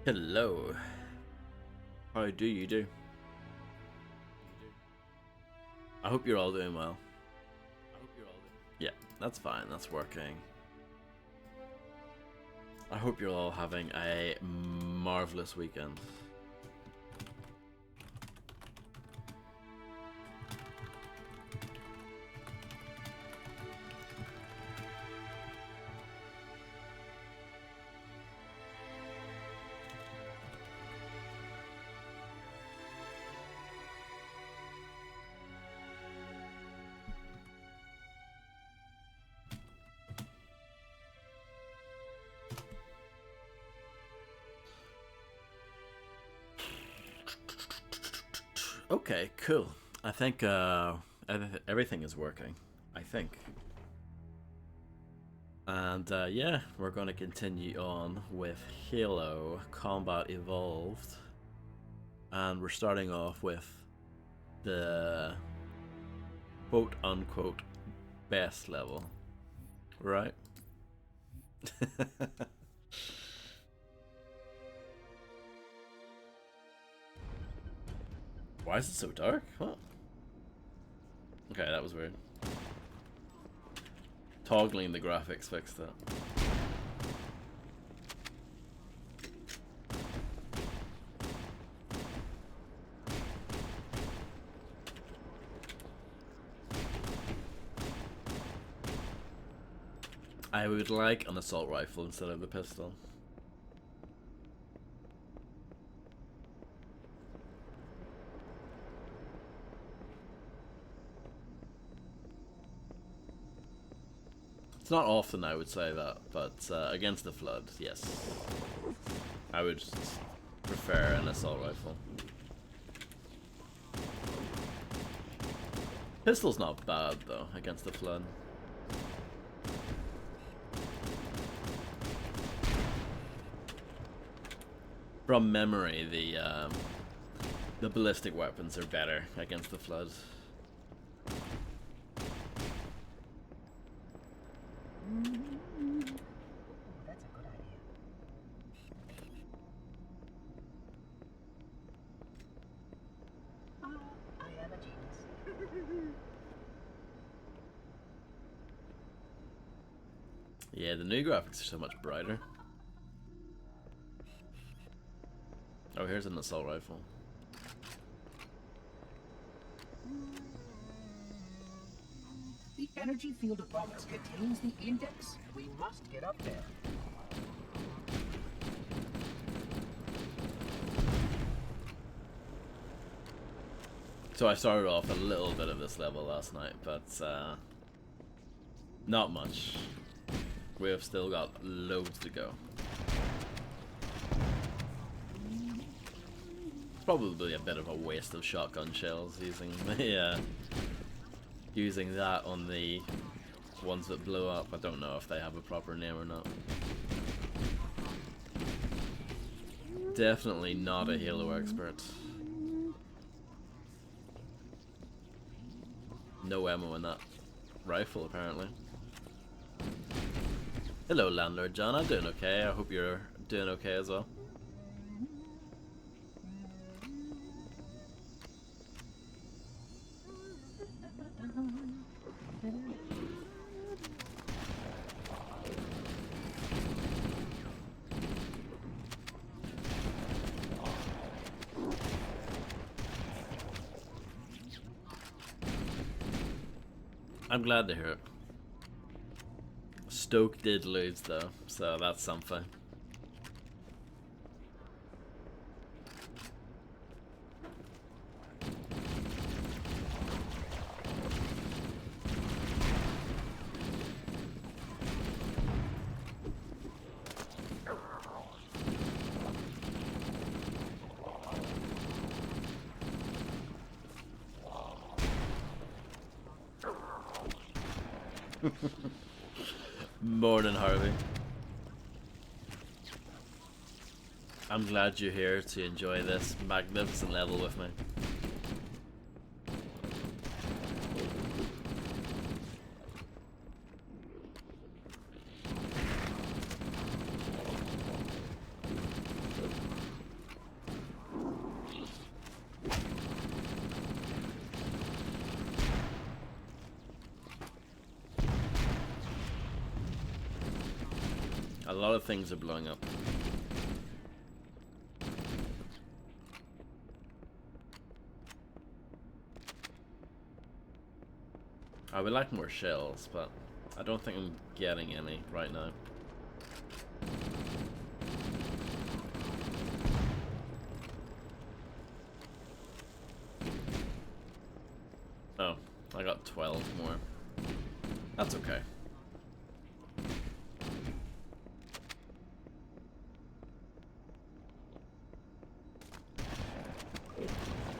Hello. How do you do? I hope you're all doing well. Yeah, that's fine. That's working. I hope you're all having a marvelous weekend. Okay, cool. I think everything is working. I think. And yeah, we're going to continue on with Halo Combat Evolved. And we're starting off with the quote unquote best level. Right? Why is it so dark? What? Okay, that was weird. Toggling the graphics fixed that. I would like an assault rifle instead of the pistol. It's not often I would say that, but against the Flood, yes. I would prefer an assault rifle. Pistol's not bad though, against the Flood. From memory, the ballistic weapons are better against the Flood. Yeah, the new graphics are so much brighter. Oh, here's an assault rifle. The energy field above us contains the index. We must get up there. So I started off a little bit of this level last night, but not much. We have still got loads to go. It's probably a bit of a waste of shotgun shells using the using that on the ones that blew up. I don't know if they have a proper name or not. Definitely not a Halo expert. No ammo in that rifle, apparently. Hello, Landlord John. I'm doing okay. I hope you're doing okay as well. I'm glad to hear it. Stoke did lose though, so that's something. More than Harvey. I'm glad you're here to enjoy this magnificent level with me. A lot of things are blowing up. I would like more shells, but I don't think I'm getting any right now. Oh, I got 12 more. That's okay.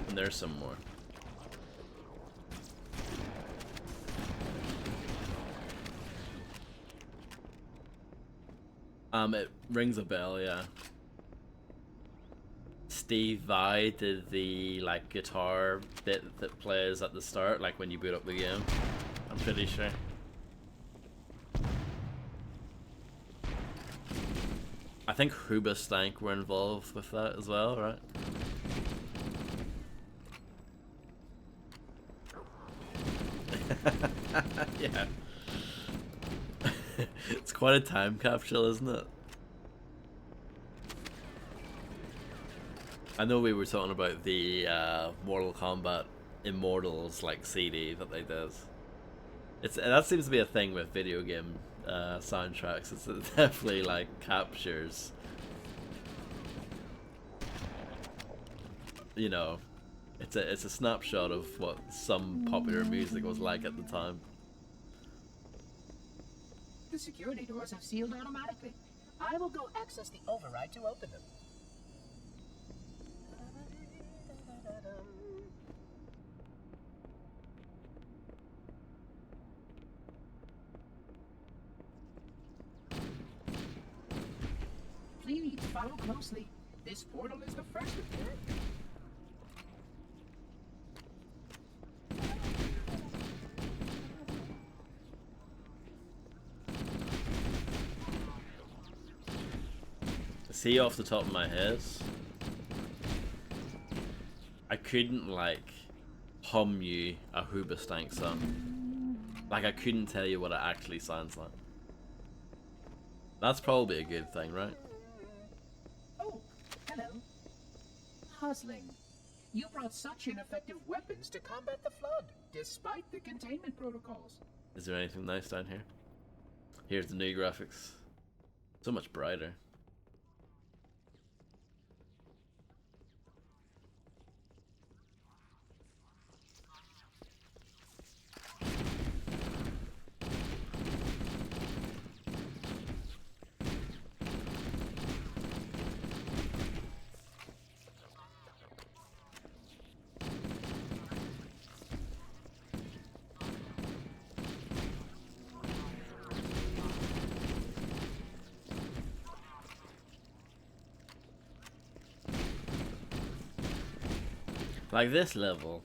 And there's some more. It rings a bell, yeah. Steve Vai did the like guitar bit that plays at the start, like when you boot up the game. I'm pretty sure. I think Hoobastank were involved with that as well, right? Yeah. It's quite a time capsule, isn't it? I know we were talking about the Mortal Kombat Immortals like CD that they did. That seems to be a thing with video game soundtracks. It definitely like captures, you know, it's a snapshot of what some popular music was like at the time. The security doors have sealed automatically. I will go access the override to open them. Please follow closely. This portal is the first of them. See, off the top of my head, I couldn't like hum you a Hoobastank song. Like I couldn't tell you what it actually sounds like. That's probably a good thing, right? Oh, hello. Husling. You brought such ineffective weapons to combat the Flood, despite the containment protocols. Is there anything nice down here? Here's the new graphics. So much brighter. Like this level,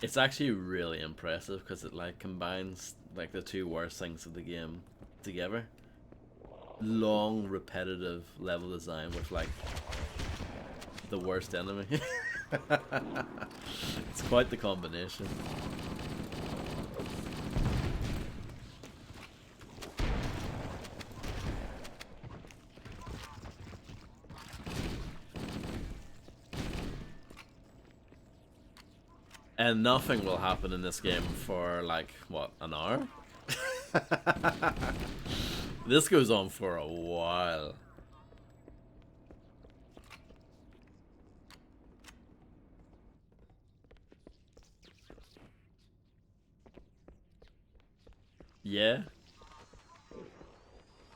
it's actually really impressive because it like combines like the two worst things of the game together. Long, repetitive level design with like the worst enemy. It's quite the combination. And nothing will happen in this game for like, what, an hour? This goes on for a while. Yeah.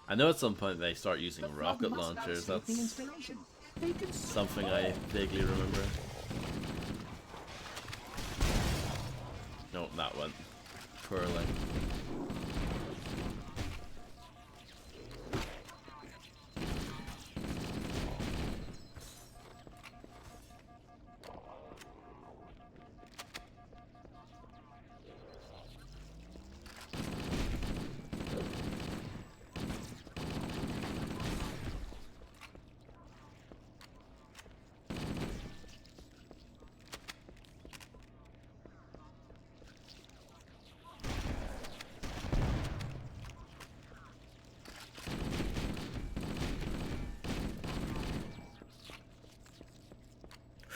I know at some point they start using rocket launchers. That's something I vaguely remember. No, that went poorly.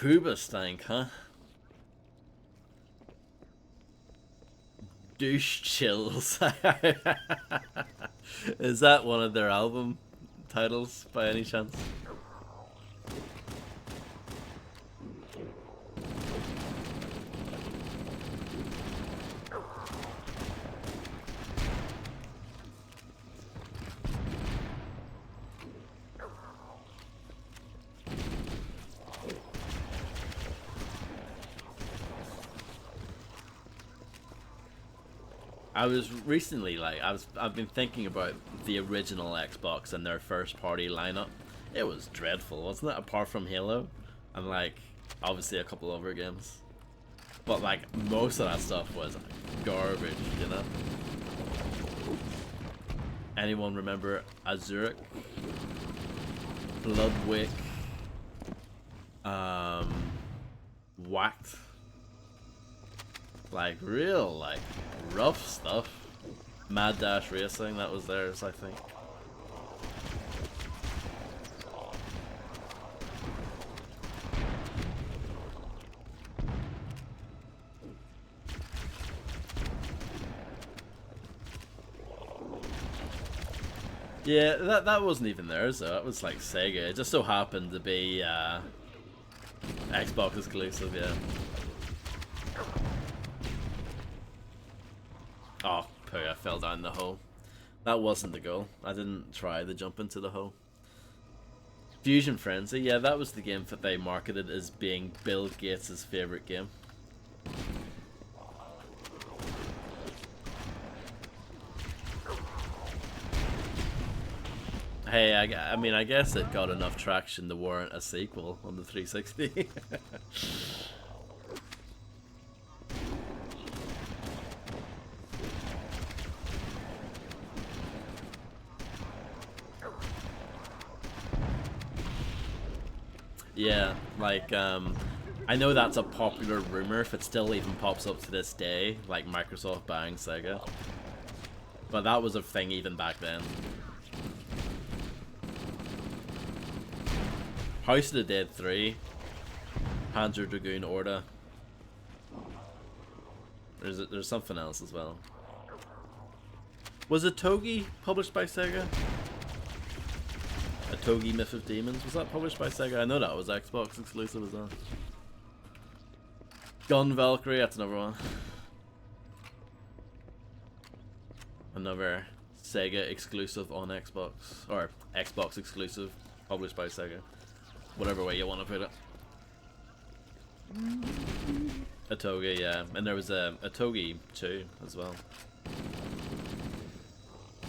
Hoobastank, huh? Douche Chills. Is that one of their album titles by any chance? I was recently I've been thinking about the original Xbox and their first party lineup. It was dreadful, wasn't it? Apart from Halo and like obviously a couple other games. But like most of that stuff was garbage, you know? Anyone remember Azuric? Bloodwick? Whacked? Like real like rough stuff. Mad Dash Racing, that was theirs, I think. Yeah, that wasn't even theirs though. That was like Sega. It just so happened to be Xbox exclusive, yeah. Oh, poo, I fell down the hole. That wasn't the goal. I didn't try to jump into the hole. Fusion Frenzy, yeah, that was the game that they marketed as being Bill Gates' favorite game. Hey, I mean, I guess it got enough traction to warrant a sequel on the 360. Yeah, like, I know that's a popular rumor if it still even pops up to this day, like Microsoft buying Sega. But that was a thing even back then. House of the Dead 3, Panzer Dragoon Orta. There's something else as well. Was it Togi published by Sega? A Togi Myth of Demons, was that published by Sega? I know that was Xbox exclusive as well. Gun Valkyrie, that's another one. Another Sega exclusive on Xbox, or Xbox exclusive published by Sega. Whatever way you want to put it. A Togi, yeah. And there was a Togi 2 as well.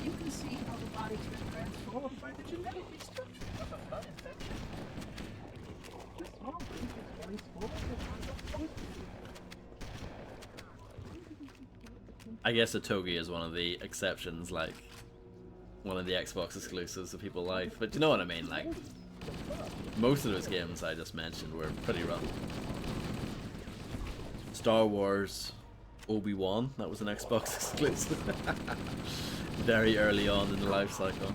You can see how the body's been transformed by the genetic restructuring of a blood infection. The small group is very small. I guess a Togi is one of the exceptions, like one of the Xbox exclusives that people like. But you know what I mean? Like most of those games I just mentioned were pretty rough. Star Wars Obi-Wan, that was an Xbox exclusive. Very early on in the life cycle.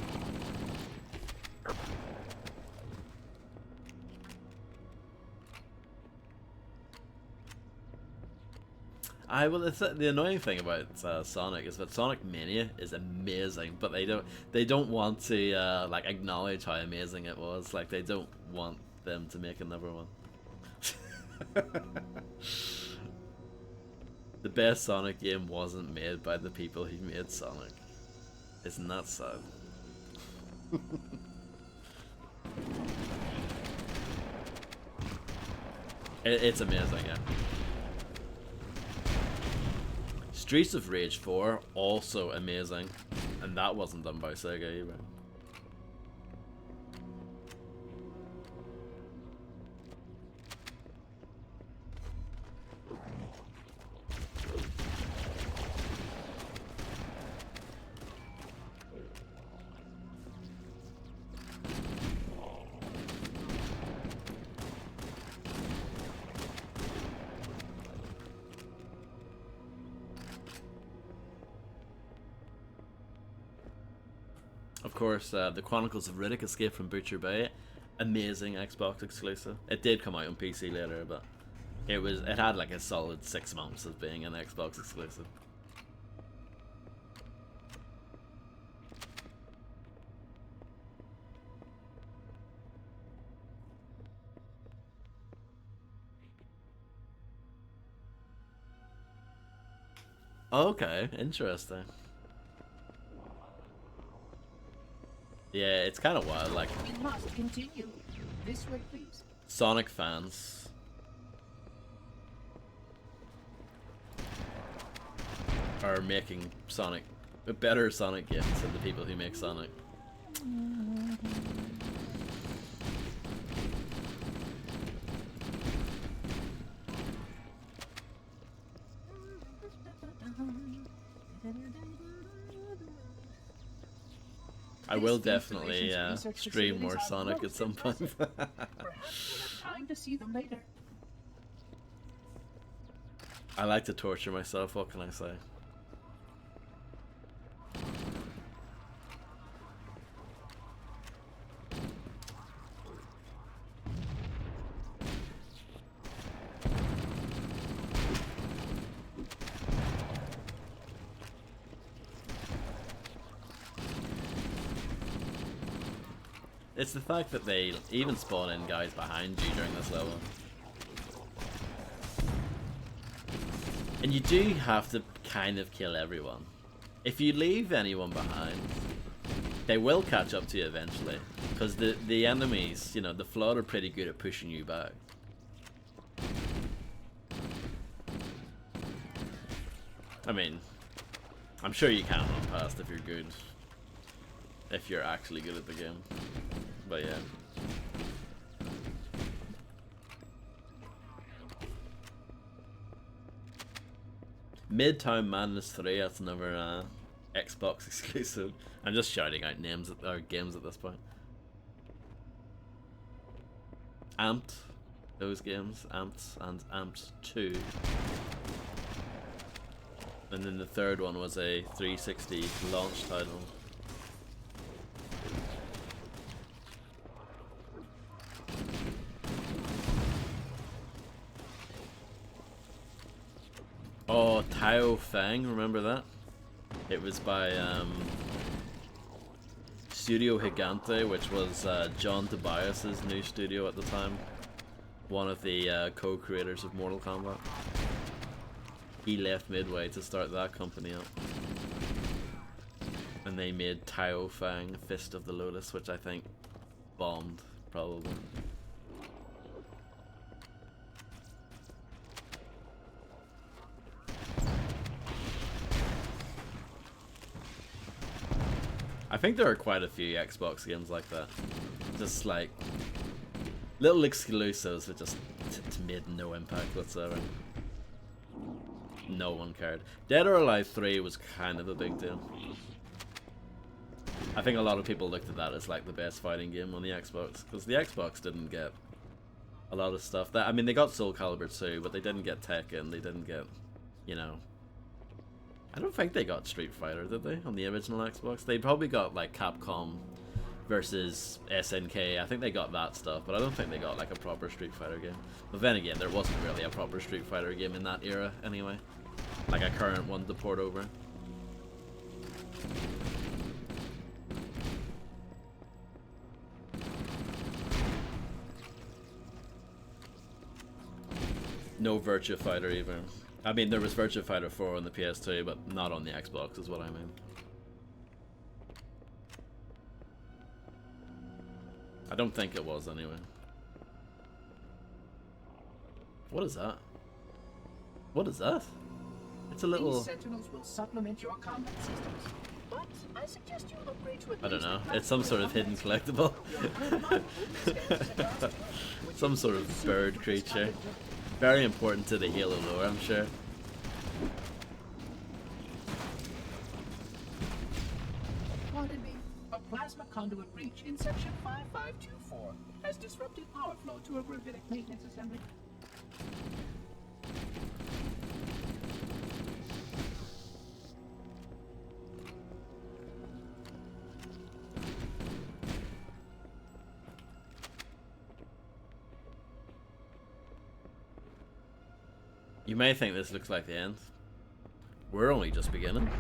Well, the annoying thing about Sonic is that Sonic Mania is amazing, but they don't want to like acknowledge how amazing it was. Like they don't want them to make another one. The best Sonic game wasn't made by the people who made Sonic. Isn't that sad? It's amazing, yeah. Streets of Rage 4, also amazing. And that wasn't done by Sega either. Of course, the Chronicles of Riddick: Escape from Butcher Bay. amazing Xbox exclusive. It did come out on PC later, but it had like a solid 6 months of being an Xbox exclusive. Okay, interesting. Yeah, it's kind of wild. Like, We must continue. This way, please. Sonic fans are making Sonic better Sonic games than the people who make Sonic. I will definitely stream more Sonic at some point. Perhaps we'll have time to see them later. I like to torture myself, what can I say? It's the fact that they even spawn in guys behind you during this level. And you do have to kind of kill everyone. If you leave anyone behind, they will catch up to you eventually. Because the enemies, you know, the Flood are pretty good at pushing you back. I mean, I'm sure you can run past if you're good. If you're actually good at the game. But yeah. Midtown Madness 3, that's another Xbox exclusive. I'm just shouting out names or games at this point. Amped, those games, Amped and Amped 2. And then the third one was a 360 launch title. Oh, Tao Fang, remember that? It was by Studio Gigante, which was John Tobias's new studio at the time. One of the co-creators of Mortal Kombat. He left Midway to start that company up. And they made Tao Fang, Fist of the Lotus, which I think bombed, probably. I think there are quite a few Xbox games like that. Just like little exclusives that just made no impact whatsoever. No one cared. Dead or Alive 3 was kind of a big deal. I think a lot of people looked at that as like the best fighting game on the Xbox, because the Xbox didn't get a lot of stuff. That I mean, they got Soul Calibur 2, but they didn't get Tekken. They didn't get, you know. I don't think they got Street Fighter, did they, on the original Xbox? They probably got like Capcom versus SNK. I think they got that stuff, but I don't think they got like a proper Street Fighter game. But then again, there wasn't really a proper Street Fighter game in that era anyway. Like a current one to port over. No Virtua Fighter either. I mean, there was Virtua Fighter 4 on the PS2, but not on the Xbox is what I mean. I don't think it was anyway. What is that? What is that? It's a little... These sentinels will supplement your combat systems. But I suggest you upgrade to I don't know. It's some sort of hidden collectible. Some sort of bird creature. Very important to the Halo lore, I'm sure. Pardon me. A plasma conduit breach in section 5524 has disrupted power flow to a gravitic maintenance assembly. You may think this looks like the end. We're only just beginning.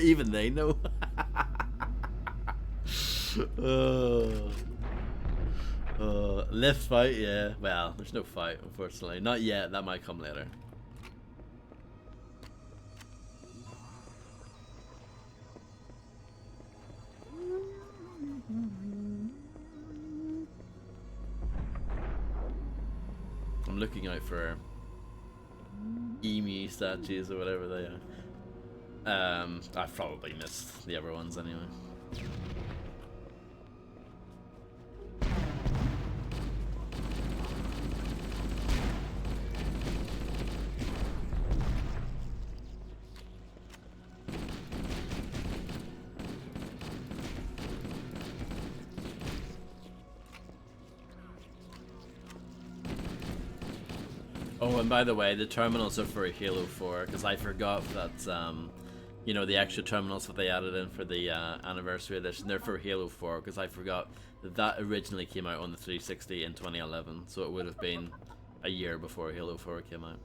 Even they know. Lift fight, yeah. Well, there's no fight, unfortunately. Not yet. That might come later. I'm looking out for emu statues or whatever they are. I've probably missed the other ones anyway. Oh, and by the way, the terminals are for Halo 4, because I forgot that, you know, the extra terminals that they added in for the Anniversary Edition, they're for Halo 4, because I forgot that that originally came out on the 360 in 2011, so it would have been a year before Halo 4 came out.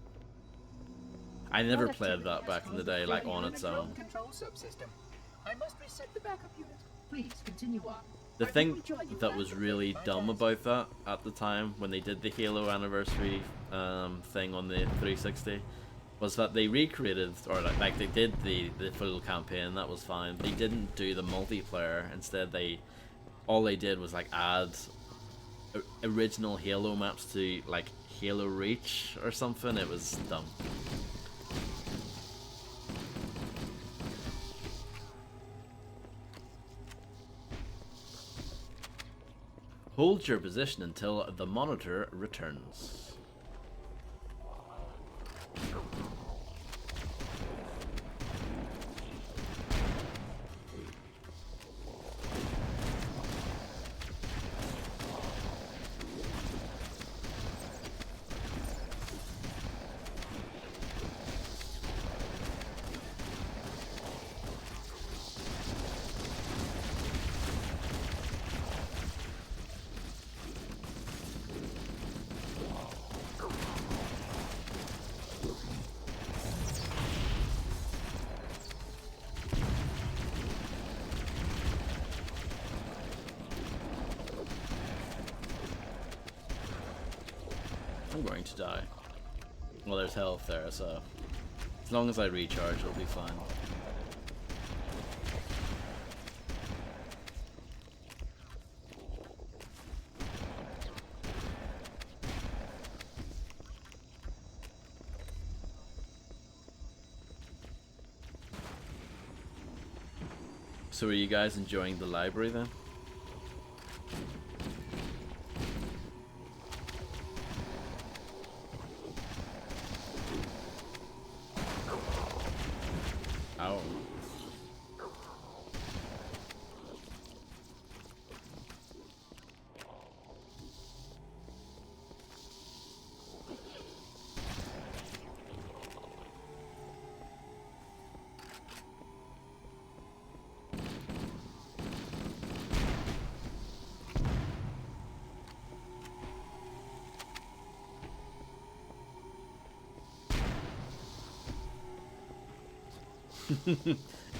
I never played that back in the day, like, on its own. I must reset the backup unit. Please continue on. The thing that was really dumb about that at the time, when they did the Halo Anniversary thing on the 360, was that they recreated, or like they did the full campaign, that was fine. They didn't do the multiplayer. Instead, all they did was like add original Halo maps to like Halo Reach or something. It was dumb. Hold your position until the monitor returns. I'm going to die. Well, there's health there, so as long as I recharge, it'll be fine. So are you guys enjoying the library then? Ow.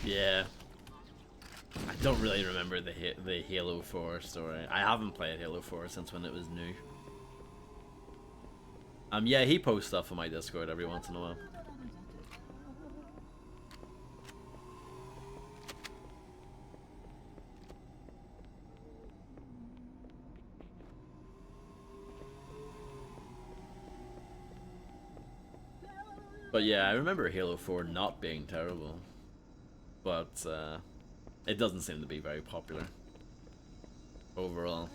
Yeah. I don't really remember the Halo 4 story. I haven't played Halo 4 since when it was new. Yeah, he posts stuff on my Discord every once in a while. But yeah, I remember Halo 4 not being terrible. But it doesn't seem to be very popular overall.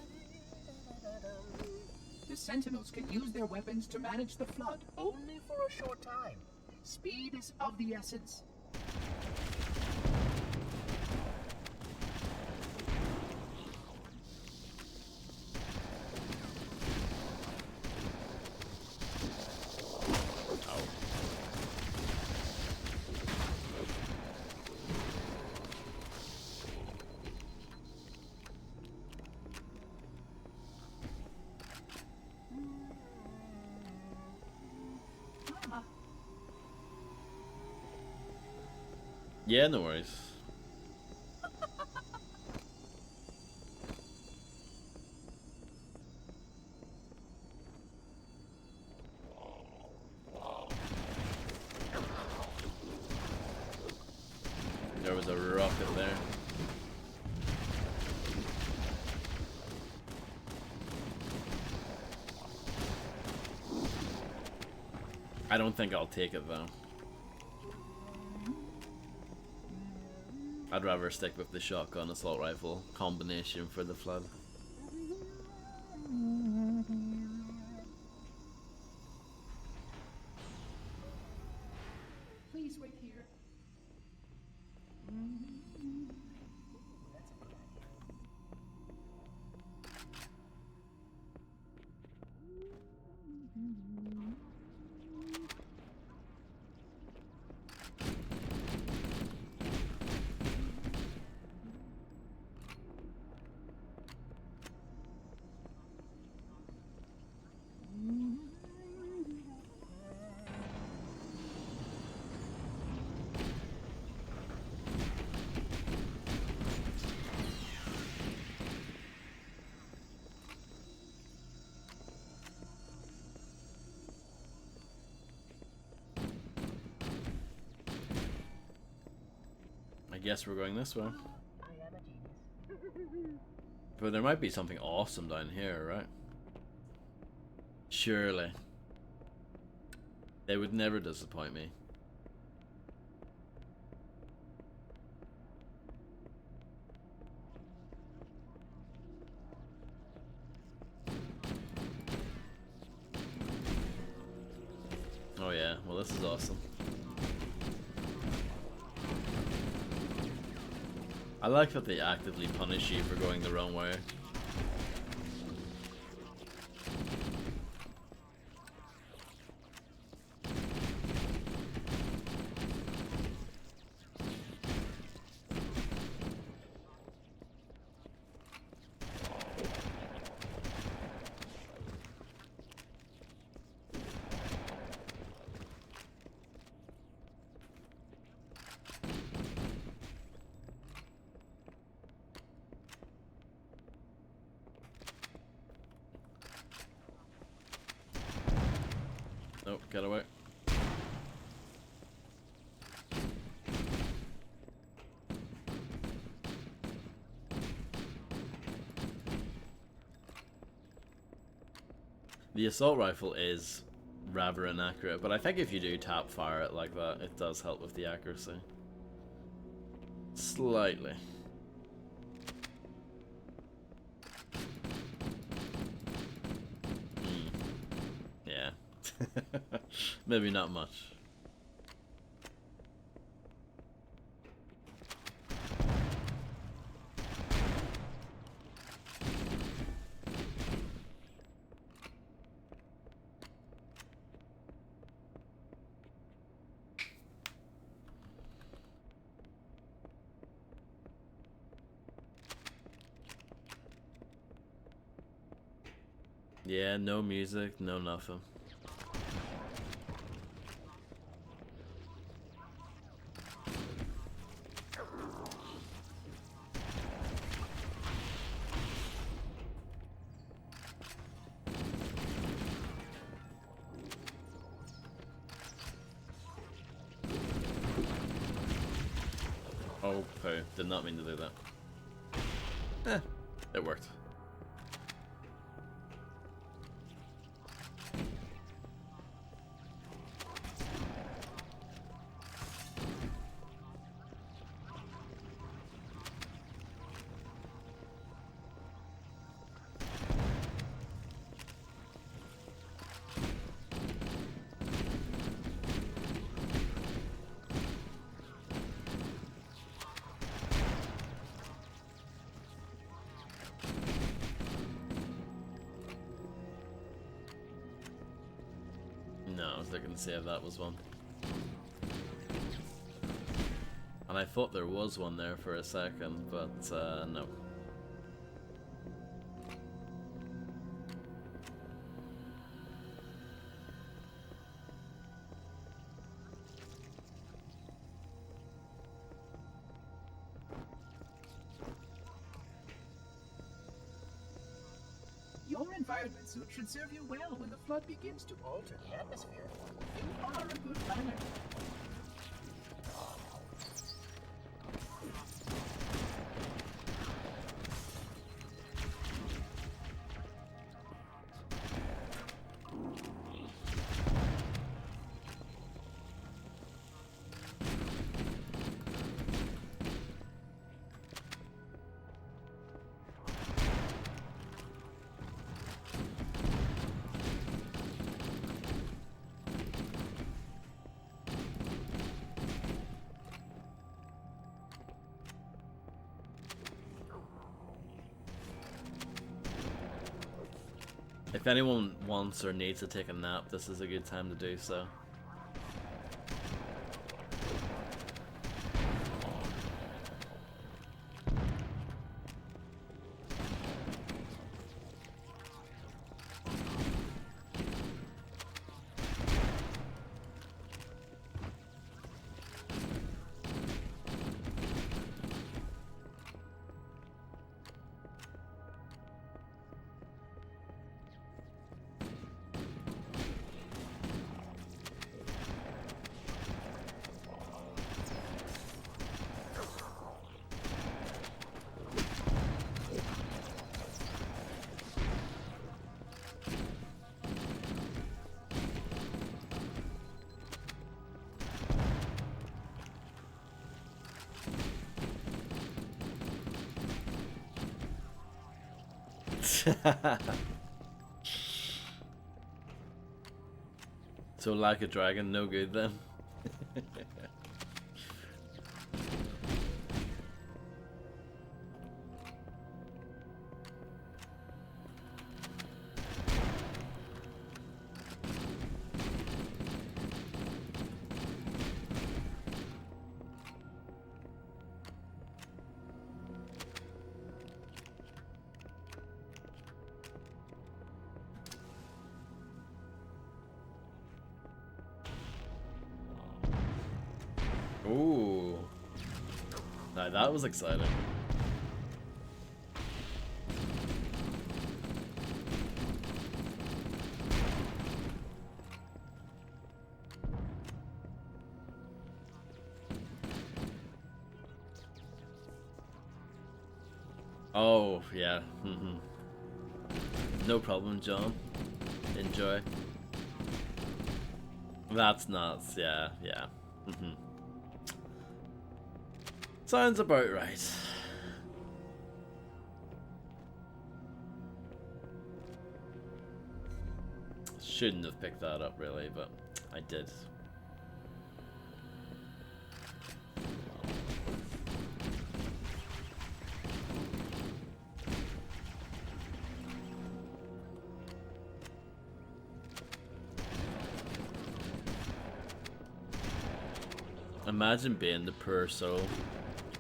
The Sentinels can use their weapons to manage the flood only for a short time. Speed is of the essence. Yeah, no worries. There was a rocket there. I don't think I'll take it though. I'd rather stick with the shotgun assault rifle combination for the flood. Please wait here. I guess we're going this way. But there might be something awesome down here, right? Surely. They would never disappoint me. Oh yeah, well this is awesome. I like that they actively punish you for going the wrong way. Nope, get away. The assault rifle is rather inaccurate, but I think if you do tap fire it like that, it does help with the accuracy. Slightly. Yeah. Maybe not much. Yeah, no music, no nothing. Oh, poo. Did not mean to do that. Eh, it worked. No, I was looking to see if that was one. And I thought there was one there for a second, but no. environment suit should serve you well when the flood begins to alter the atmosphere. You are a good planner. If anyone wants or needs to take a nap, this is a good time to do so. So like a dragon, no good then. Ooh. Now that was exciting. Oh, yeah. No problem, John. Enjoy. That's nuts. Yeah, yeah. Sounds about right. Shouldn't have picked that up really, but I did. Imagine being the poor soul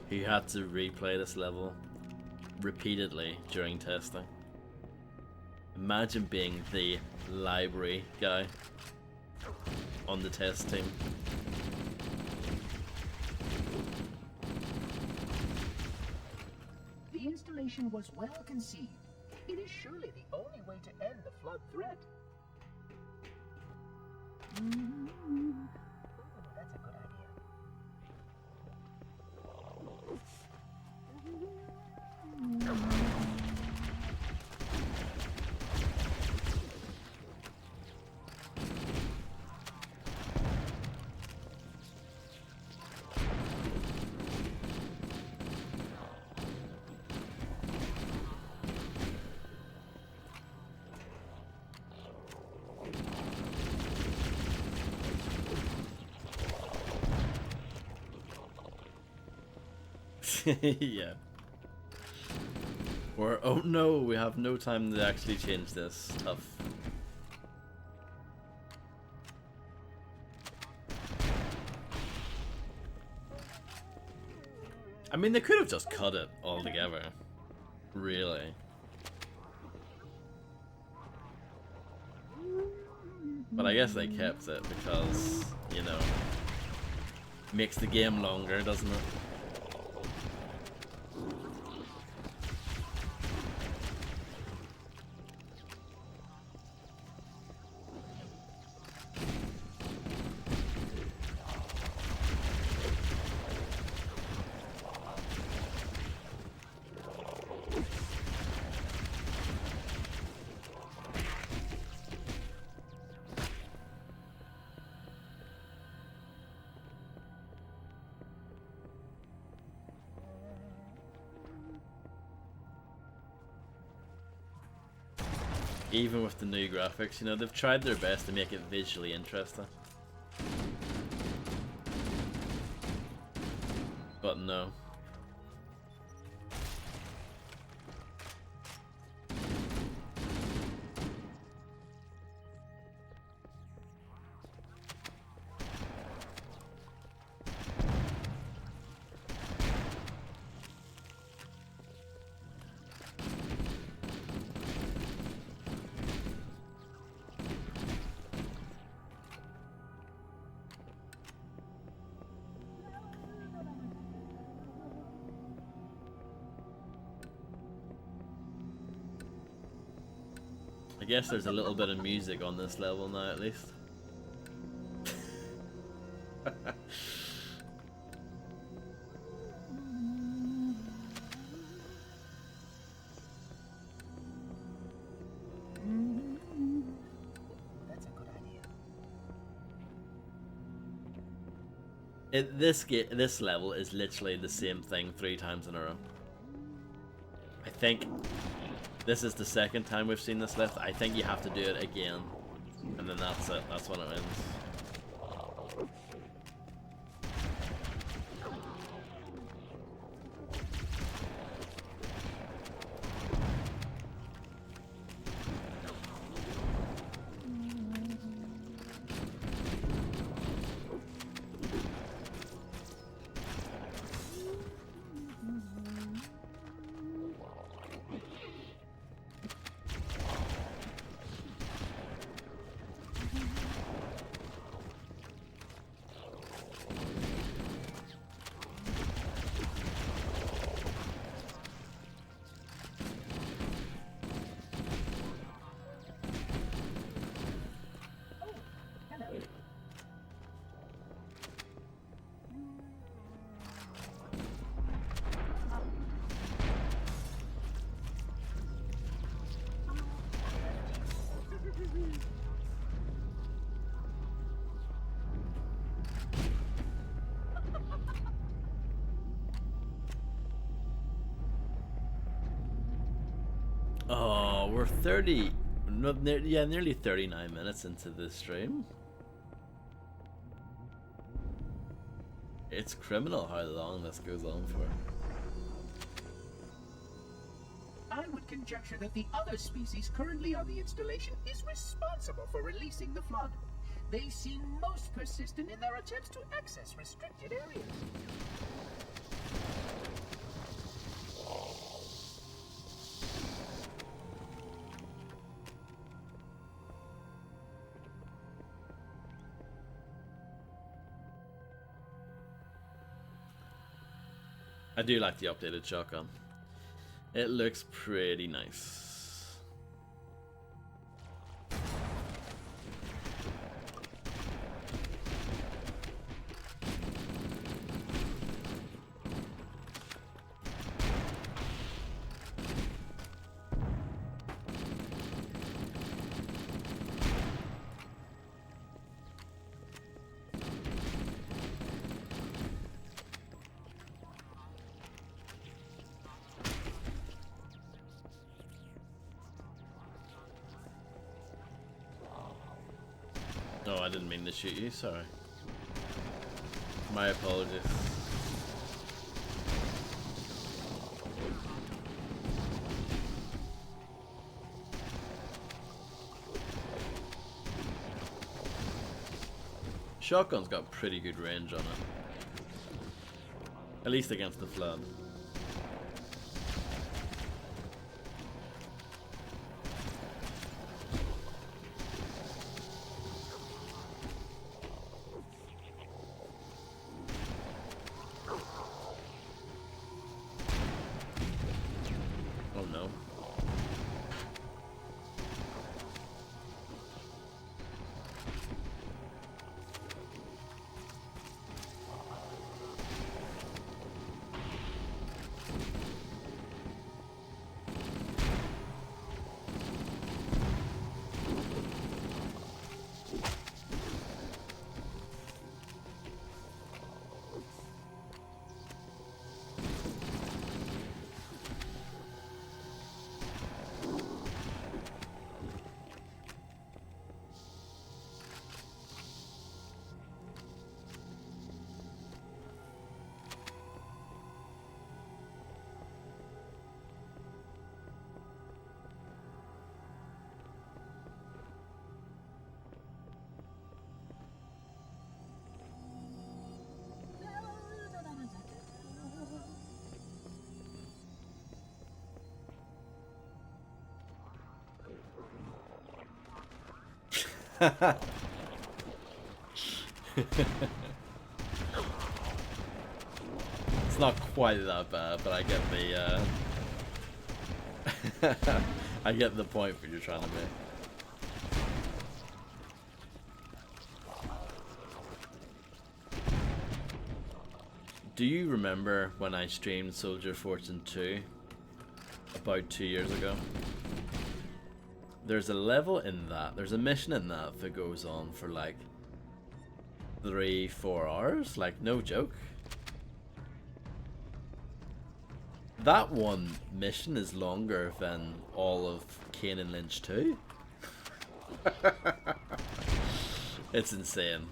who had to replay this level repeatedly during testing. Imagine being the library guy on the test team. The installation was well conceived. It is surely the only way to end the flood threat. Ooh, that's a good idea. Yeah. Or, oh no, we have no time to actually change this. Tough. I mean, they could have just cut it altogether. Really. But I guess they kept it because, you know, makes the game longer, doesn't it? Even with the new graphics, you know, they've tried their best to make it visually interesting. But no. I guess there's a little bit of music on this level now, at least. That's a good idea. This level is literally the same thing 3 times in a row. I think this is the second time we've seen this lift. I think you have to do it again, and then that's it. That's when it ends. Oh, we're 30, nearly 39 minutes into this stream. It's criminal how long this goes on for. I would conjecture that the other species currently on the installation is responsible for releasing the flood. They seem most persistent in their attempts to access restricted areas. I do like the updated shotgun. It looks pretty nice. Oh, I didn't mean to shoot you, sorry. My apologies. Shotgun's got pretty good range on it. At least against the flood. Oh no. It's not quite that bad, but I get the I get the point that you're trying to make. Do you remember when I streamed Soldier Fortune 2 about 2 years ago? There's a level in that, there's a mission in that that goes on for like 3-4 hours, like no joke. That one mission is longer than all of Kane and Lynch 2. It's insane.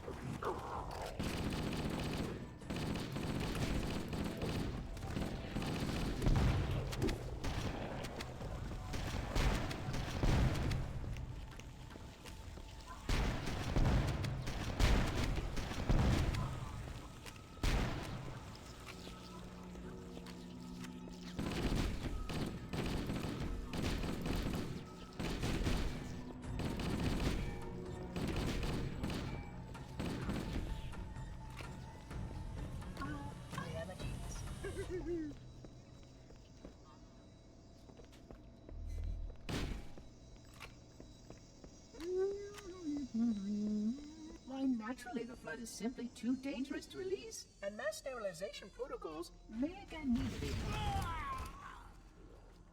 Why, naturally, the flood is simply too dangerous to release, and mass sterilization protocols may again need to be.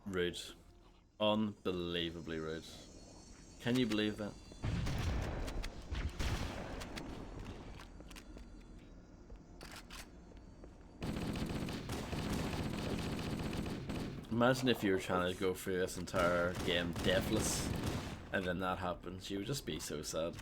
Rude. Unbelievably rude. Can you believe that? Imagine if you were trying to go through this entire game deathless, and then that happens. You would just be so sad.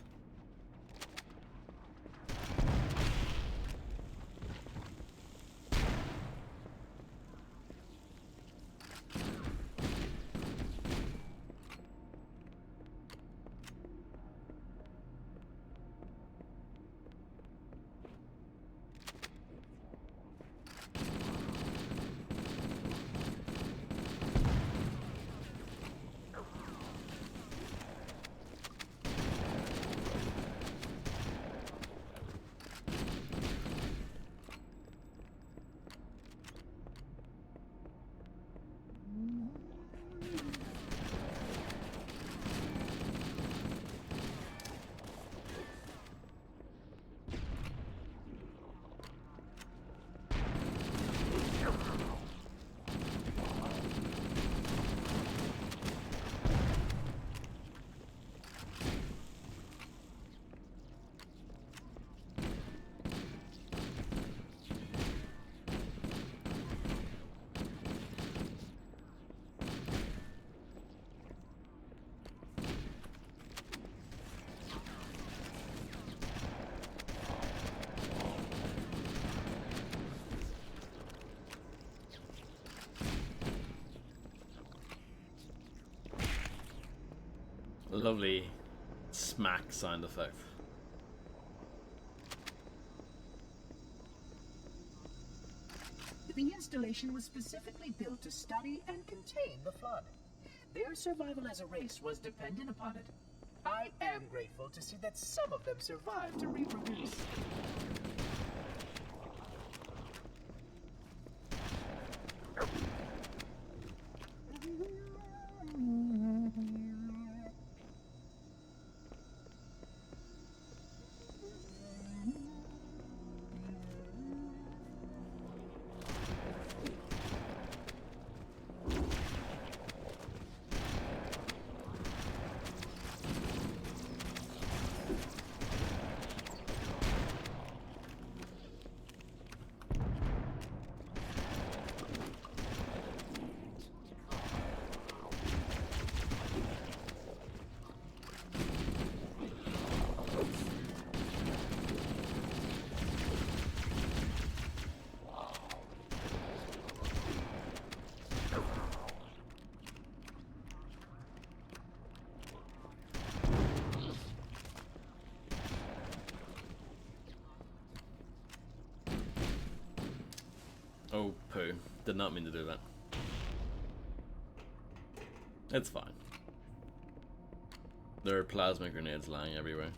Lovely smack sound effect. The installation was specifically built to study and contain the flood. Their survival as a race was dependent upon it. I am grateful to see that some of them survived to reproduce. Oh, poo. Did not mean to do that. It's fine. There are plasma grenades lying everywhere.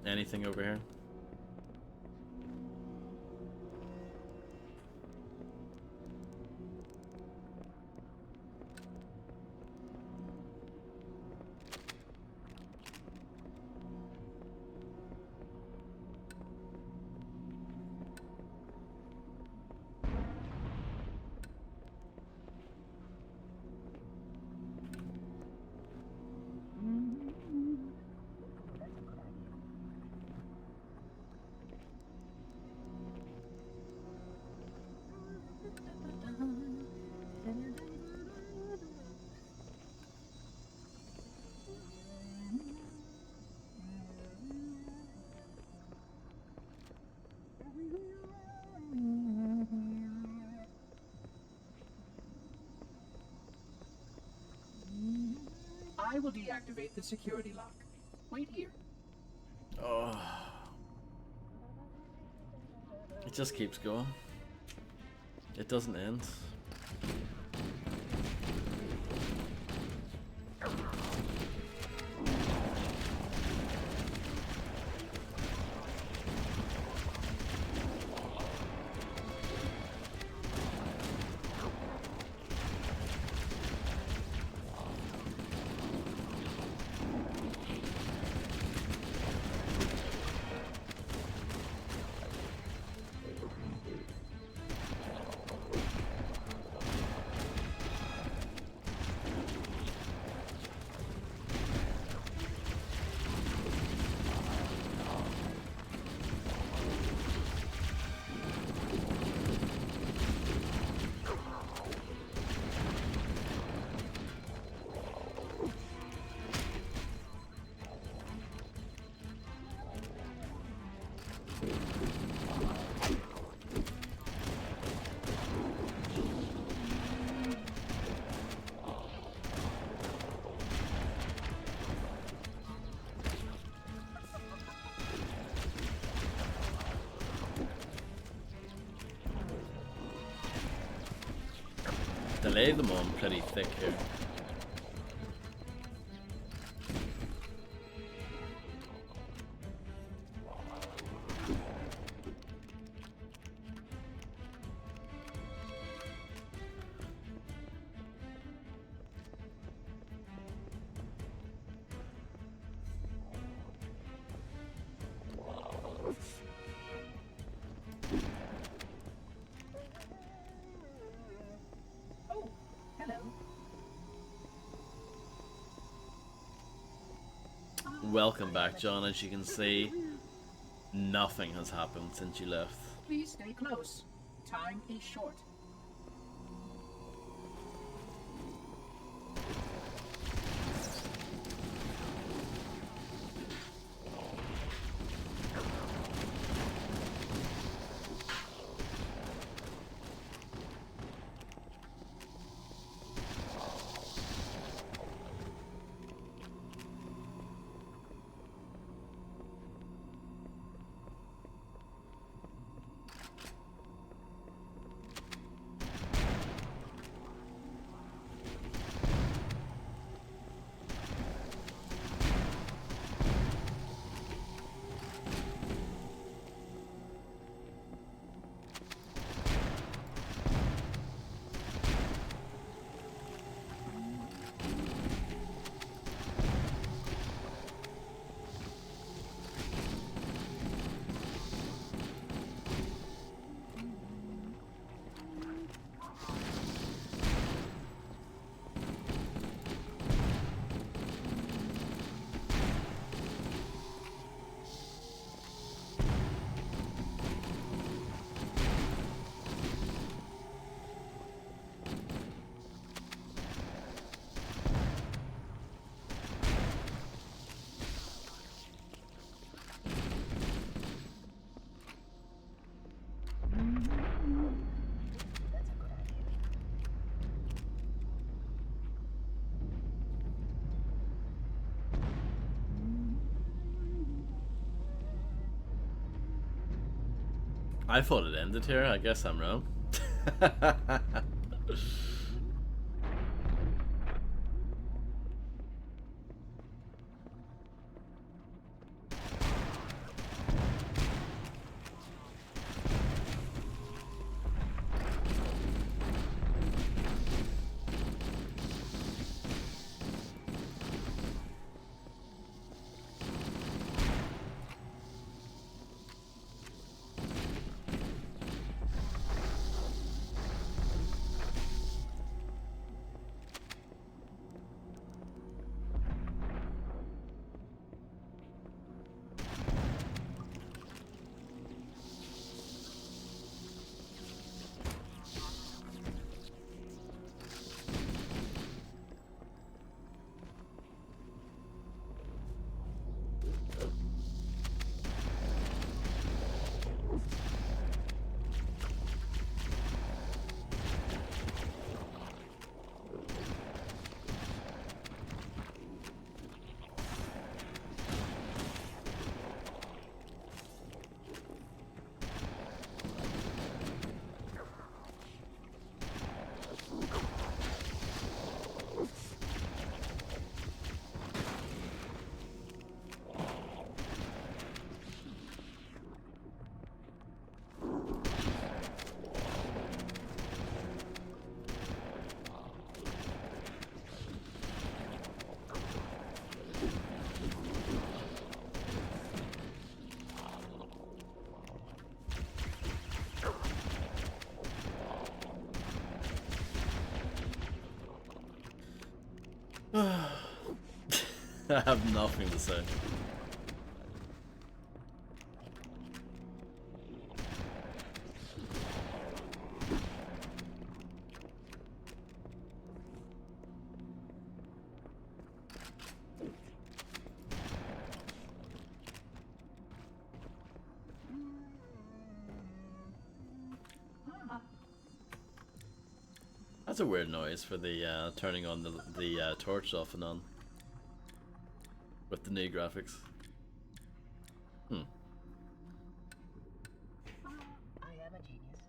Anything over here? I will deactivate the security lock. Wait here. Oh. It just keeps going. It doesn't end. They lay them on pretty thick here. Oh, hello. Welcome back, John. As you can see, nothing has happened since you left. Please stay close. Time is short. I thought it ended here. I guess I'm wrong. I have nothing to say. That's a weird noise for the turning on the torch off and on with the new graphics. Hmm. I am a genius.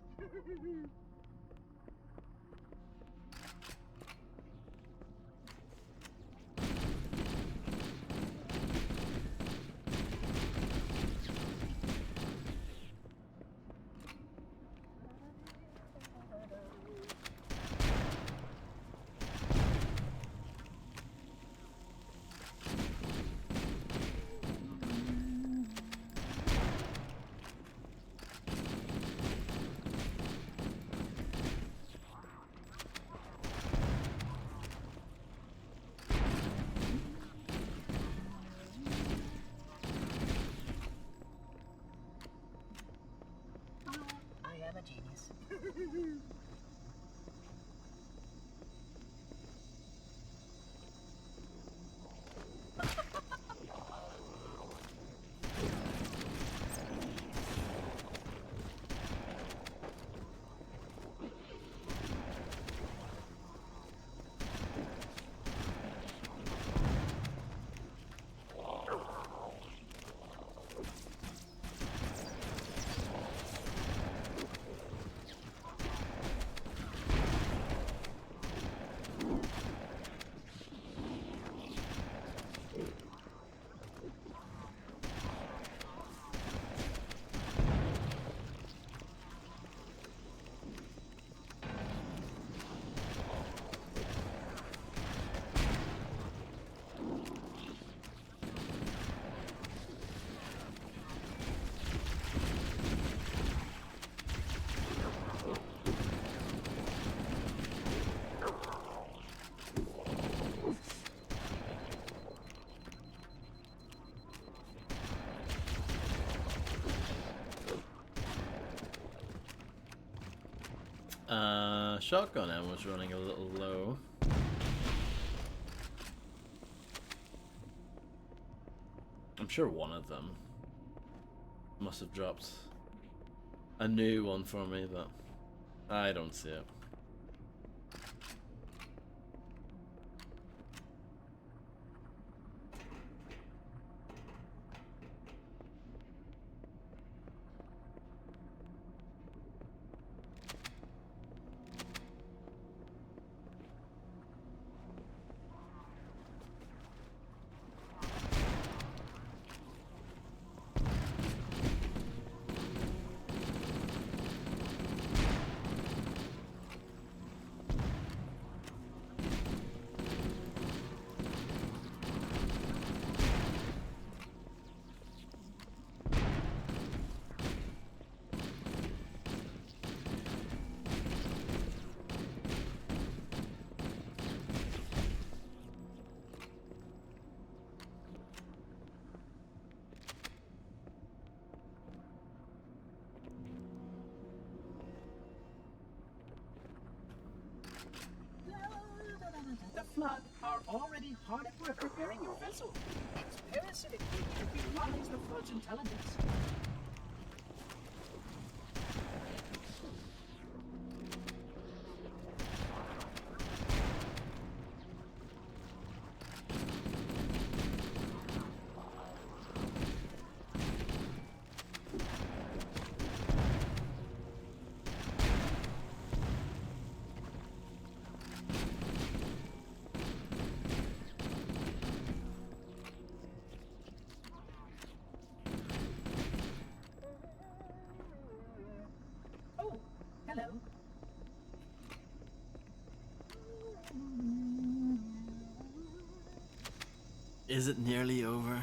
I am a genius. Shotgun ammo's running a little low. I'm sure one of them must have dropped a new one for me, but I don't see it. The Flood are already hard at work repairing your vessel. Its parasitic nature belies the Flood's intelligence. Oh, hello. Is it nearly over?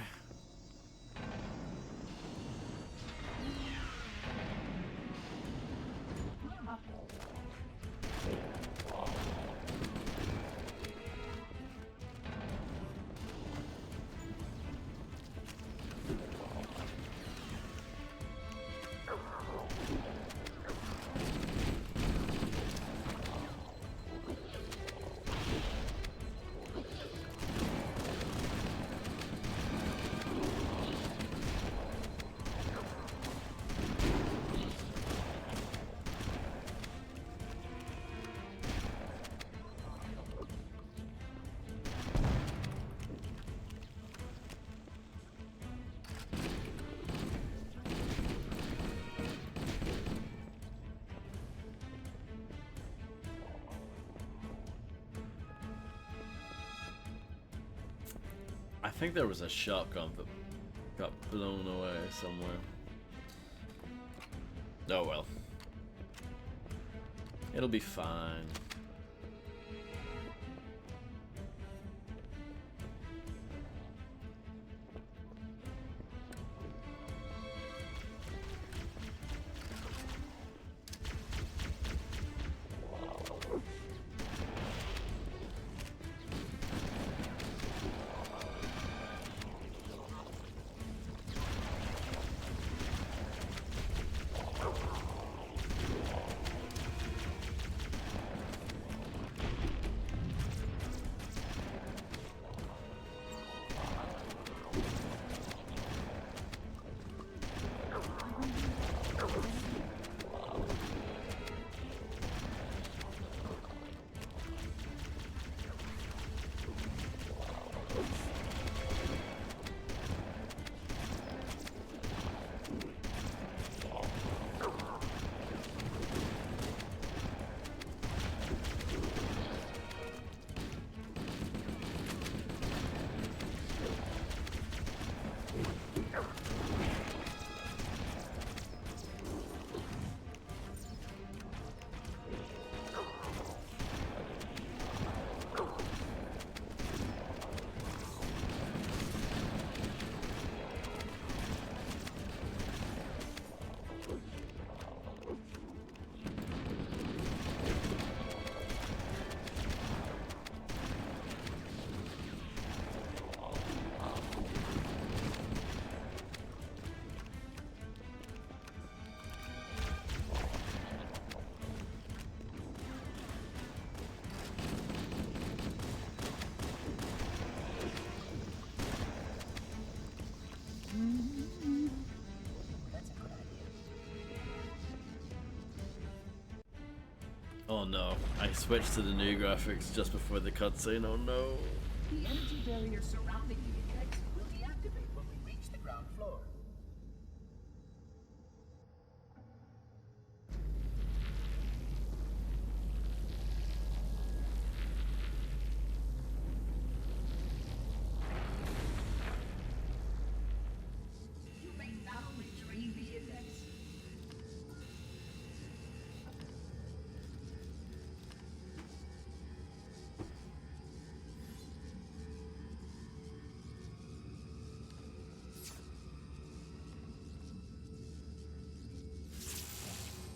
think there was a shotgun that got blown away somewhere. Oh well. It'll be fine. Oh no, I switched to the new graphics just before the cutscene, oh no. The energy barrier surrounding the index will deactivate when we reach the ground floor. You may now retrieve the index.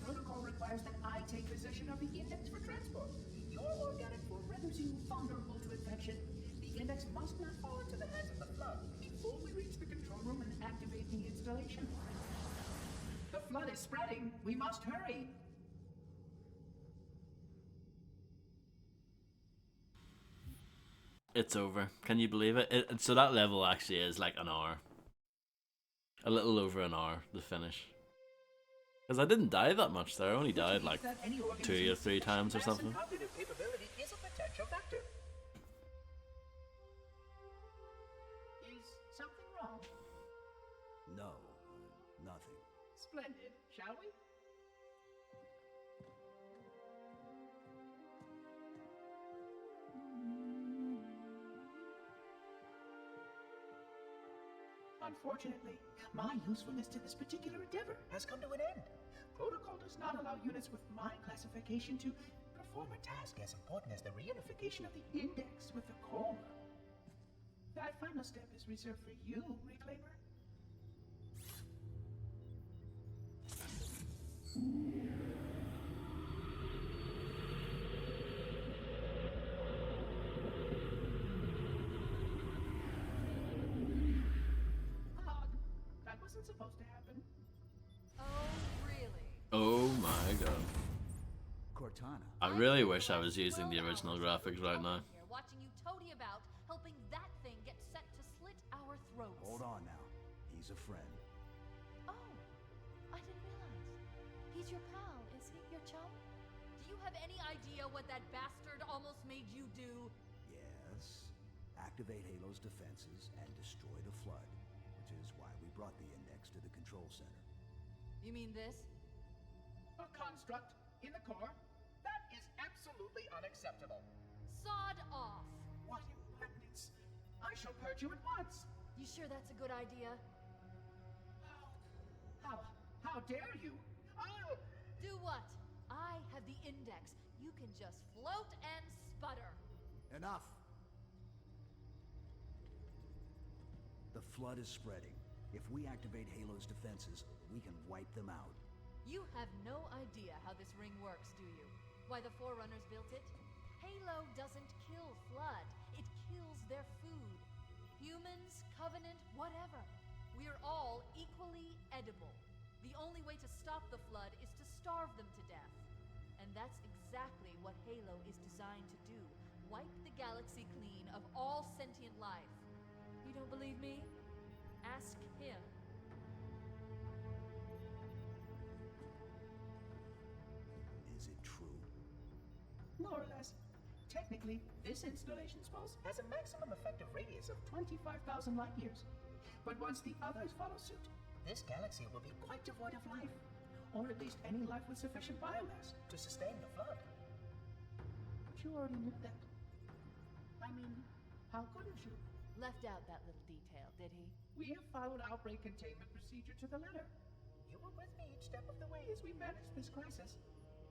Protocol requires that I take possession of the index for transport. Your organic form renders you vulnerable to infection. The index must not fall into the hands of the Flood before we reach the control room and activate the installation. The Flood is spreading. We must hurry. It's over. Can you believe it? So that level actually is like an hour. A little over an hour to finish. Because I didn't die that much there. I only died like 2 or 3 times or something. Cognitive capability is a potential vector. Is something wrong? No, nothing. Splendid, shall we? Unfortunately, my usefulness to this particular endeavor has come to an end. Protocol does not allow units with my classification to perform a task as important as the reunification of the index with the core. That final step is reserved for you, Reclaimer. That wasn't supposed to happen. Oh, really? Oh my god. Cortana. I really wish I was using the original graphics right now. Here, watching you toady about, helping that thing get set to slit our throats. Hold on now. He's a friend. Oh, I didn't realize. He's your pal, is he? Your chum? Do you have any idea what that bastard almost made you do? Yes. Activate Halo's defenses and destroy the Flood, which is why we brought the index to the control center. You mean this? A construct in the core? That is absolutely unacceptable. Sod off. What impertinence! I shall purge you at once. You sure that's a good idea? How dare you? I'll... Do what? I have the index. You can just float and sputter. Enough. The flood is spreading. If we activate Halo's defenses, we can wipe them out. You have no idea how this ring works, do you? Why the Forerunners built it? Halo doesn't kill Flood. It kills their food. Humans, Covenant, whatever. We're all equally edible. The only way to stop the Flood is to starve them to death. And that's exactly what Halo is designed to do. Wipe the galaxy clean of all sentient life. You don't believe me? Ask him. Is it true? More or less. Technically, this installation's pulse has a maximum effective radius of 25,000 light years. But once the others follow suit, this galaxy will be quite devoid of life. Or at least any life with sufficient biomass to sustain the flood. But you already knew that. I mean, how couldn't you? Left out that little detail, did he? We have followed outbreak containment procedure to the letter. You were with me each step of the way as we managed this crisis.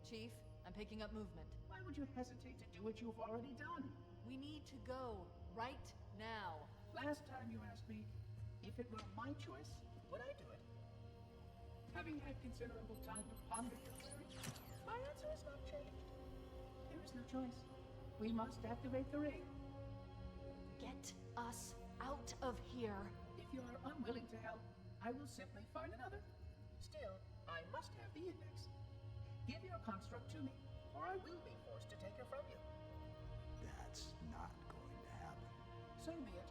Chief, I'm picking up movement. Why would you hesitate to do what you've already done? We need to go right now. Last time you asked me if it were my choice, would I do it? Having had considerable time to ponder your query, my answer has not changed. There is no choice. We must activate the ring. Get us out of here. If you are unwilling to help, I will simply find another. Still, I must have the index. Give your construct to me, or I will be forced to take her from you. That's not going to happen. So be it.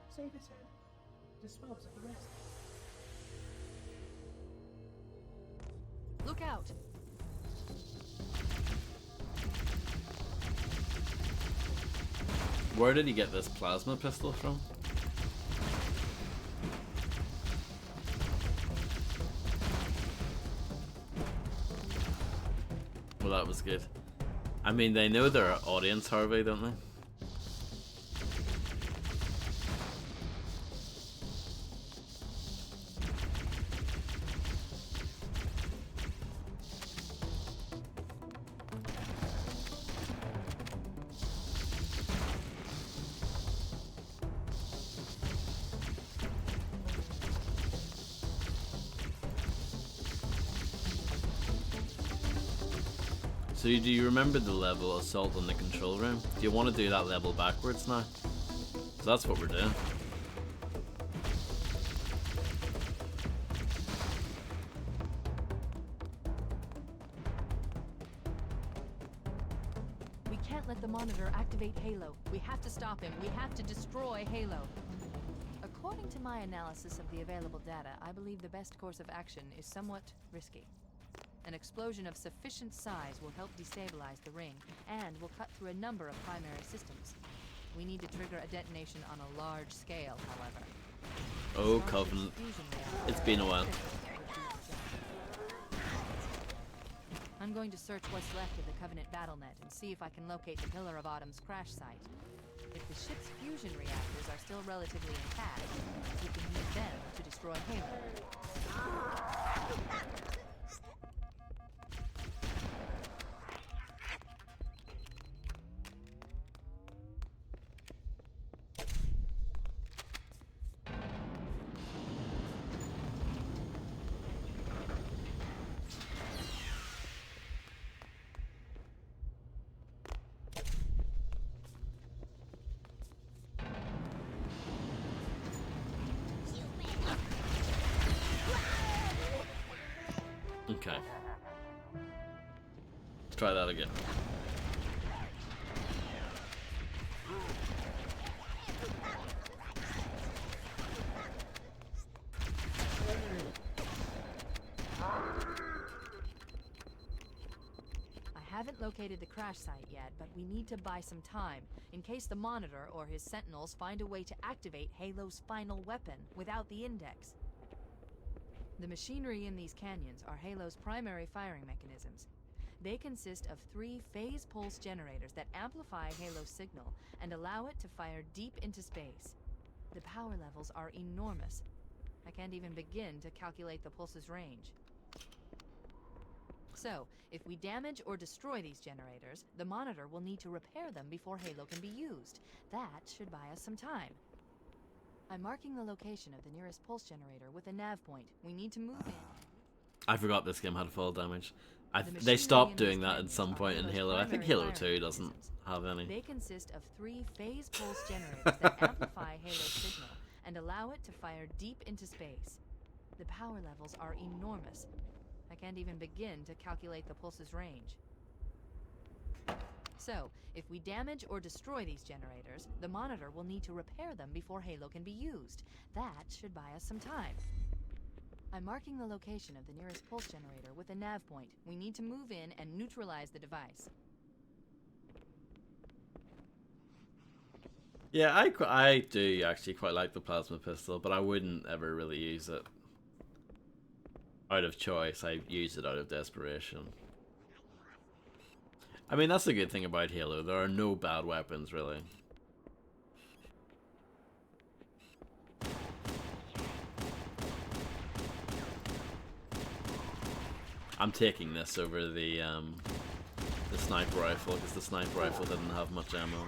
Save his head. Dispose of the rest. Look out! Where did he get this plasma pistol from? Well, that was good. I mean, they know their audience, Harvey, don't they? So do you remember the level assault on the control room? Do you want to do that level backwards now? So that's what we're doing. We can't let the Monitor activate Halo. We have to stop him. We have to destroy Halo. According to my analysis of the available data, I believe the best course of action is somewhat risky. An explosion of sufficient size will help destabilize the ring, and will cut through a number of primary systems. We need to trigger a detonation on a large scale, however. Oh, Covenant. It's been a while. I'm going to search what's left of the Covenant BattleNet and see if I can locate the Pillar of Autumn's crash site. If the ship's fusion reactors are still relatively intact, we can use them to destroy Halo. Okay. Let's try that again. I haven't located the crash site yet, but we need to buy some time, in case the Monitor or his Sentinels find a way to activate Halo's final weapon without the Index. The machinery in these canyons are Halo's primary firing mechanisms. They consist of 3 phase pulse generators that amplify Halo's signal and allow it to fire deep into space. The power levels are enormous. I can't even begin to calculate the pulse's range. So, if we damage or destroy these generators, the Monitor will need to repair them before Halo can be used. That should buy us some time. I'm marking the location of the nearest pulse generator with a nav point. We need to move in. I forgot this game had fall damage. The They machinery stopped in doing these that at canyons some are point in Halo's Halo. I think primary Halo 2 firing doesn't mechanisms. have any. They consist of 3 phase pulse generators that amplify Halo's signal and allow it to fire deep into space. The power levels are enormous. I can't even begin to calculate the pulse's range. So, if we damage or destroy these generators, the Monitor will need to repair them before Halo can be used. That should buy us some time. I'm marking the location of the nearest pulse generator with a nav point. We need to move in and neutralize the device. Yeah, I do actually quite like the plasma pistol, but I wouldn't ever really use it out of choice. I use it out of desperation. I mean, that's the good thing about Halo. There are no bad weapons, really. I'm taking this over the sniper rifle, because the sniper rifle didn't have much ammo.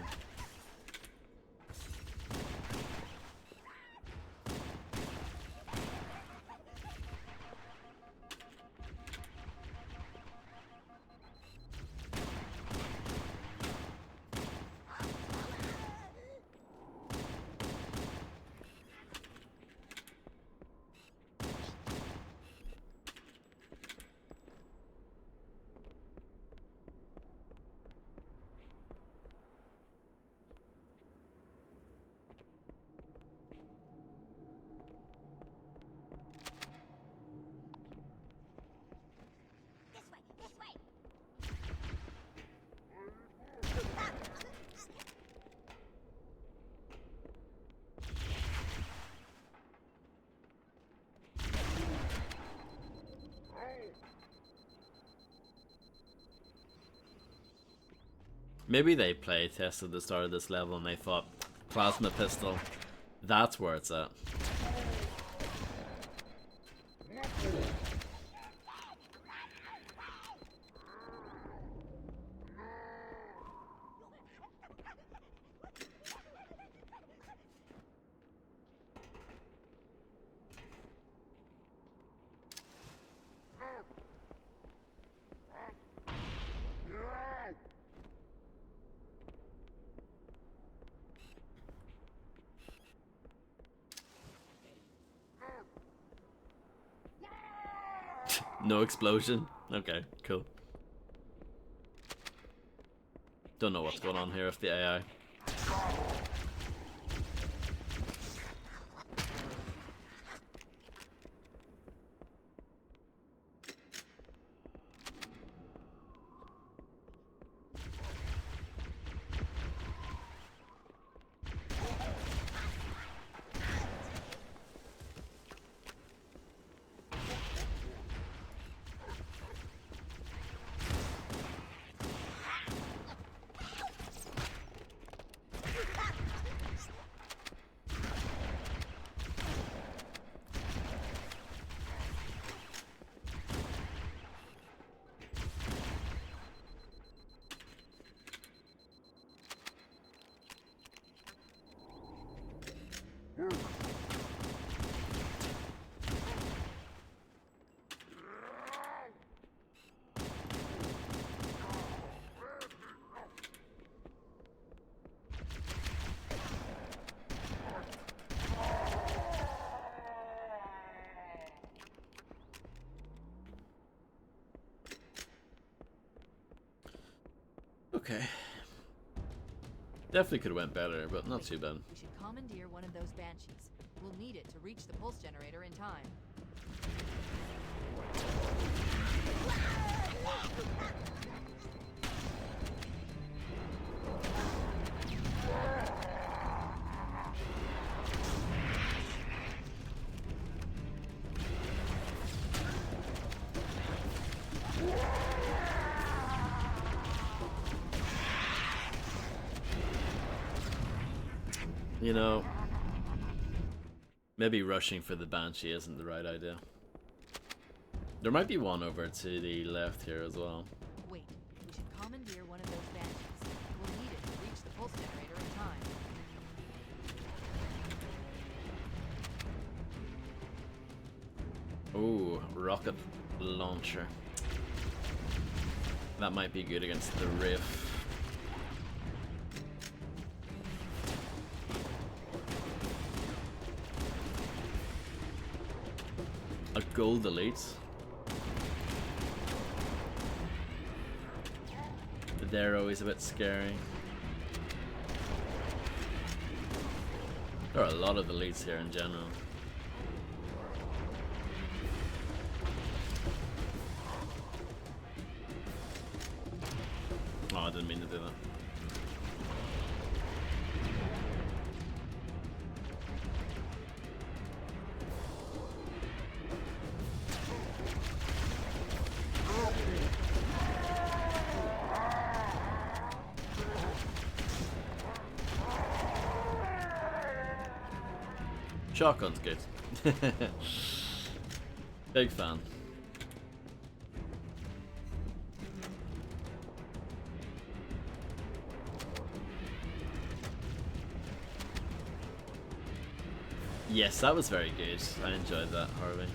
Maybe they play tested the start of this level and they thought, plasma pistol, that's where it's at. No explosion? Okay, cool. Don't know what's going on here with the AI. Okay. Definitely could have went better, but not too bad. We should commandeer one of those Banshees. We'll need it to reach the pulse generator in time. You know, maybe rushing for the Banshee isn't the right idea. There might be one over to the left here as well. Wait, we should commandeer one of those banshees. We'll need it to reach the pulse generator in time. Ooh, rocket launcher. That might be good against the Riff. A gold elite. They're always a bit scary. There are a lot of elites here in general. Oh, I didn't mean to do that. Shotgun's good. Big fan. Yes, that was very good. I enjoyed that, Harvey.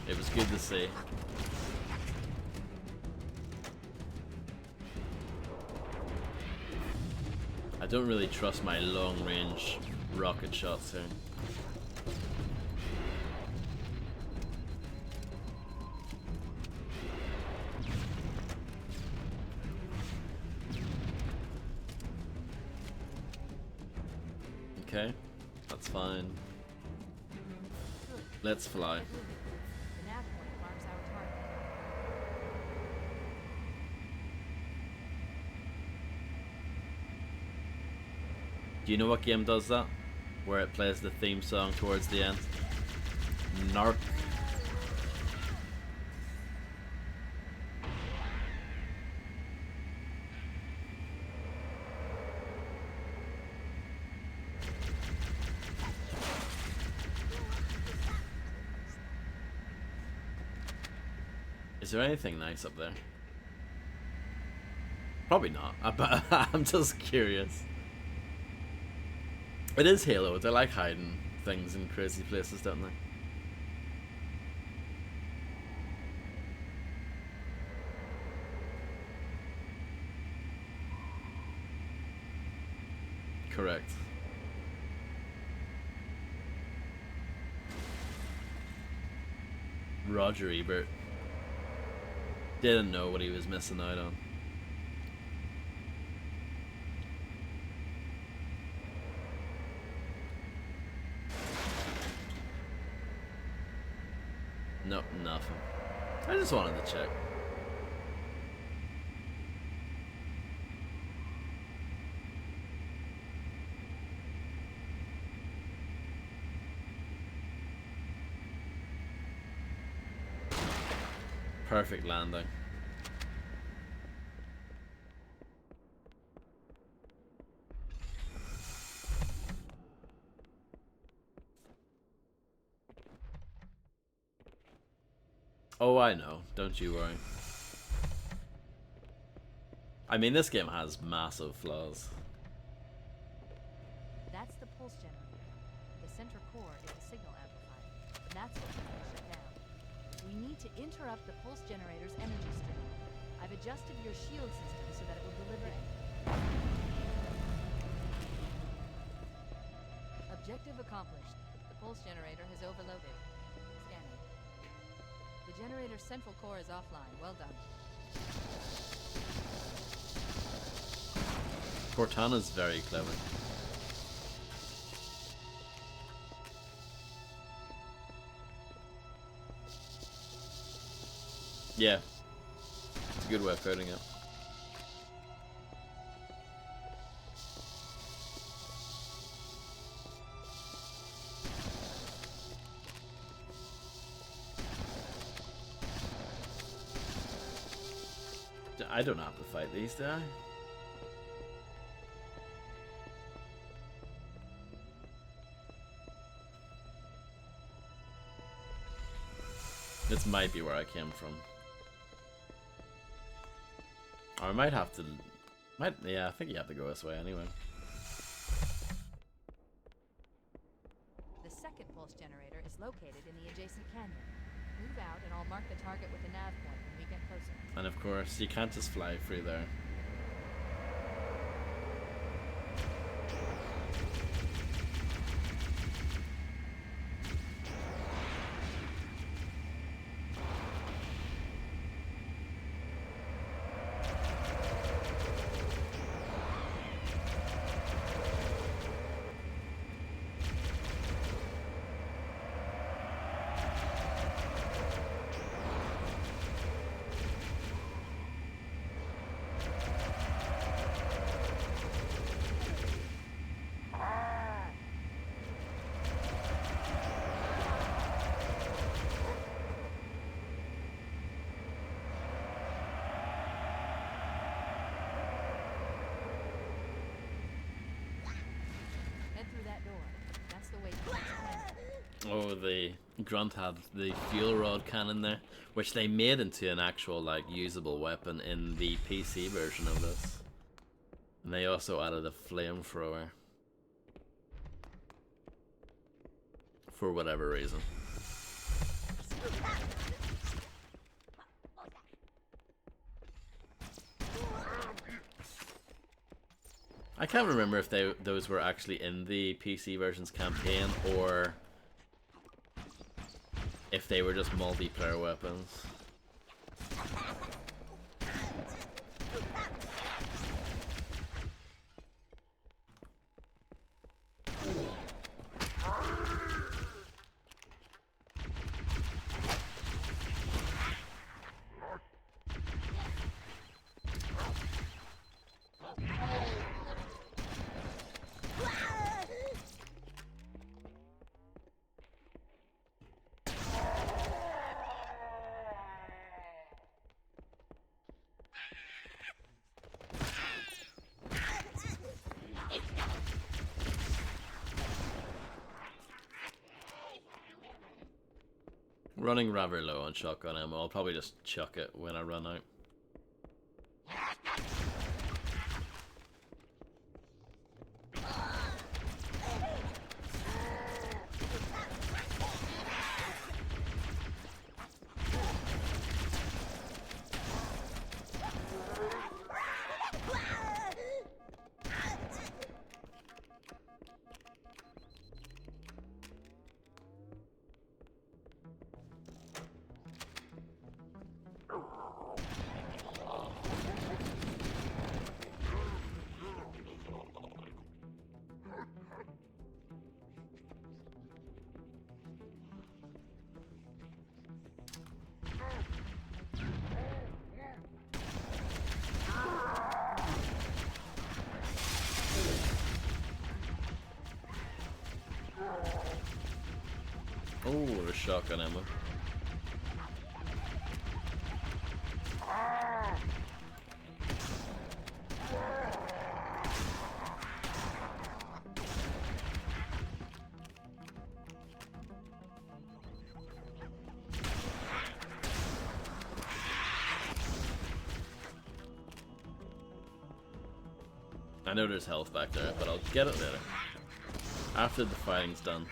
It was good to see. I don't really trust my long-range rocket shots here. Okay, that's fine. Let's fly. The nav point marks our target. Do you know what game does that? Where it plays the theme song towards the end? Narc. Is there anything nice up there? Probably not, but I'm just curious. It is Halo, they like hiding things in crazy places, don't they? Correct. Roger Ebert didn't know what he was missing out on. Nope, nothing. I just wanted to check. Perfect landing. Oh, I know. Don't you worry. I mean, this game has massive flaws. That's the pulse generator. The center core is a signal amplifier. And that's what we can shut down. We need to interrupt the pulse generator's energy stream. I've adjusted your shield system so that it will deliver. Objective accomplished. The pulse generator has overloaded. Scanning. The generator's central core is offline. Well done. Cortana's very clever. Yeah. It's a good way of putting it. I don't have to fight these, do I? This might be where I came from. Or I might have to... yeah, I think you have to go this way anyway. The second pulse generator is located in the adjacent canyon. Move out and I'll mark the target with a nav point when we get closer. And of course, you can't just fly through there. Head through that door. That's the way to the canyon. Oh, the Grunt had the fuel rod cannon there, which they made into an actual, like, usable weapon in the PC version of this. And they also added a flamethrower. For whatever reason. I can't remember if those were actually in the PC version's campaign or if they were just multiplayer weapons. Running rather low on shotgun ammo. I'll probably just chuck it when I run out. Oh, there's shotgun ammo. I know there's health back there, but I'll get it later. After the fighting's done.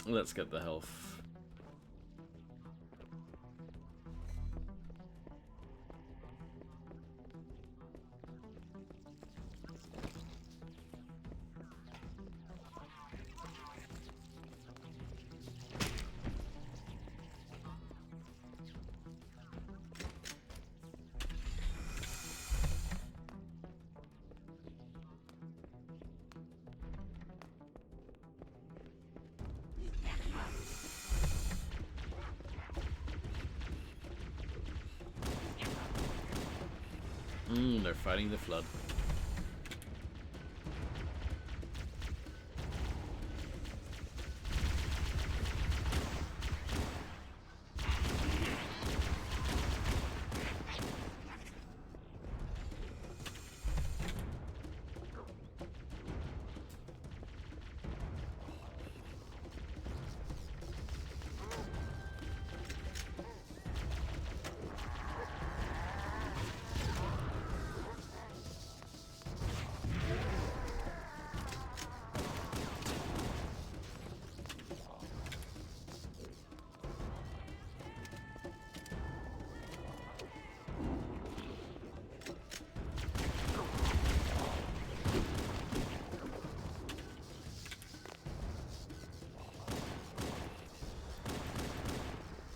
Let's get the health. They're fighting the flood.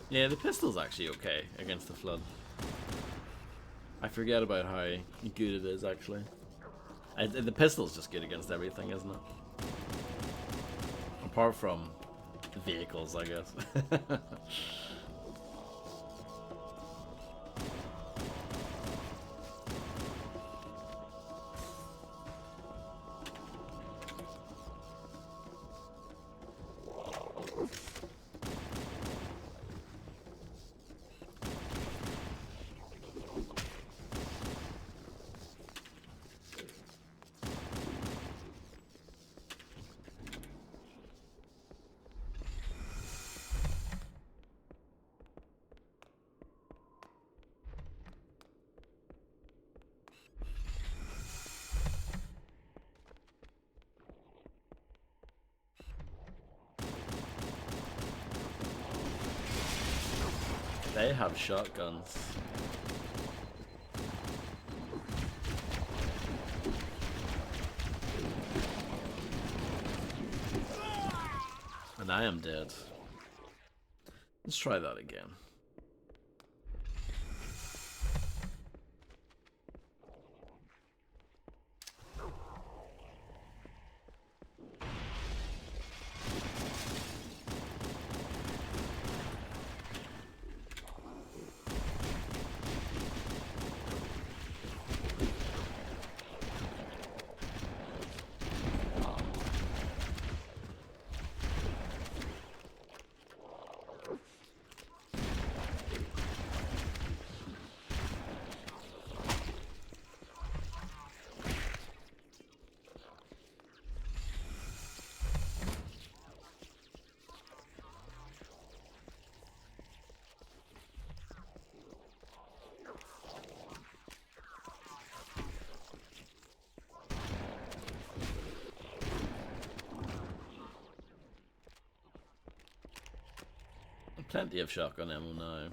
Yeah, the pistol's actually okay against the flood. I forget about how good it is, actually. The pistol's just good against everything, isn't it? Apart from vehicles, I guess. They have shotguns. And I am dead. Let's try that again. Plenty of shotgun ammo now.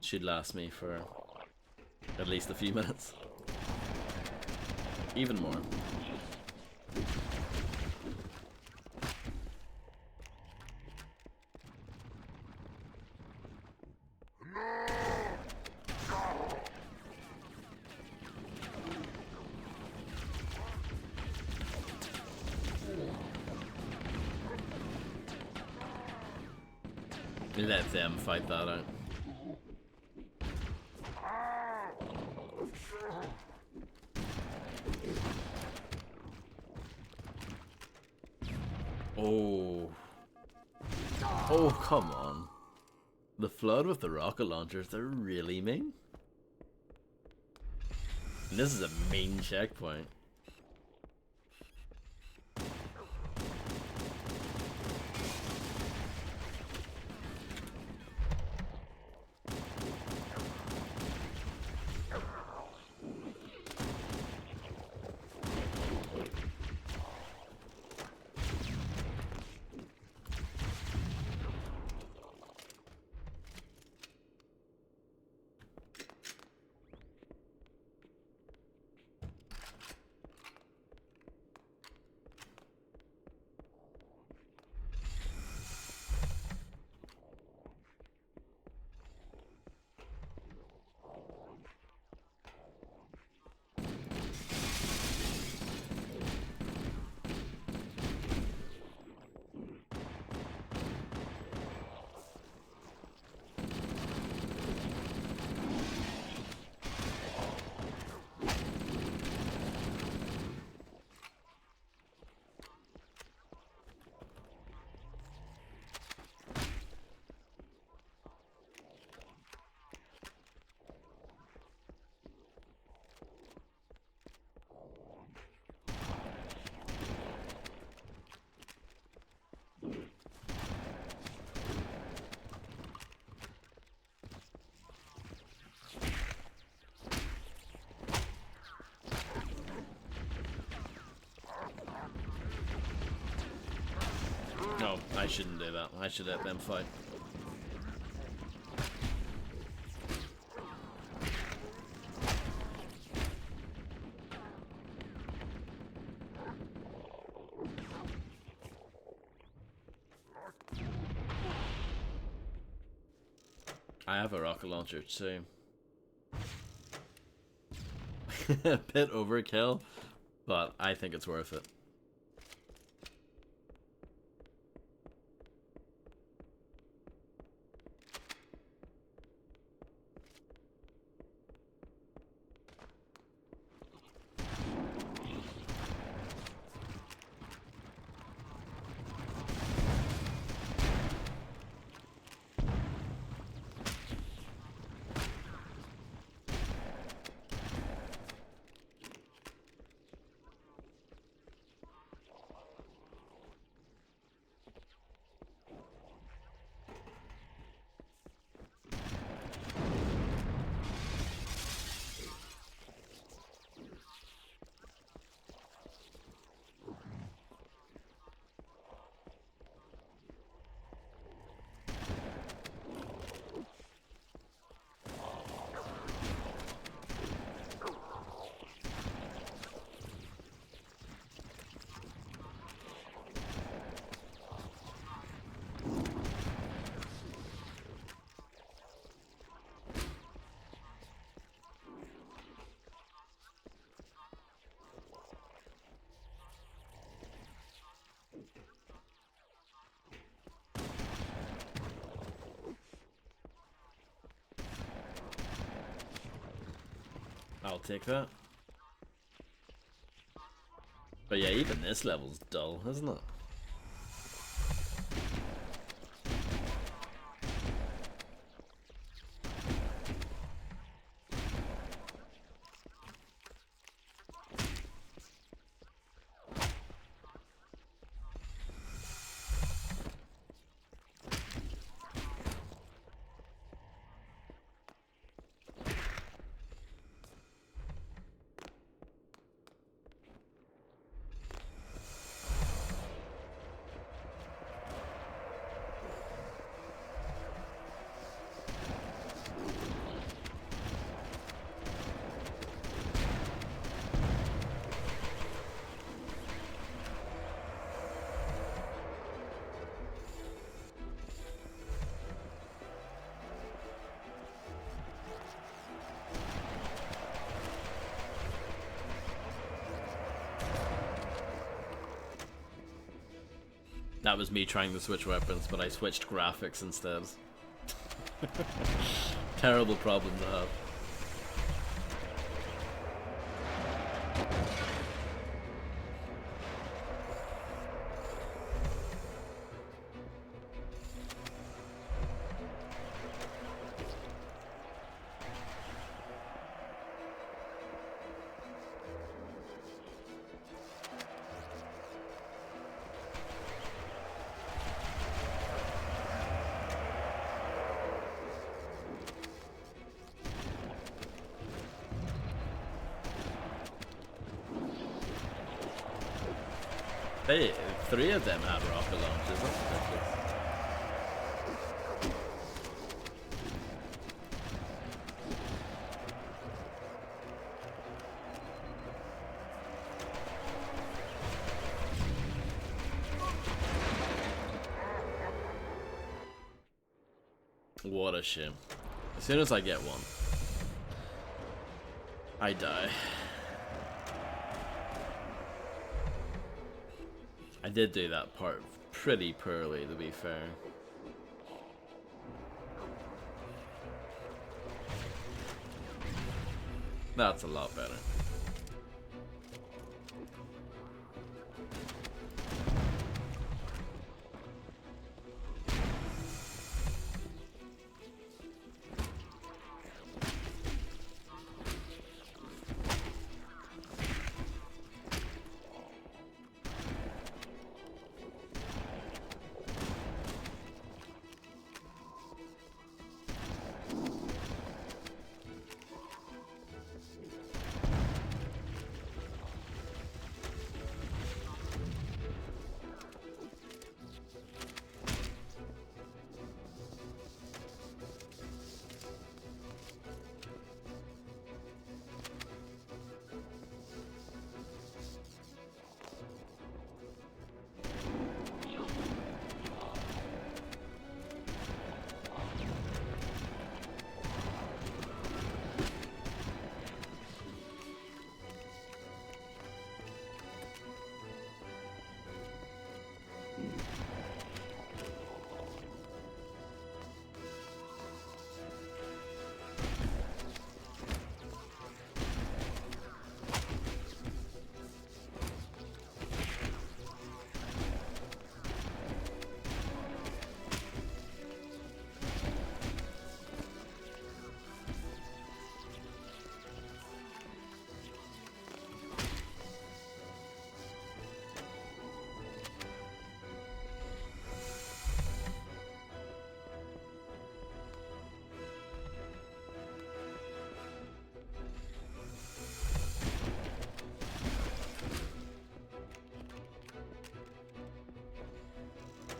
Should last me for at least a few minutes. Even more. Let them fight that out. Oh. Oh, come on. The flood with the rocket launchers, they're really mean. And this is a mean checkpoint. I shouldn't do that. I should let them fight. I have a rocket launcher too. A bit overkill, but I think it's worth it. I'll take that. But yeah, even this level's dull, isn't it? That was me trying to switch weapons, but I switched graphics instead. Terrible problem to have. Hey, 3 of them have rocket launchers, that's ridiculous. What a shame. As soon as I get one, I die. I did do that part pretty poorly, to be fair. That's a lot better.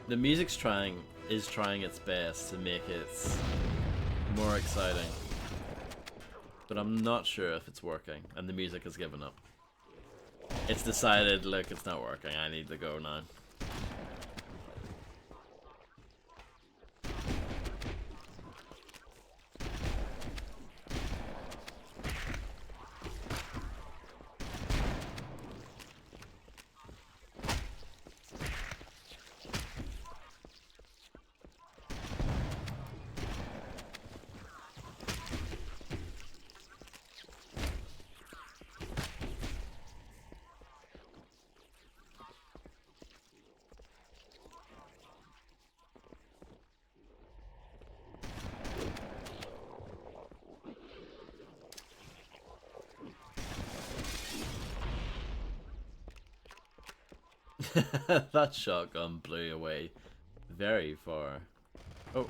The music's trying its best to make it more exciting, but I'm not sure if it's working, and the music has given up. It's decided, look, it's not working, I need to go now. That shotgun blew away very far. Oh.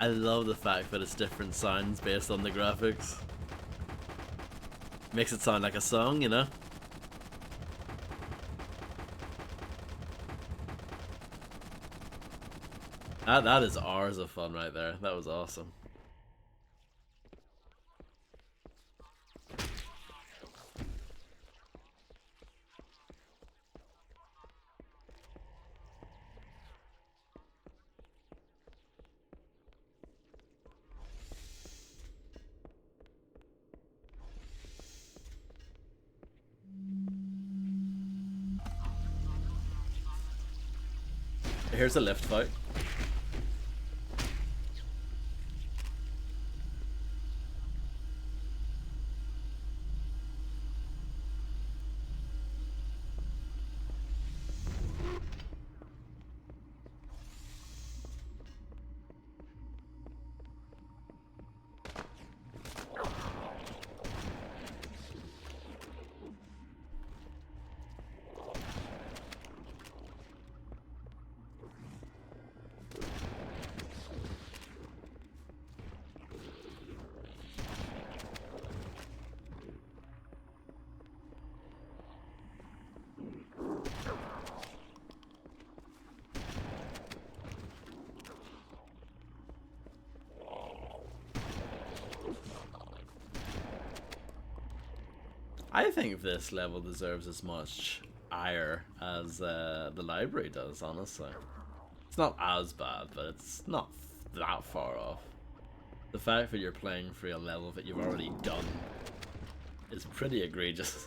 I love the fact that it's different sounds based on the graphics. Makes it sound like a song, you know? That is hours of fun right there. That was awesome. Here's a lift fight. I think this level deserves as much ire as the library does, honestly. It's not as bad, but it's not that far off. The fact that you're playing through a level that you've already done is pretty egregious.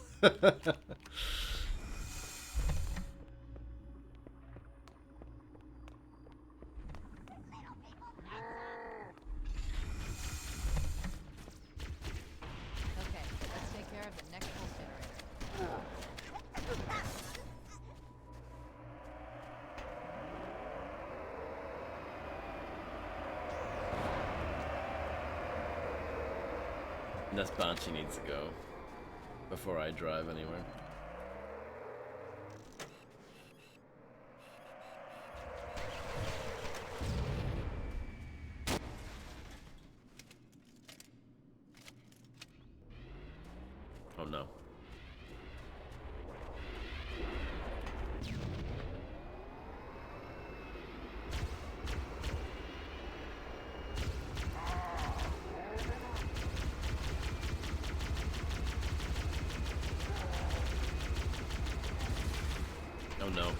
This Banshee needs to go before I drive anywhere. Oh no. Oh no.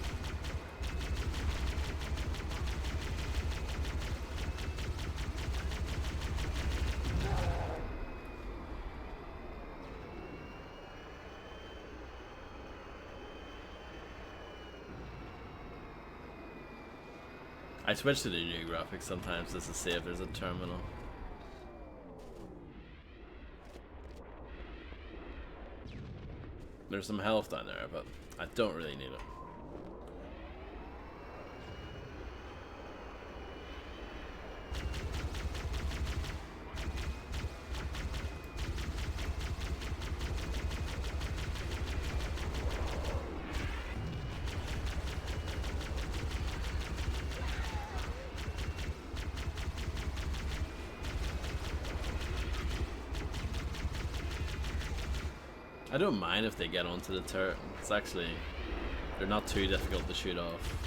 I switch to the new graphics sometimes just to see if there's a terminal. There's some health down there, but I don't really need it. I don't mind if they get onto the turret. It's actually, they're not too difficult to shoot off.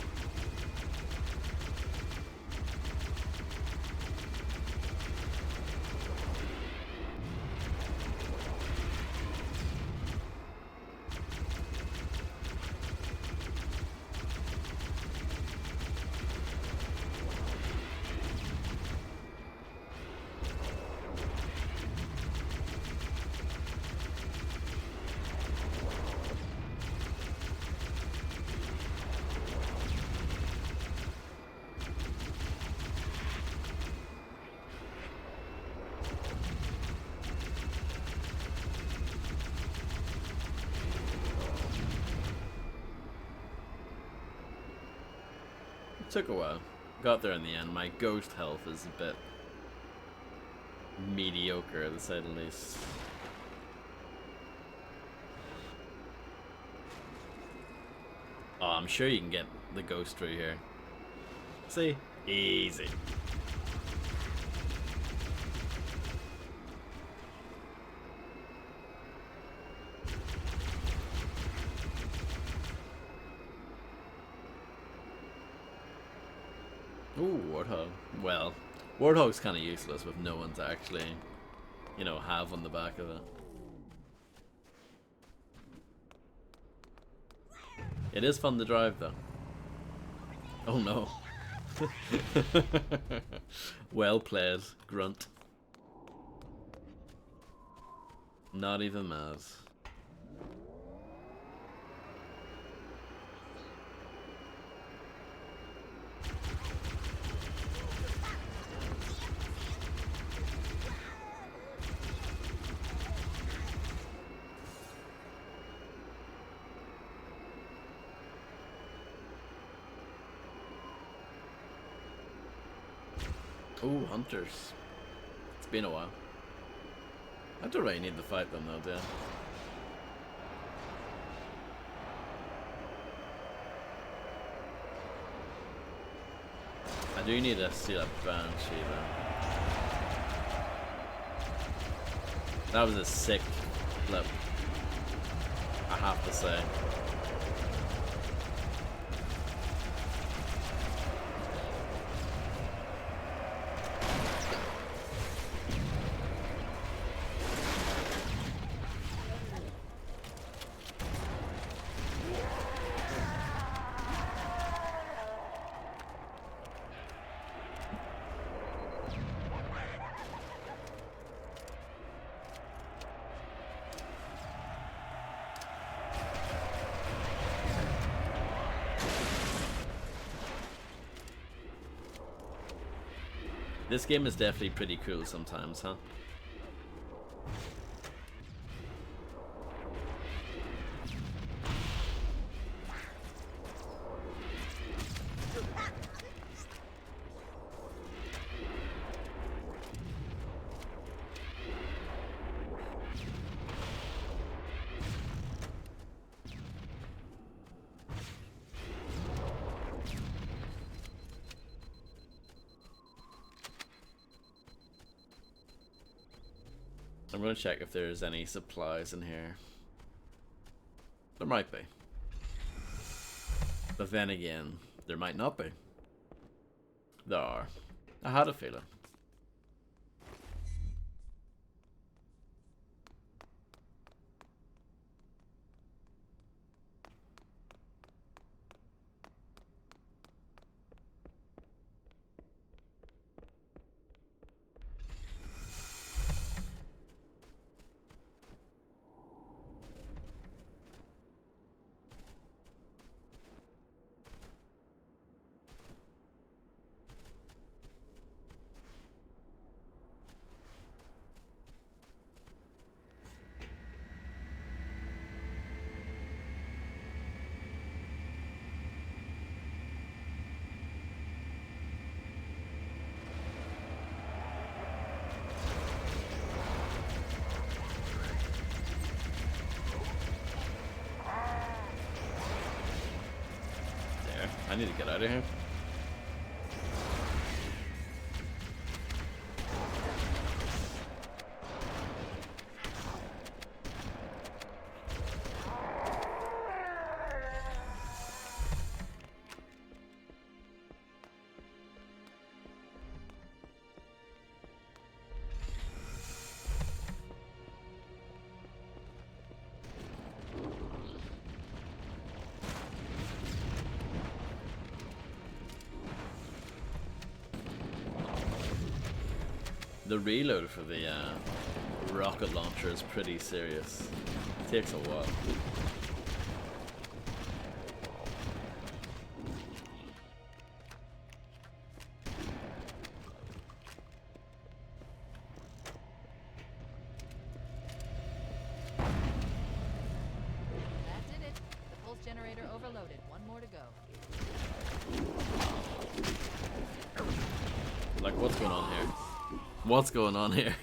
Took a while. Got there in the end. My ghost health is a bit mediocre, to say the least. Oh, I'm sure you can get the ghost through here. See? Easy. Ooh, Warthog. Well, Warthog's kind of useless with no one to actually, you know, have on the back of it. It is fun to drive, though. Oh no. Well played, Grunt. Not even mad. Ooh, hunters. It's been a while. I don't really need to fight them though, do I? I do need to steal a Banshee though. That was a sick flip, I have to say. This game is definitely pretty cool sometimes, huh? I'm gonna check if there's any supplies in here. There might be. But then again, there might not be. There are. I had a feeling. I need to get out of here. The reload for the rocket launcher is pretty serious. It takes a while. That did it. The pulse generator overloaded. One more to go. Like, what's going on here? What's going on here?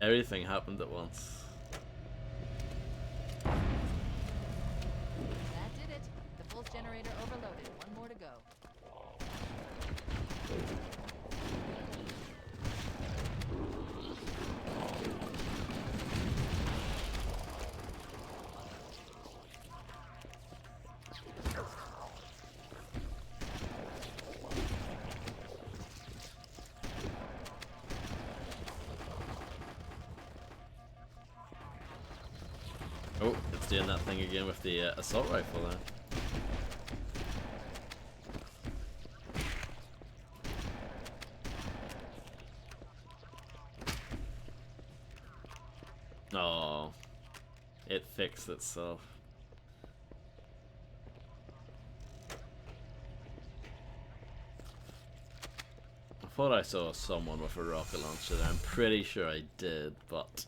Everything happened at once. That did it. The pulse generator overloaded. One more to go. Oh, it's doing that thing again with the assault rifle there. Oh, it fixed itself. I thought I saw someone with a rocket launcher there. I'm pretty sure I did, but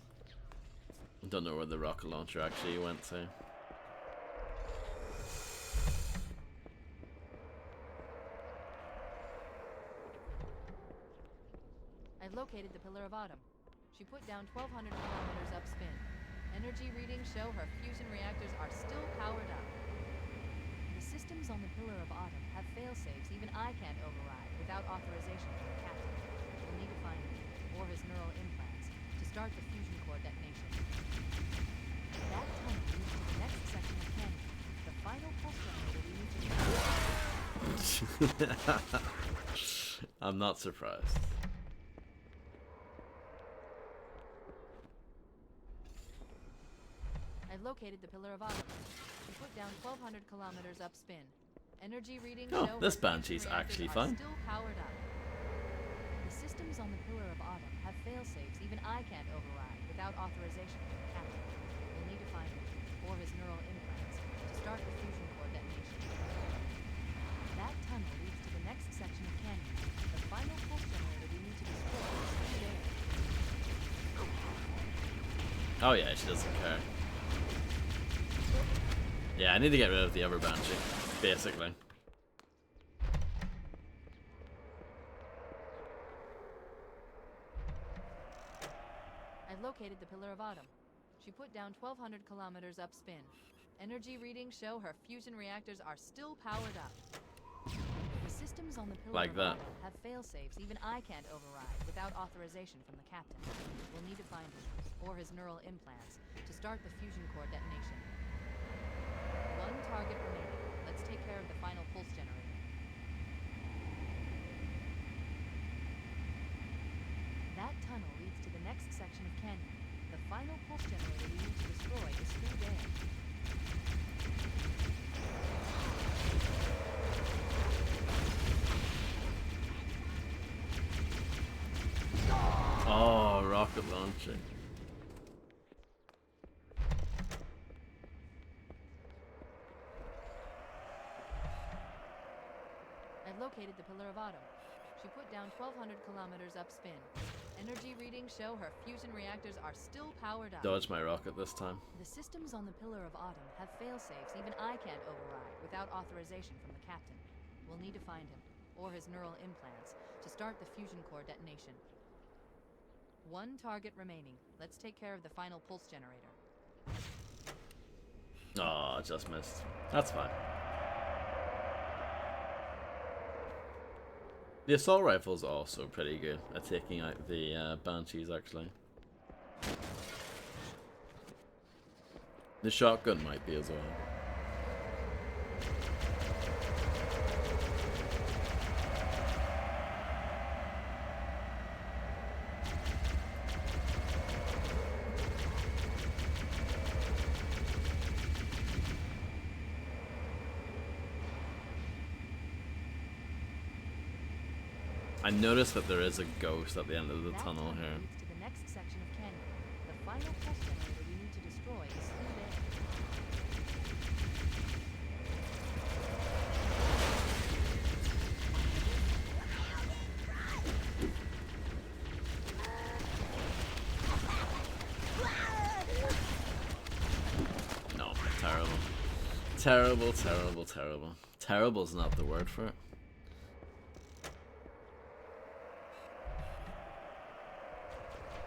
I don't know where the rocket launcher actually went to. I've located the Pillar of Autumn. She put down 1,200 kilometers upspin. Energy readings show her fusion reactors are still powered up. The systems on the Pillar of Autumn have fail-safes even I can't override without authorization from the captain. We'll need to find him, or his neural implants, to start the fusion core detonation. That tunnel leads to the next section of canyon. The final pulse generator we need to I'm not surprised. I've located the Pillar of Autumn. We put down 1,200 kilometers upspin. Energy readings Oh, show this her fusion Banshee's reactors actually are fine. still powered up. The systems on the Pillar of Autumn have fail-safes even I can't override without authorization from the captain. We'll need to find him, or his neural implants, to start the fusion core detonation. That tunnel leads to the next section of canyon. The final pulse generator we need to destroy is through there. Oh yeah, she doesn't care. Yeah, I need to get rid of the other Banshee, basically. I've located the Pillar of Autumn. She put down 1,200 kilometers upspin. Energy readings show her fusion reactors are still powered up. The systems on the Pillar Like of that. Autumn have fail-safes even I can't override without authorization from the captain. We'll need to find him, or his neural implants, to start the fusion core detonation. One target remaining. Let's take care of the final pulse generator. That tunnel leads to the next section of canyon. The final pulse generator we need to destroy is through there. Oh, rocket launcher. I've located the Pillar of Autumn. She put down 1,200 kilometers upspin. Energy readings show her fusion reactors are still powered up. Dodge my rocket this time. The systems on the Pillar of Autumn have fail-safes even I can't override without authorization from the captain. We'll need to find him, or his neural implants, to start the fusion core detonation. One target remaining. Let's take care of the final pulse generator. Oh, just missed. That's fine. The assault rifle's also pretty good at taking out the Banshees, actually. The shotgun might be as well. I noticed that there is a ghost at the end of the That tunnel here. leads to the next section of canyon. The final pulse generator we need to destroy is through there. No, terrible. Terrible, terrible, terrible. Terrible's not the word for it.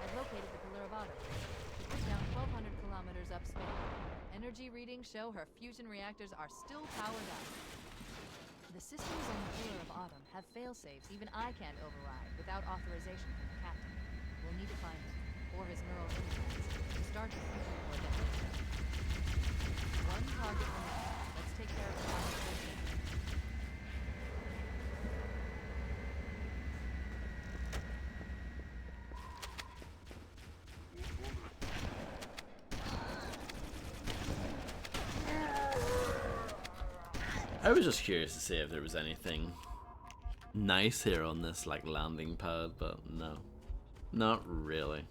I've located the Pillar of Autumn. She put down 1,200 kilometers upspan. Energy readings show her fusion reactors are still powered up. The systems on the Pillar of Autumn have fail-safes even I can't override without authorization from the captain. We'll need to find him, or his neural implants, to start the fusion core detonation. One target remaining. Let's take care of the final portion. I was just curious to see if there was anything nice here on this like landing pad, but no. Not really.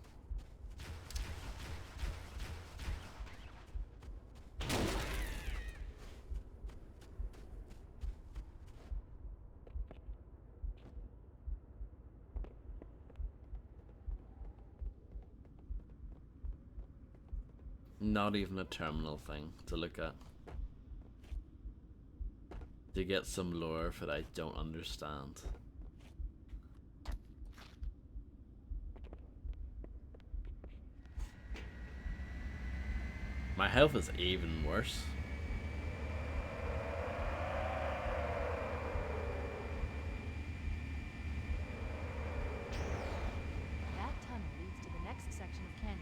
Not even a terminal thing to look at. To get some lore that I don't understand. My health is even worse. That tunnel leads to the next section of canyon.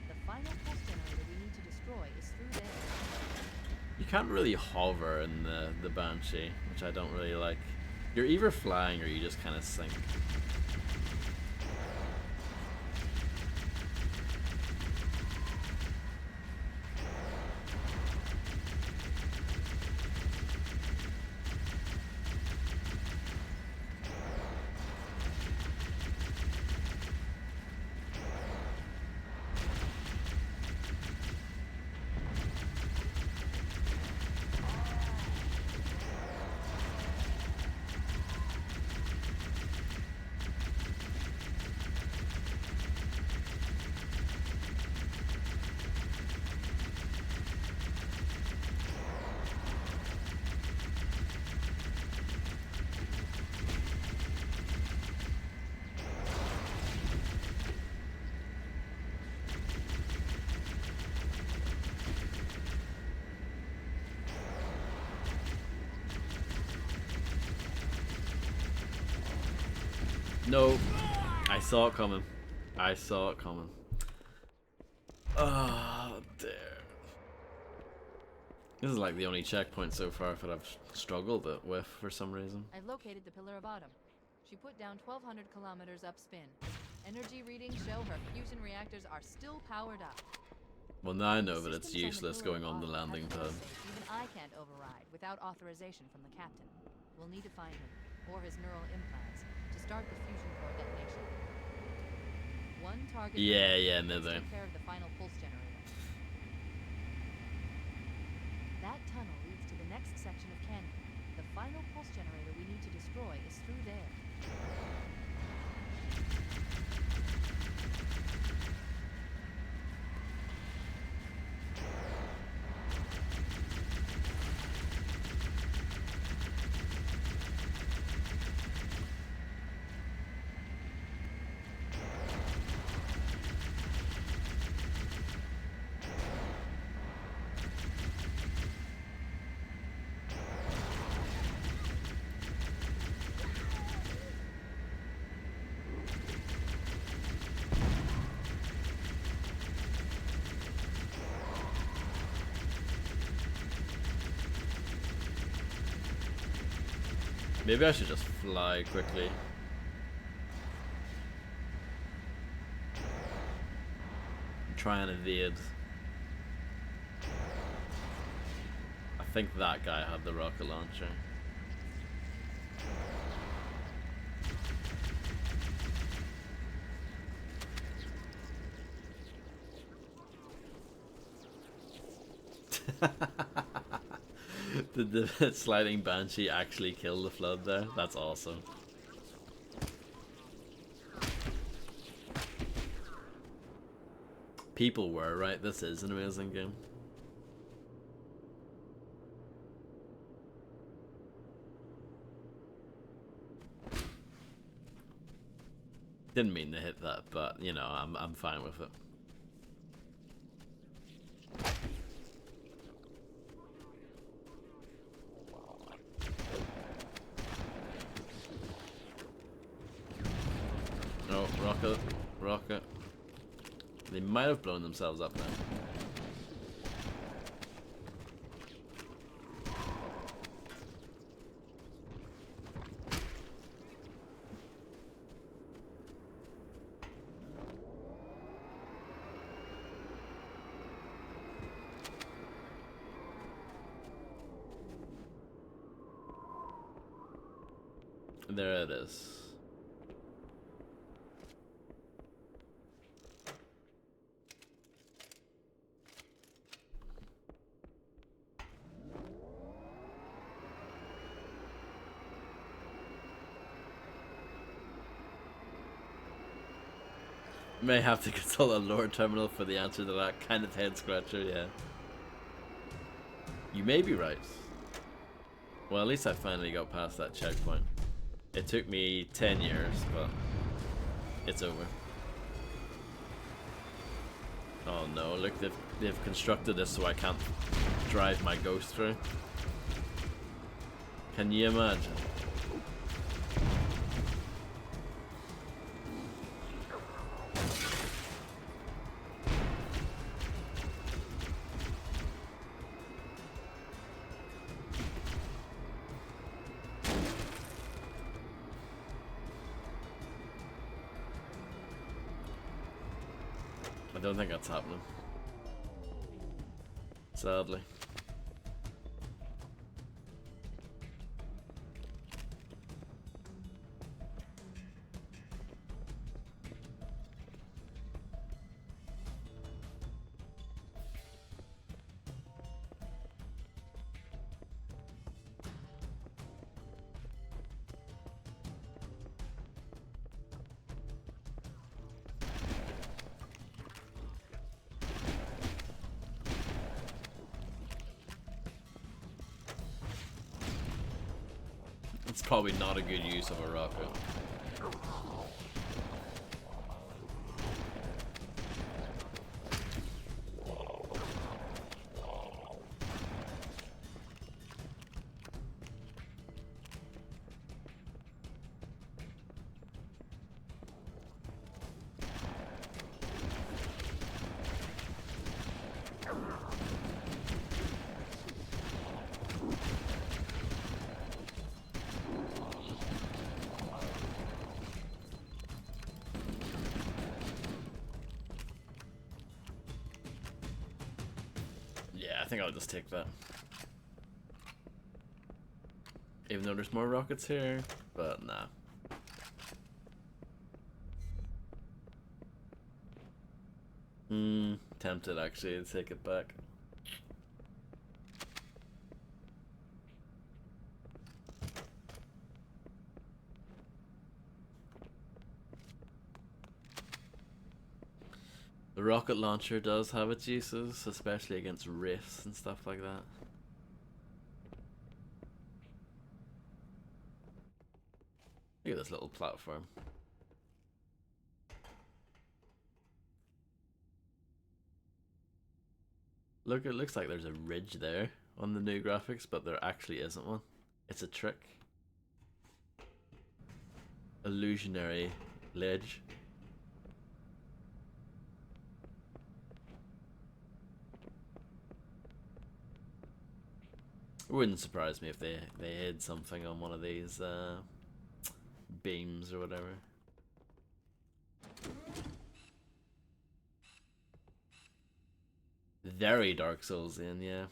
The final pulse generator we need to destroy is through there. You can't really hover in the Banshee, which I don't really like. You're either flying or you just kind of sink. No, I saw it coming. I saw it coming. Oh, dear. This is like the only checkpoint so far that I've struggled with for some reason. I've located the Pillar of Autumn. She put down 1,200 kilometers upspin. Energy readings show her fusion reactors are still powered up. Well, now I know that it's Systems on the useless Pillar going of on the Autumn have landing pad. fail-safes even I can't override without authorization from the captain. We'll need to find him, or his neural implants, to start the fusion core detonation. One target. Yeah, remaining. no, Let's they. take care of the final pulse generator. That tunnel leads to the next section of canyon. The final pulse generator we need to destroy is through there. Maybe I should just fly quickly. Try and evade. I think that guy had the rocket launcher. Did the sliding banshee actually kill the flood there? That's awesome. People were right. This is an amazing game. Didn't mean to hit that, but you know, I'm fine with it. Oh, rocket, rocket. They might have blown themselves up now. There it is. May have to consult a lower terminal for the answer to that kind of head scratcher, yeah. You may be right. Well, at least I finally got past that checkpoint. It took me 10 years, but it's over. Oh no, look, they've constructed this so I can't drive my ghost through. Can you imagine? I don't think that's happening. Sadly. It's probably not a good use of a rocket. Yeah, I think I'll just take that. Even though there's more rockets here, but nah. Tempted actually to take it back. The rocket launcher does have its uses, especially against rifts and stuff like that. Look at this little platform. Look, it looks like there's a ridge there on the new graphics, but there actually isn't one. It's a trick. Illusionary ledge. It wouldn't surprise me if they hid something on one of these beams or whatever. Very Dark Souls in, yeah.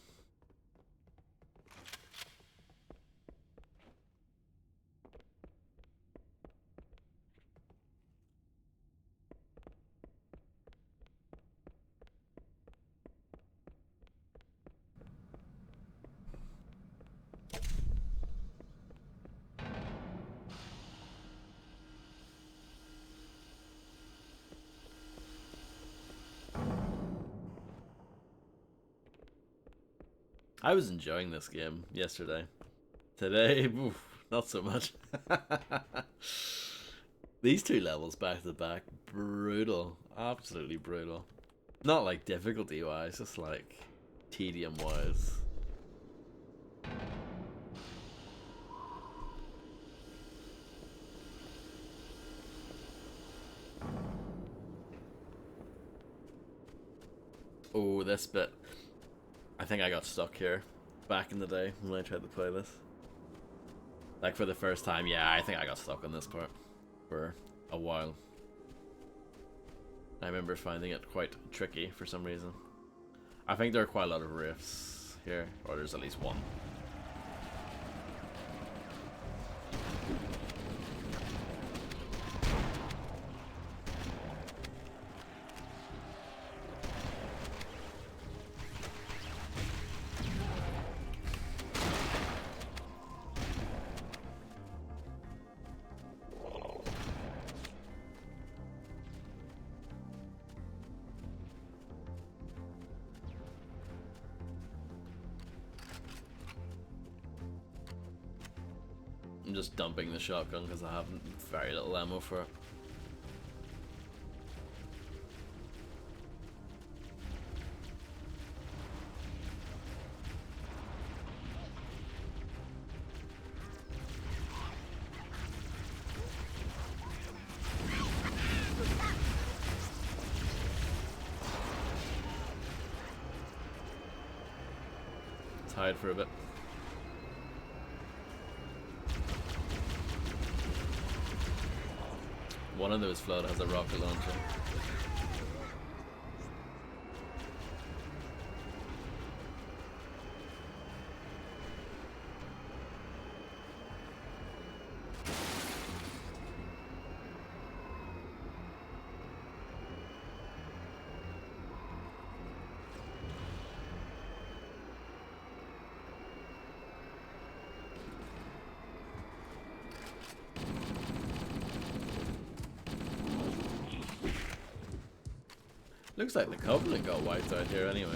I was enjoying this game yesterday. Today, oof, not so much. These two levels back to back, brutal. Absolutely brutal. Not like difficulty wise, just like tedium wise. Oh, this bit. I think I got stuck here back in the day when I tried to play this. Like for the first time, yeah, I think I got stuck on this part for a while. I remember finding it quite tricky for some reason. I think there are quite a lot of rifts here, or there's at least one. I'm just dumping the shotgun because I have very little ammo for it. Let's hide for a bit. One of those flood has a rocket launcher. Looks like the Covenant got wiped out here anyway.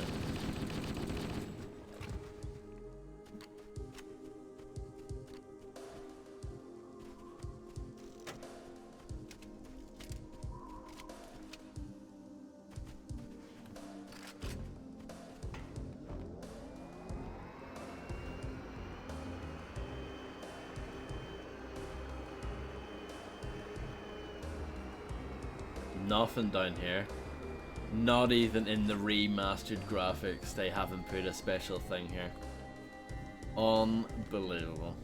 Nothing down here. Not even in the remastered graphics, they haven't put a special thing here. Unbelievable.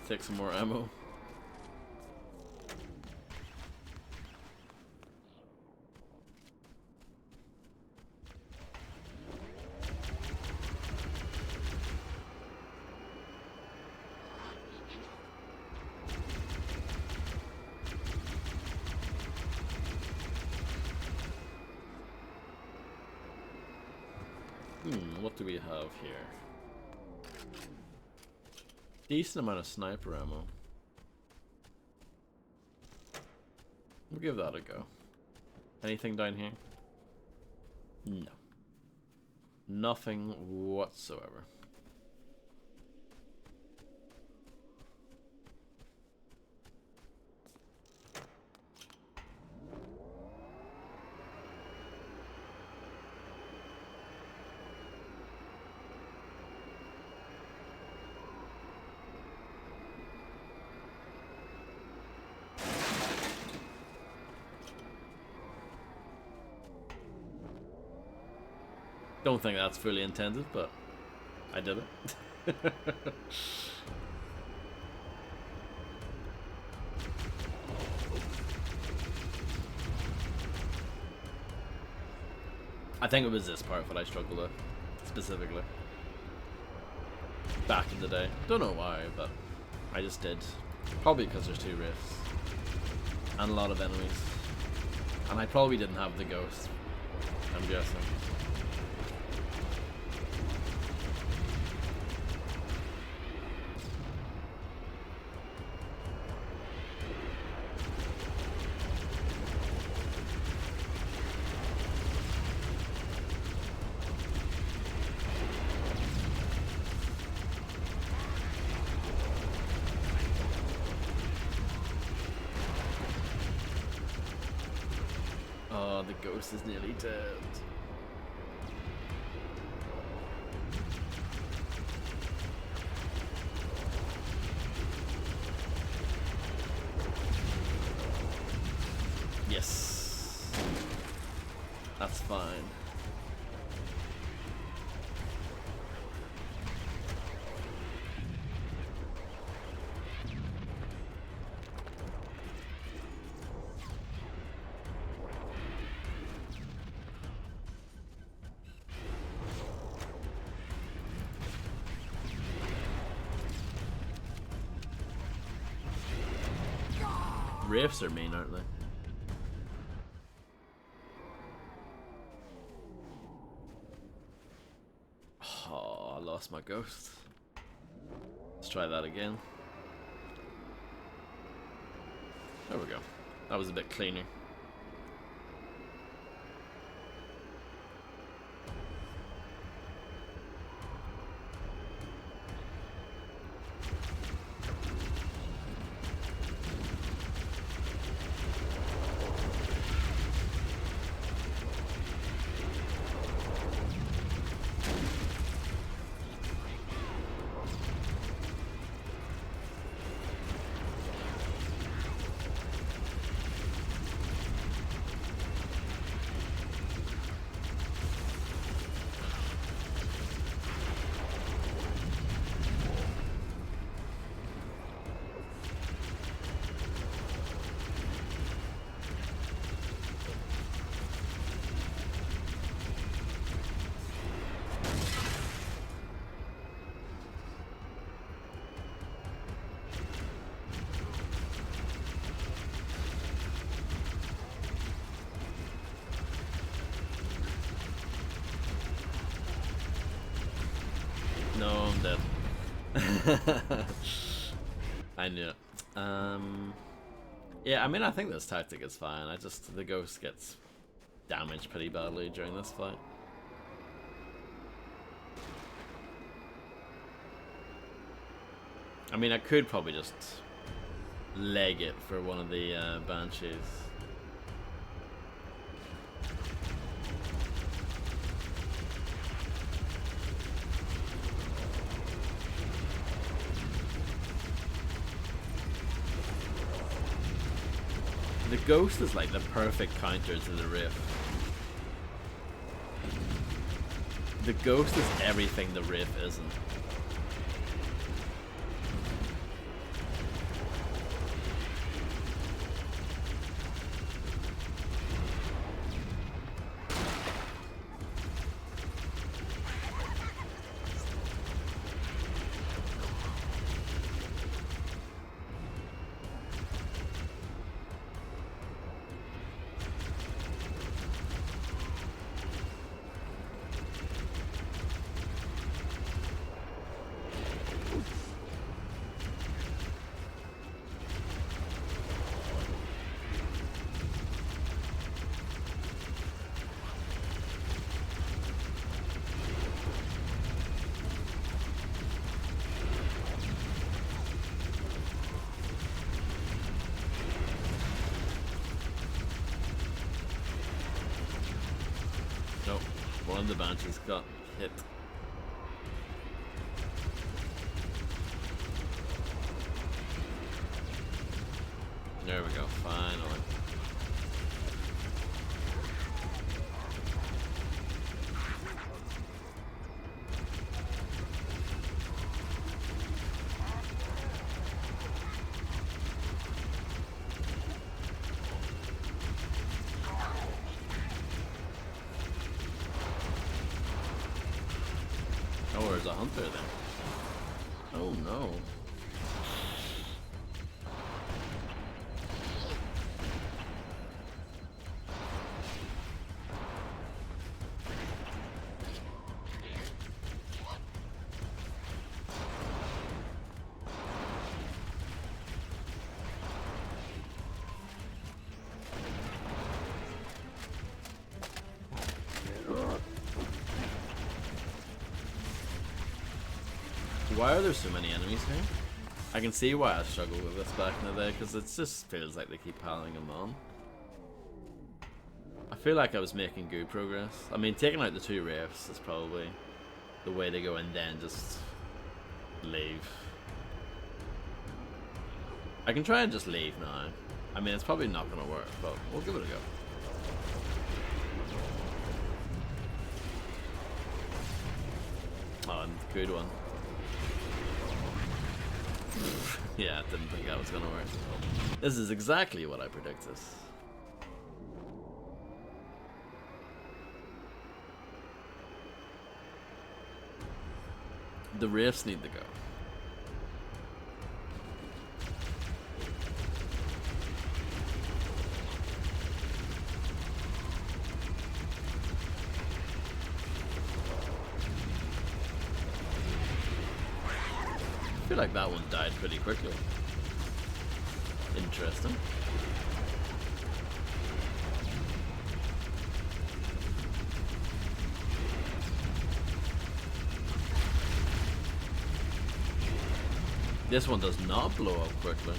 Take some more ammo. What do we have here? Decent amount of sniper ammo. We'll give that a go. Anything down here? No. Nothing whatsoever. Don't think that's fully intended, but I did it. I think it was this part that I struggled with, specifically. Back in the day. Don't know why, but I just did. Probably because there's 2 rifts. And a lot of enemies. And I probably didn't have the ghost, I'm guessing. Oh, the ghost is nearly dead. Yes. That's fine. Rifts are mean, aren't they? Oh, I lost my ghost. Let's try that again. There we go. That was a bit cleaner. No, I'm dead. I knew it. Yeah, I mean, I think this tactic is fine. The ghost gets damaged pretty badly during this fight. I mean, I could probably just leg it for one of the banshees. The ghost is like the perfect counter to the rift. The ghost is everything the rift isn't. Nope, one of the banshees got hit. There we go, finally. there's a hunter then. Oh no. Why are there so many enemies here? I can see why I struggled with this back in the day, because it just feels like they keep piling them on. I feel like I was making good progress. I mean, taking out the 2 wraiths is probably the way to go, and then just leave. I can try and just leave now. I mean, it's probably not going to work, but we'll give it a go. Oh, and good one. Yeah, I didn't think that was gonna work. This is exactly what I predicted. The wraiths need to go. I feel like that one died pretty quickly. Interesting. This one does not blow up quickly.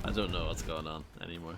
I don't know what's going on anymore.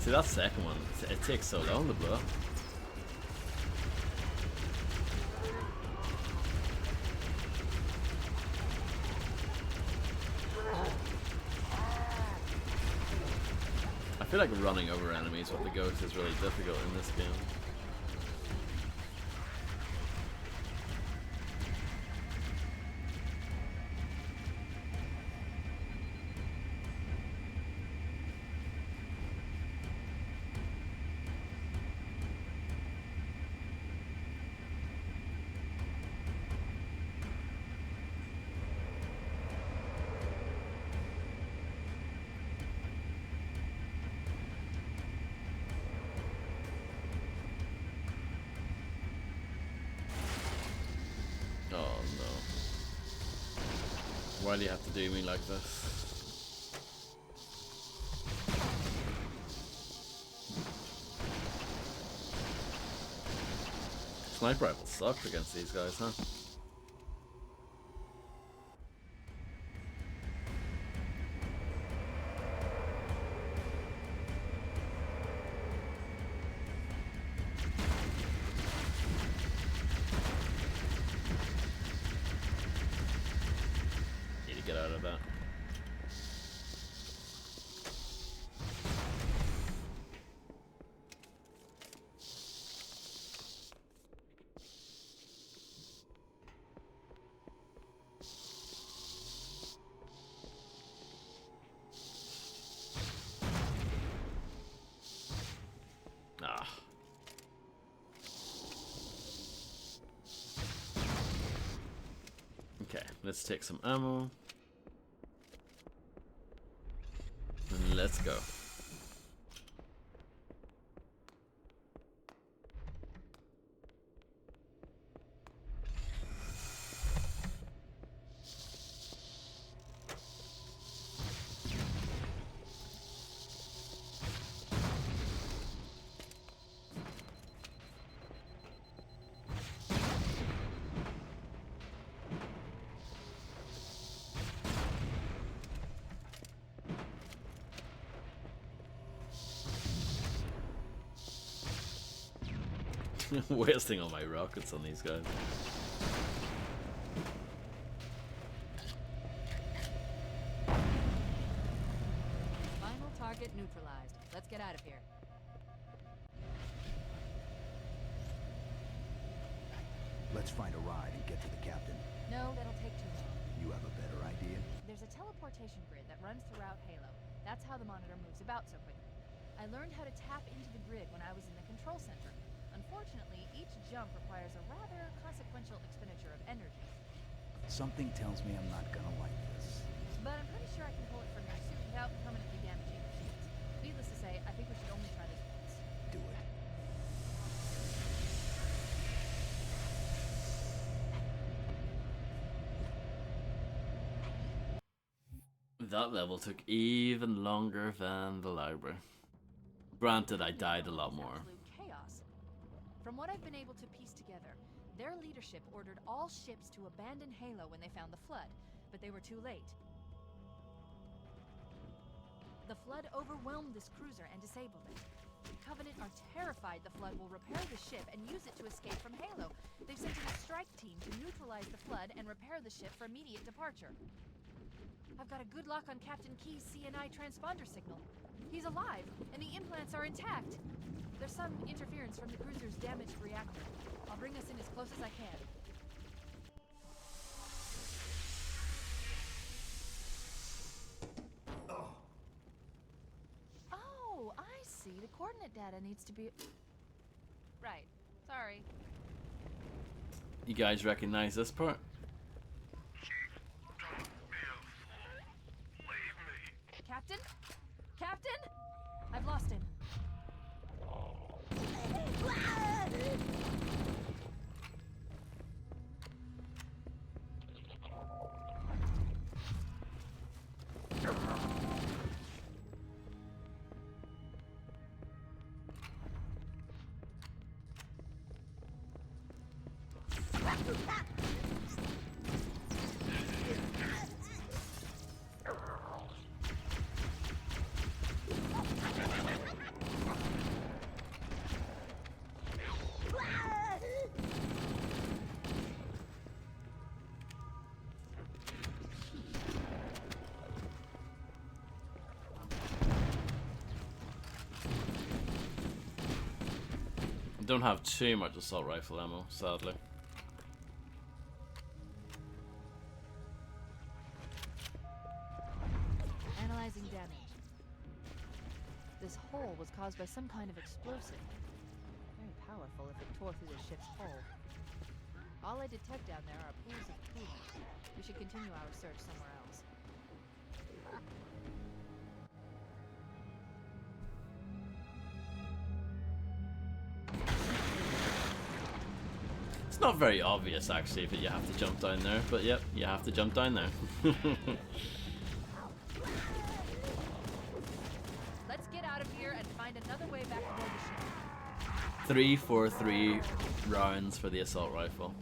See, that second one, it takes so long to blow up. I feel like running over enemies with the ghost is really difficult in this game. Oh no. Why do you have to do me like this? Sniper rifle sucks against these guys, huh? Get out of that. Ah. Okay, let's take some ammo. let's go. Wasting all my rockets on these guys. Final target neutralized. Let's get out of here. Let's find a ride and get to the captain. No, that'll take too long. You have a better idea? There's a teleportation grid that runs throughout Halo. That's how the monitor moves about so quickly. I learned how to tap into the grid when I was in the control center. Unfortunately, each jump requires a rather consequential expenditure of energy. Something tells me I'm not gonna like this. But I'm pretty sure I can pull it from your suit without permanently damaging your shields. Needless to say, I think we should only try this once. Do it. That level took even longer than the library. Granted, I died a lot more. Absolute chaos. From what I've been able to piece together, their leadership ordered all ships to abandon Halo when they found the Flood, but they were too late. The Flood overwhelmed this cruiser and disabled it. The Covenant are terrified the Flood will repair the ship and use it to escape from Halo. They've sent in a strike team to neutralize the Flood and repair the ship for immediate departure. I've got a good lock on Captain Key's CNI transponder signal. He's alive, and the implants are intact. There's some interference from the cruiser's damaged reactor. I'll bring us in as close as I can. Oh, I see. The coordinate data needs to be... Right. Sorry. You guys recognize this part? Captain? Captain? I've lost him. Don't have too much assault rifle ammo, sadly. Analyzing damage. This hole was caused by some kind of explosive. Very powerful if it tore through the ship's hull. All I detect down there are pools of coolant. We should continue our search somewhere else. It's not very obvious actually that you have to jump down there, but yep, you have to jump down there. Let's get out of here and find another way back aboard the ship. 343 rounds for the assault rifle.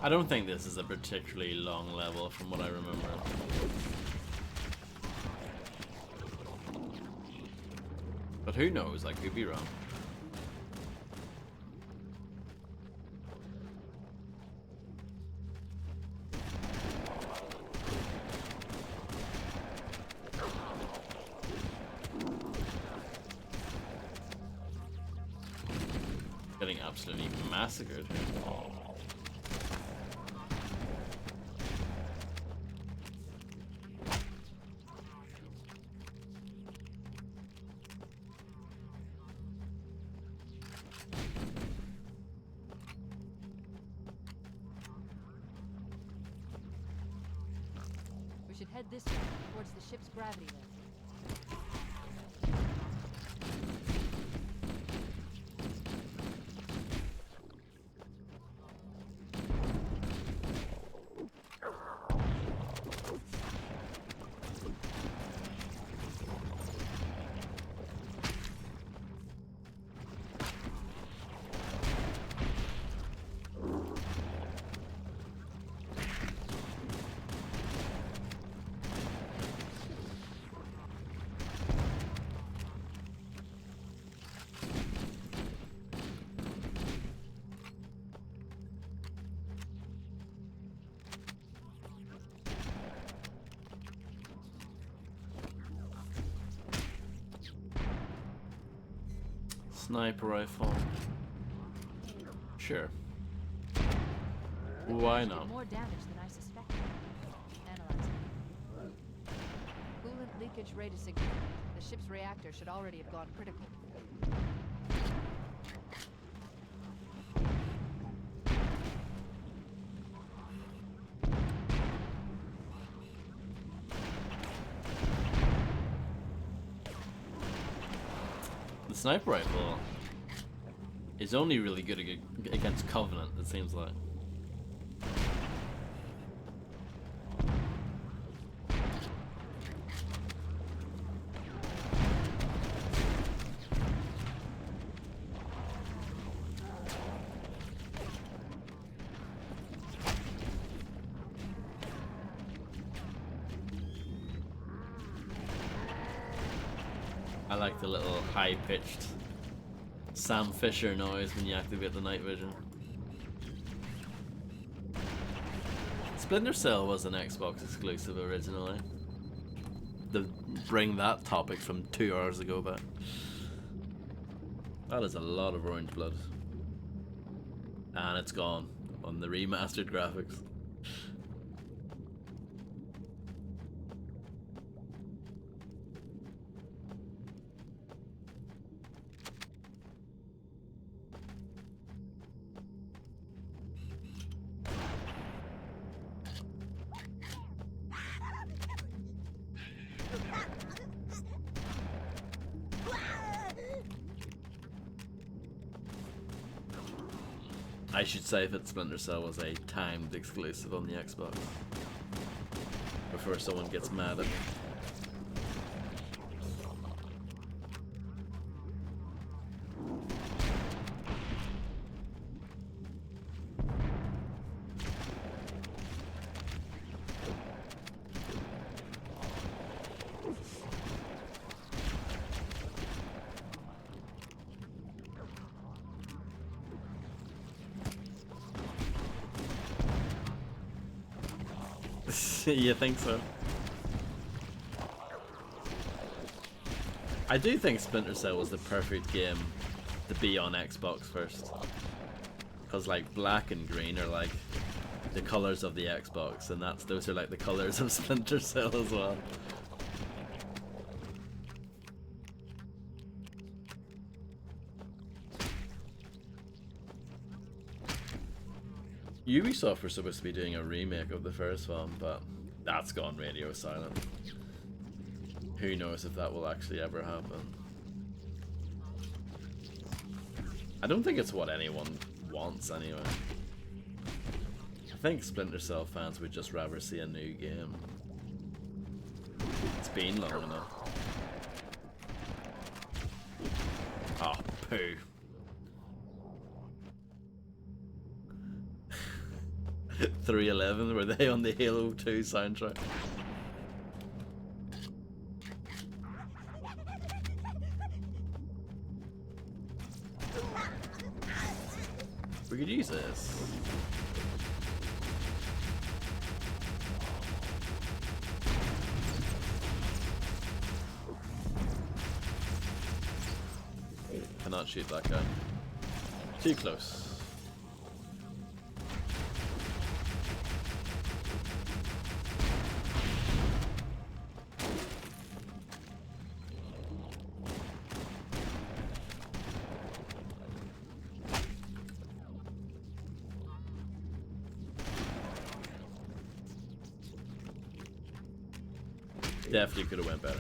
I don't think this is a particularly long level from what I remember. But who knows, I could be wrong. Getting absolutely massacred here. We should head this way, towards the ship's gravity lift. Sniper rifle. Sure. Why Did not? more damage than I suspected. Analyzing. Coolant leakage rate is significant. The ship's reactor should already have gone critical. The sniper rifle is only really good against Covenant, it seems like. I like the little high-pitched Sam Fisher noise when you activate the night vision. Splinter Cell was an Xbox exclusive originally. Bring that topic from 2 hours ago back. That is a lot of orange blood. And it's gone on the remastered graphics. I should say that Splinter Cell was a timed exclusive on the Xbox. Before someone gets mad at me. You think so? I do think Splinter Cell was the perfect game to be on Xbox first. Because like black and green are like the colors of the Xbox, and those are like the colors of Splinter Cell as well. Ubisoft were supposed to be doing a remake of the first one, but that's gone radio silent. Who knows if that will actually ever happen. I don't think it's what anyone wants anyway. I think Splinter Cell fans would just rather see a new game. It's been long enough. Oh, poo. 311, were they on the Halo 2 soundtrack? We could use this. Cannot shoot that guy. Too close. Definitely could have went better.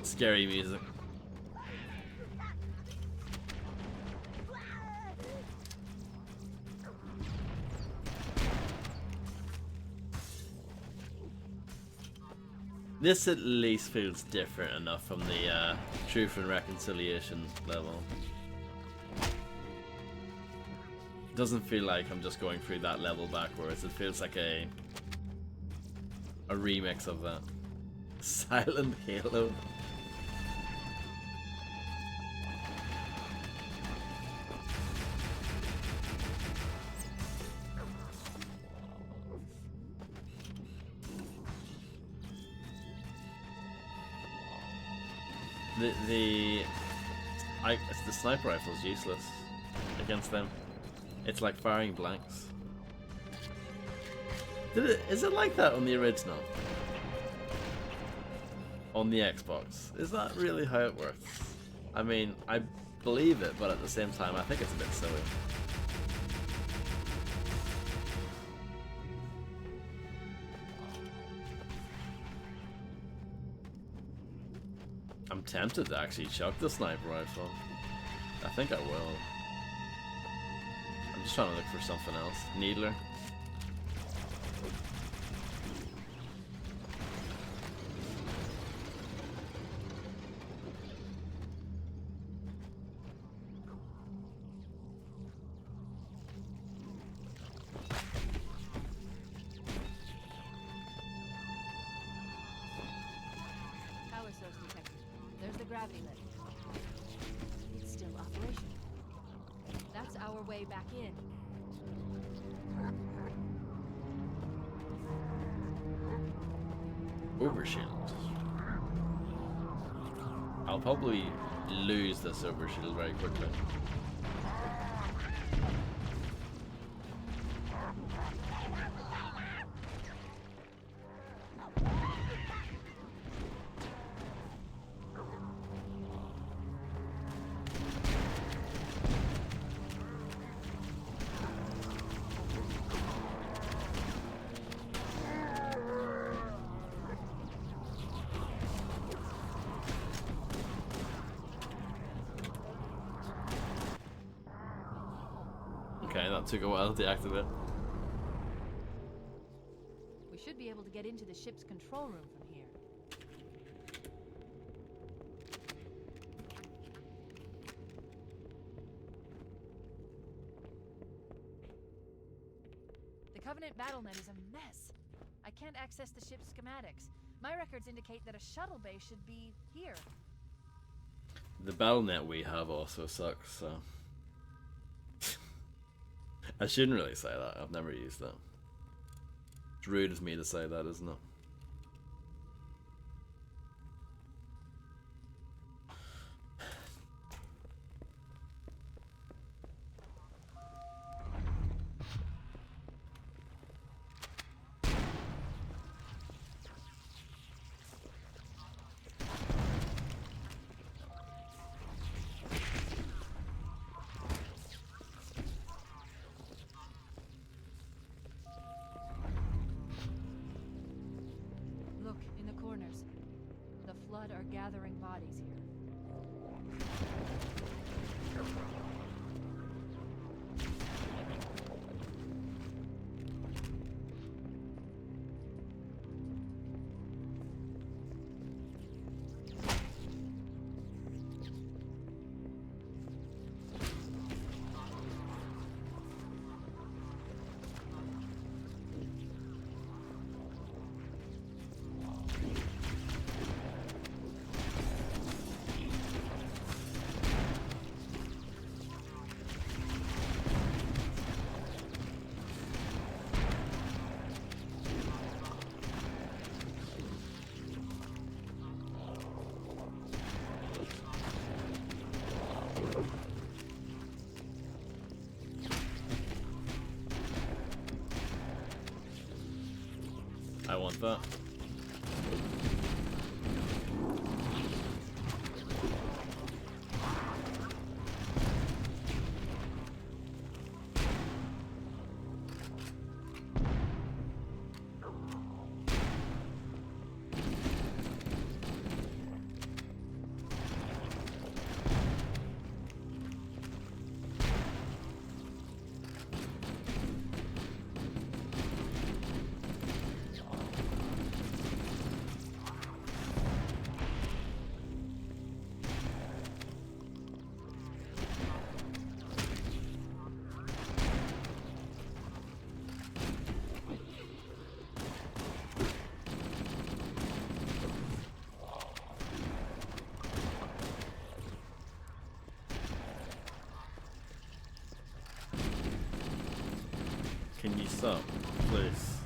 Scary music. This at least feels different enough from the Truth and Reconciliation level. Doesn't feel like I'm just going through that level backwards. It feels like a remix of that. Silent Halo. The sniper rifle is useless against them. It's like firing blanks. Is it like that on the original? On the Xbox? Is that really how it works? I mean, I believe it, but at the same time, I think it's a bit silly. I'm tempted to actually chuck the sniper rifle. I think I will. I'm just trying to look for something else. Needler. Power source detected. There's the gravity lift. It's still operational. That's our way back in. Overshield. I'll probably lose this overshield very quickly. Okay, that took a while to deactivate. We should be able to get into the ship's control room from here. The Covenant BattleNet is a mess. I can't access the ship's schematics. My records indicate that a shuttle bay should be here. The BattleNet we have also sucks, so... I shouldn't really say that. I've never used that. It's rude of me to say that, isn't it? Look, in the corners. The Flood are gathering bodies here. I want that. Can you stop, please?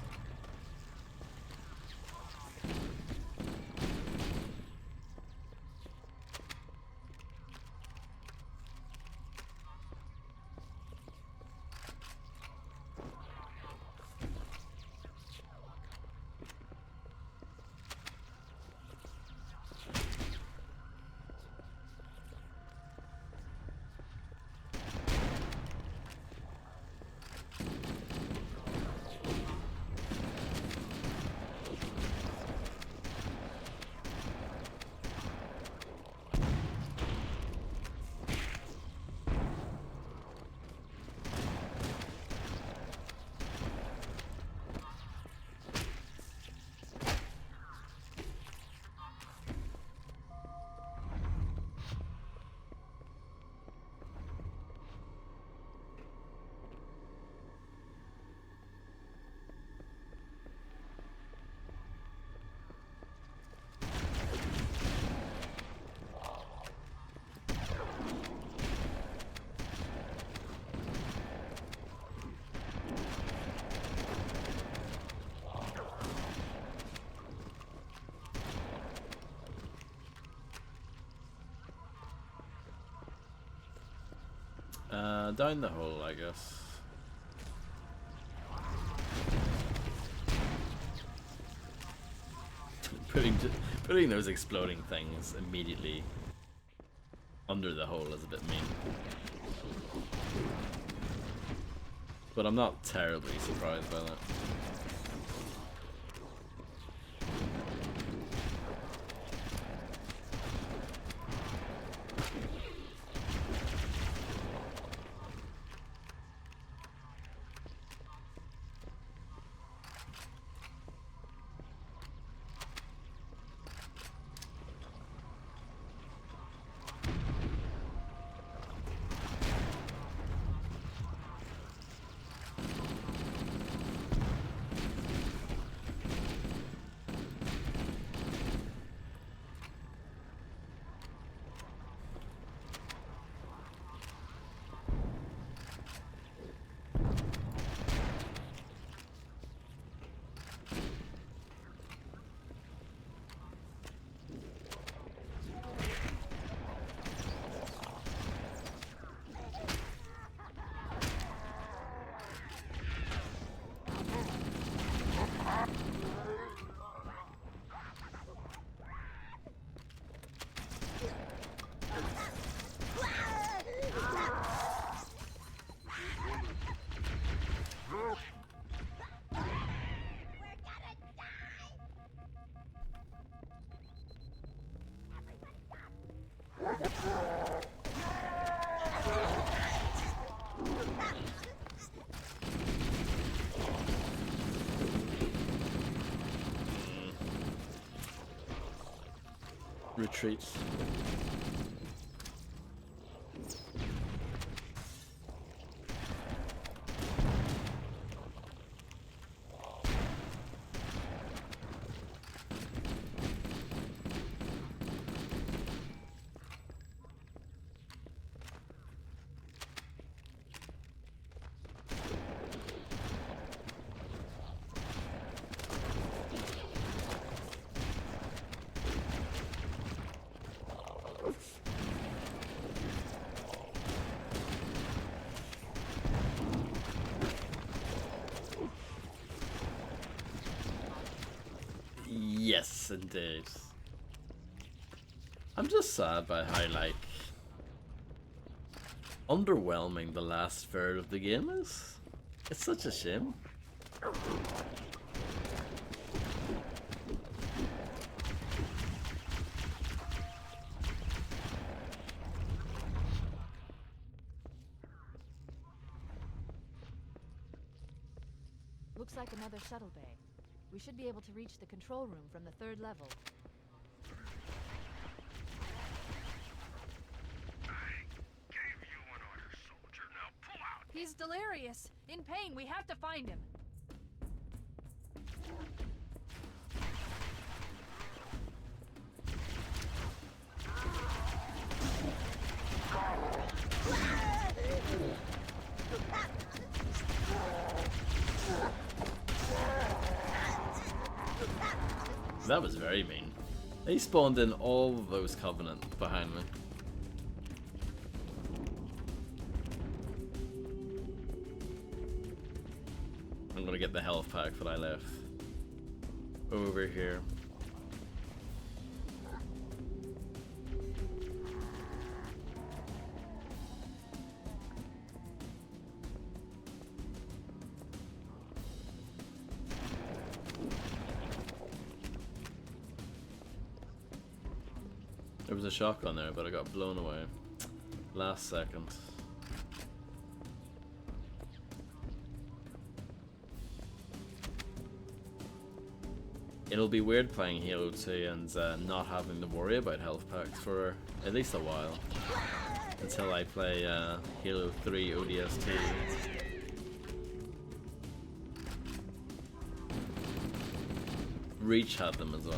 Down the hole, I guess. putting those exploding things immediately under the hole is a bit mean. But I'm not terribly surprised by that. retreat. Yes, indeed. I'm just sad by how, like, underwhelming the last third of the game is. It's such a shame. Looks like another shuttle bay. We should be able to reach the control room from the 3rd level. Gave you an order, soldier. Now pull out. He's delirious. In pain. We have to find him. That was very mean. They spawned in all of those Covenant behind me. I'm gonna get the health pack that I left over here. There was a shotgun there, but I got blown away last second. It'll be weird playing Halo 2 and not having to worry about health packs for at least a while. Until I play Halo 3 ODST. Reach had them as well.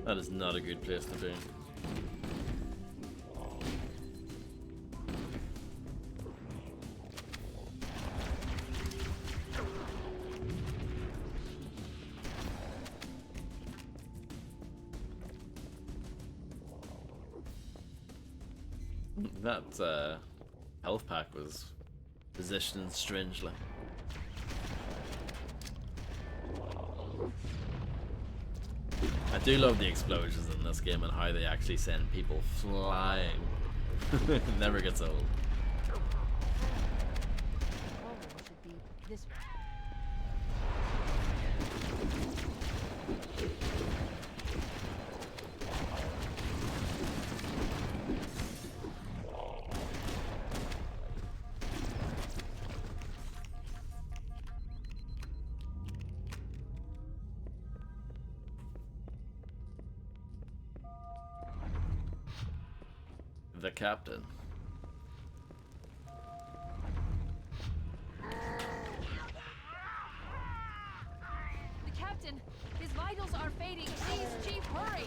That is not a good place to be. That health pack was positioned strangely. I do love the explosions in this game and how they actually send people flying. It never gets old. Control room should be this way. The captain. The captain! His vitals are fading. Please, Chief, hurry!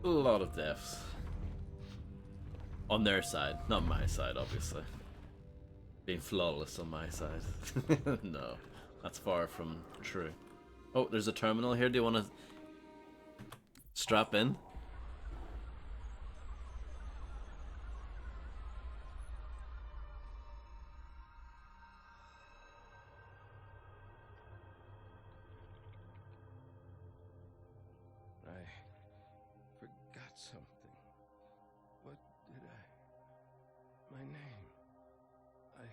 lot of deaths. On their side, not my side, obviously. Being flawless on my side. No, that's far from true. Oh, there's a terminal here. Do you want to strap in? I forgot something. What did I... My name. I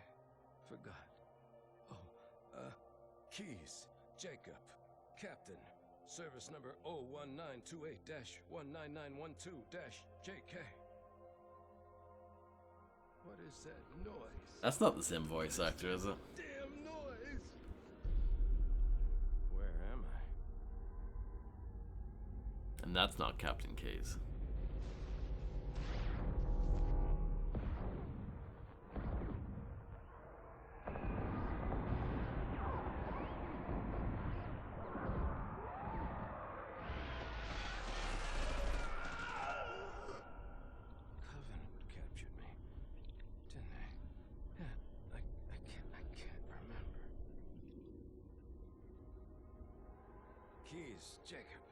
forgot. Oh, Keys. Jacob. Captain. Service number 01928-19912-JK. What is that noise? That's not the same voice actor, is it? Damn noise! Where am I? And that's not Captain Keyes. Covenant captured me, didn't they? Yeah, I can't remember. Keys, Jacob.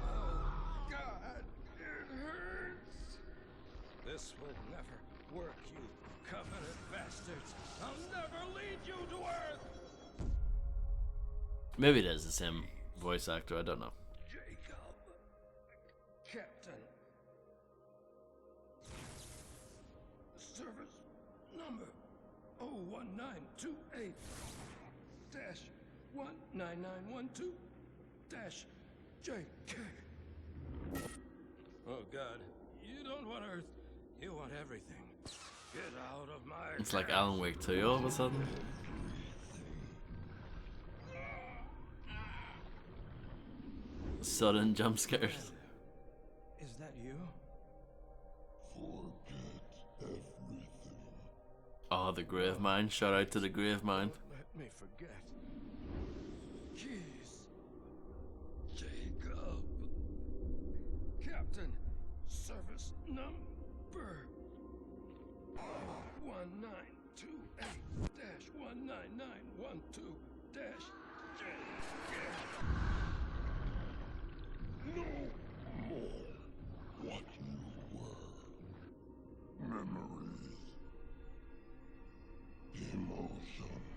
Oh, God, it hurts. This will never work, you Covenant bastards. I'll never lead you to Earth. Maybe it is the same voice actor, I don't know. Jacob. Captain. Service number 01928 19912 JK. Oh God, you don't want Earth, you want everything. Get out of my... It's like Alan Wake 2 all of a sudden. Sudden jump scares. Is that you? Oh, the grave mine. Shout out to the grave mine. Let me forget. Keys. Jacob. Captain. Service number 1928-19912-JK. No more what you were. Memories. Emotions.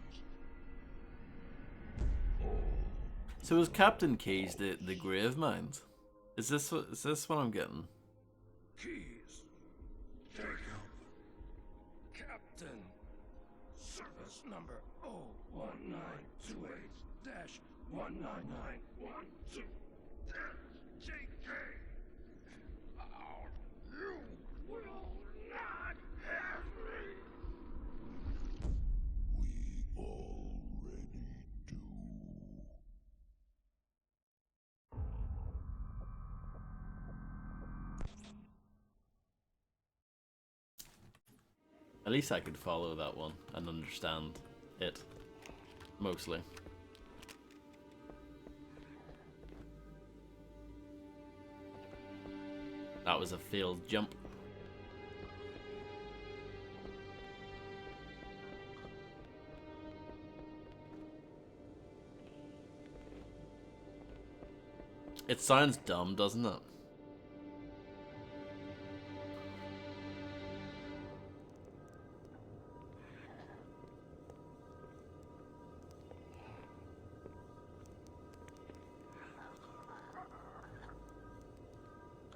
So is Captain Keyes the grave mine? Is this what I'm getting? Keys. Jacob. Captain. Service number 01928-19912-JK. You will not have me. We already do. At least I could follow that one and understand it. Mostly. That was a failed jump. It sounds dumb, doesn't it?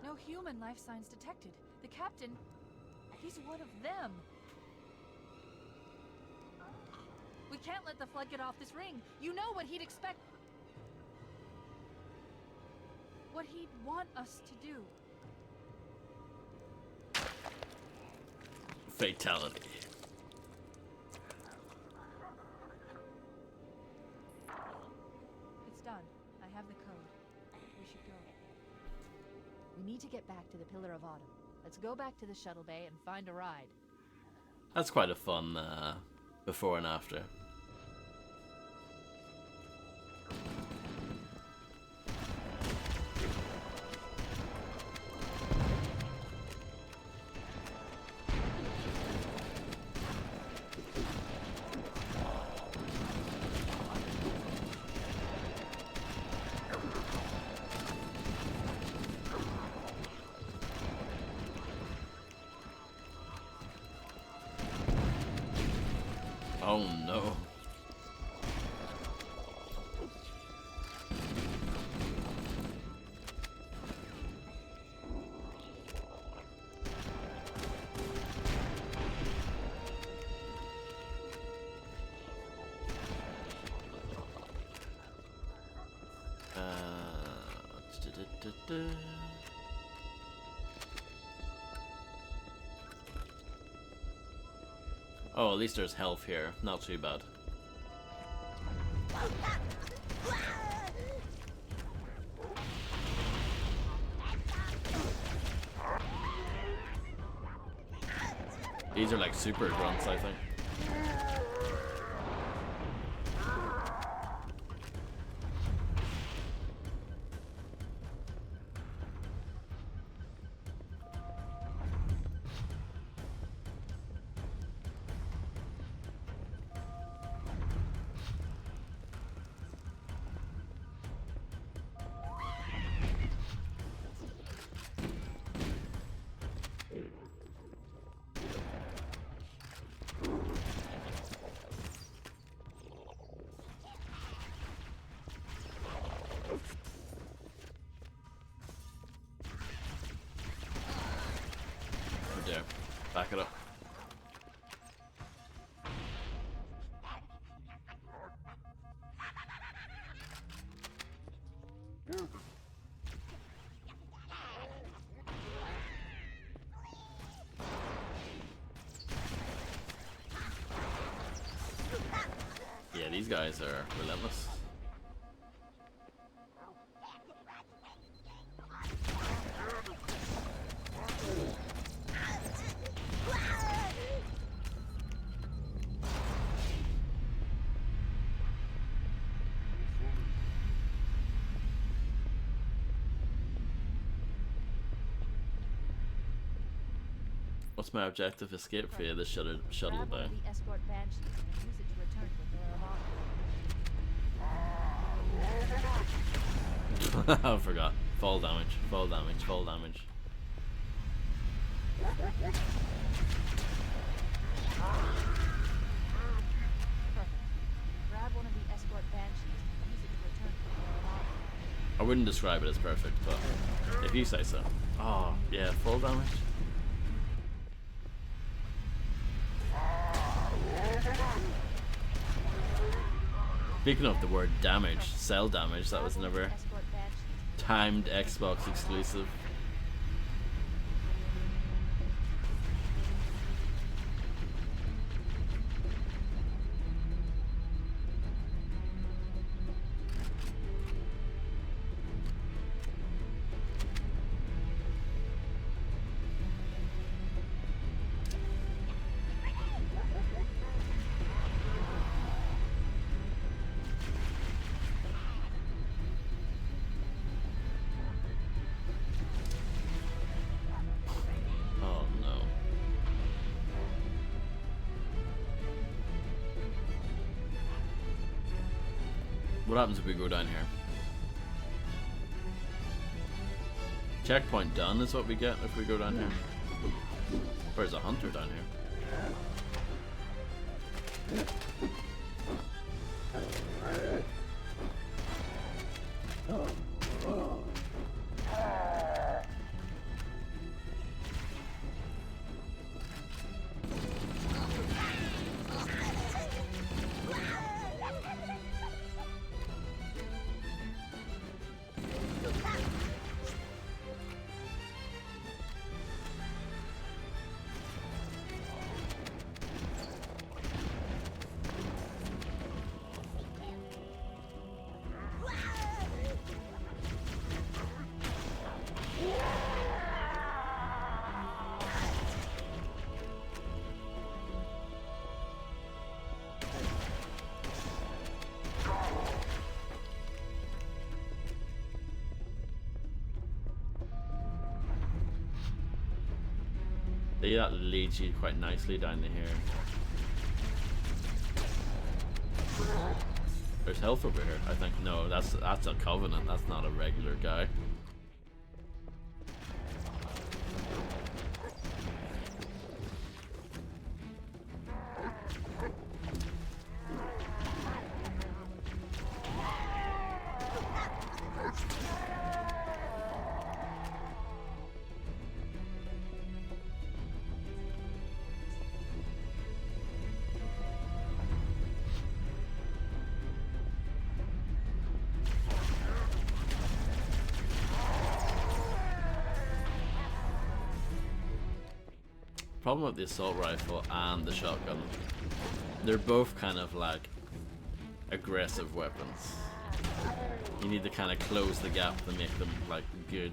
No human life signs detected. The captain, he's one of them. We can't let the flood get off this ring. You know what he'd expect. What he'd want us to do. Fatality. It's done. I have the code. We should go. We need to get back to the Pillar of Autumn. Let's go back to the shuttle bay and find a ride. That's quite a fun before and after. Oh no. Oh, at least there's health here. Not too bad. These are like super grunts, I think. There. Back it up. Yeah, these guys are relentless. What's my objective? Escape via the shuttle Grab one bay. of the escort banshees and use it to return to the Theravana. I forgot. Fall damage, fall damage, fall damage. Perfect. Grab one of the escort banshees and use it to return to the Theravana. I wouldn't describe it as perfect, but if you say so. Oh, yeah, full damage. Speaking of the word damage, cell damage, that was never Escort banshees. timed Xbox exclusive. Oh no. What happens if we go down here? Checkpoint done is what we get if we go down here. Where's a hunter down here? Yeah, that leads you quite nicely down to here. There's health over here, I think. No, that's a covenant. That's not a regular guy. problem with the assault rifle and the shotgun. They're both kind of like aggressive weapons. You need to kind of close the gap to make them like good.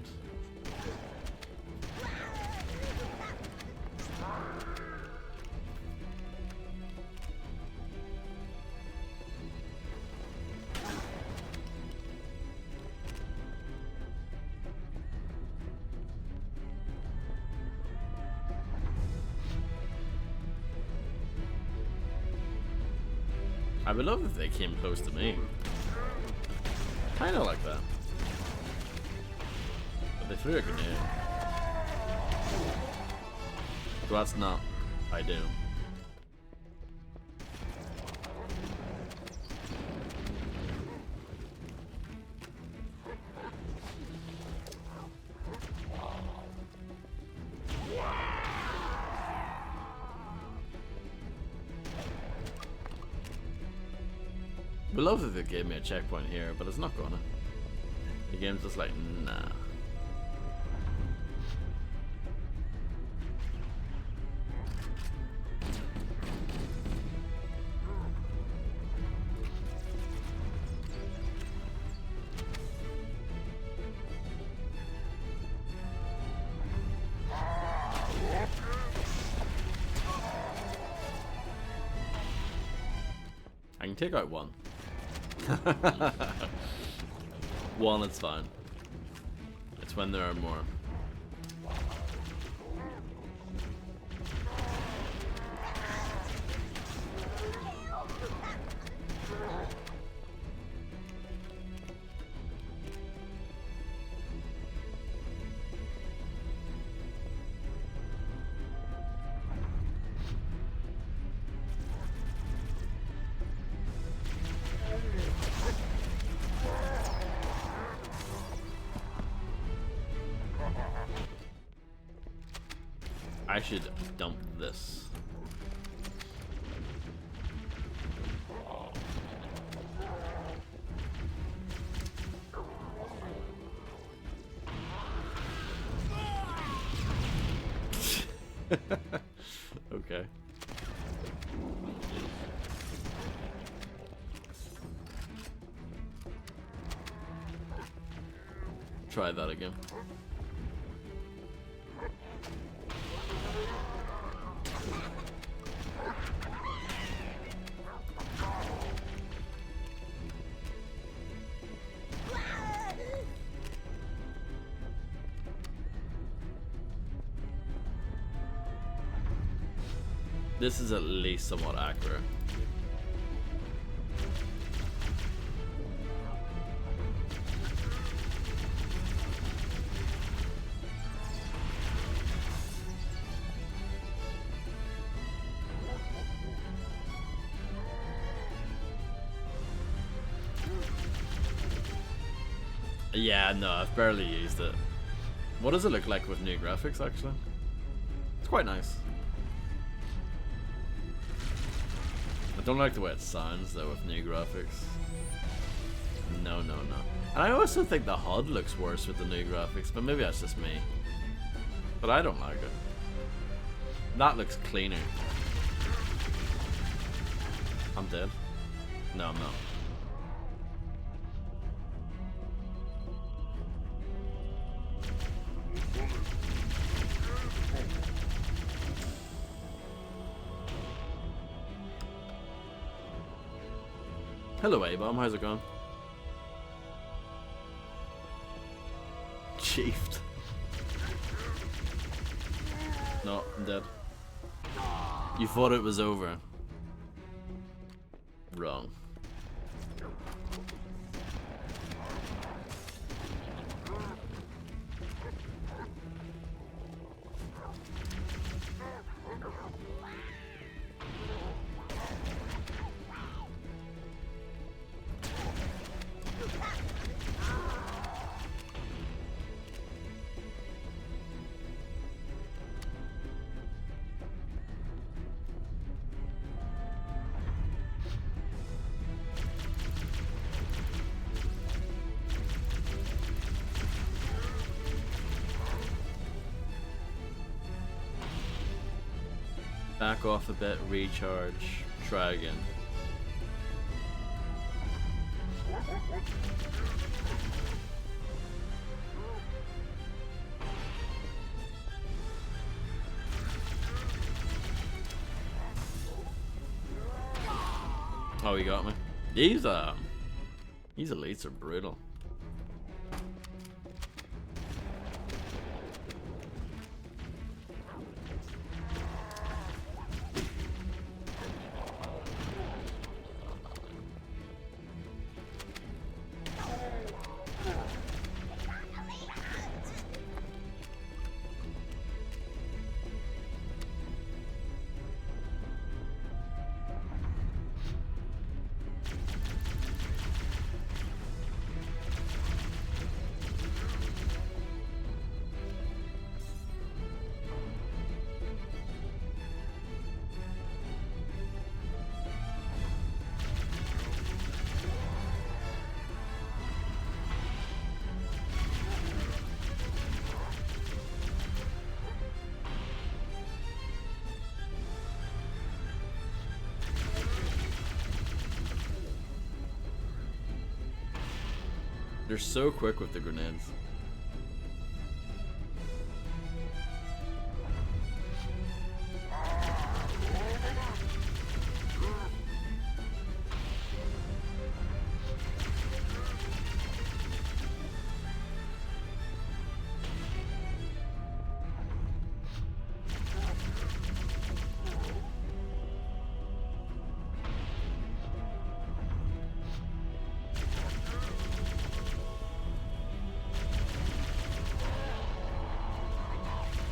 I would love if they came close to me. Kinda like that. But they threw a grenade. So that's not ideal. I would love if it gave me a checkpoint here, but it's not gonna. The game's just like, nah. I can take out one. One, it's fine. It's when there are more. I should dump this. Okay. Try that again. This is at least somewhat accurate. Yeah, no, I've barely used it. What does it look like with new graphics, actually? It's quite nice. I don't like the way it sounds, though, with new graphics. No, no, no. And I also think the HUD looks worse with the new graphics, but maybe that's just me. But I don't like it. That looks cleaner. I'm dead. No, I'm not. Hello, A-Bomb. How's it going? Chiefed. No, I'm dead. You thought it was over. Wrong. Back off a bit, recharge, try again. Oh, he got me. These elites are brutal. They're so quick with the grenades.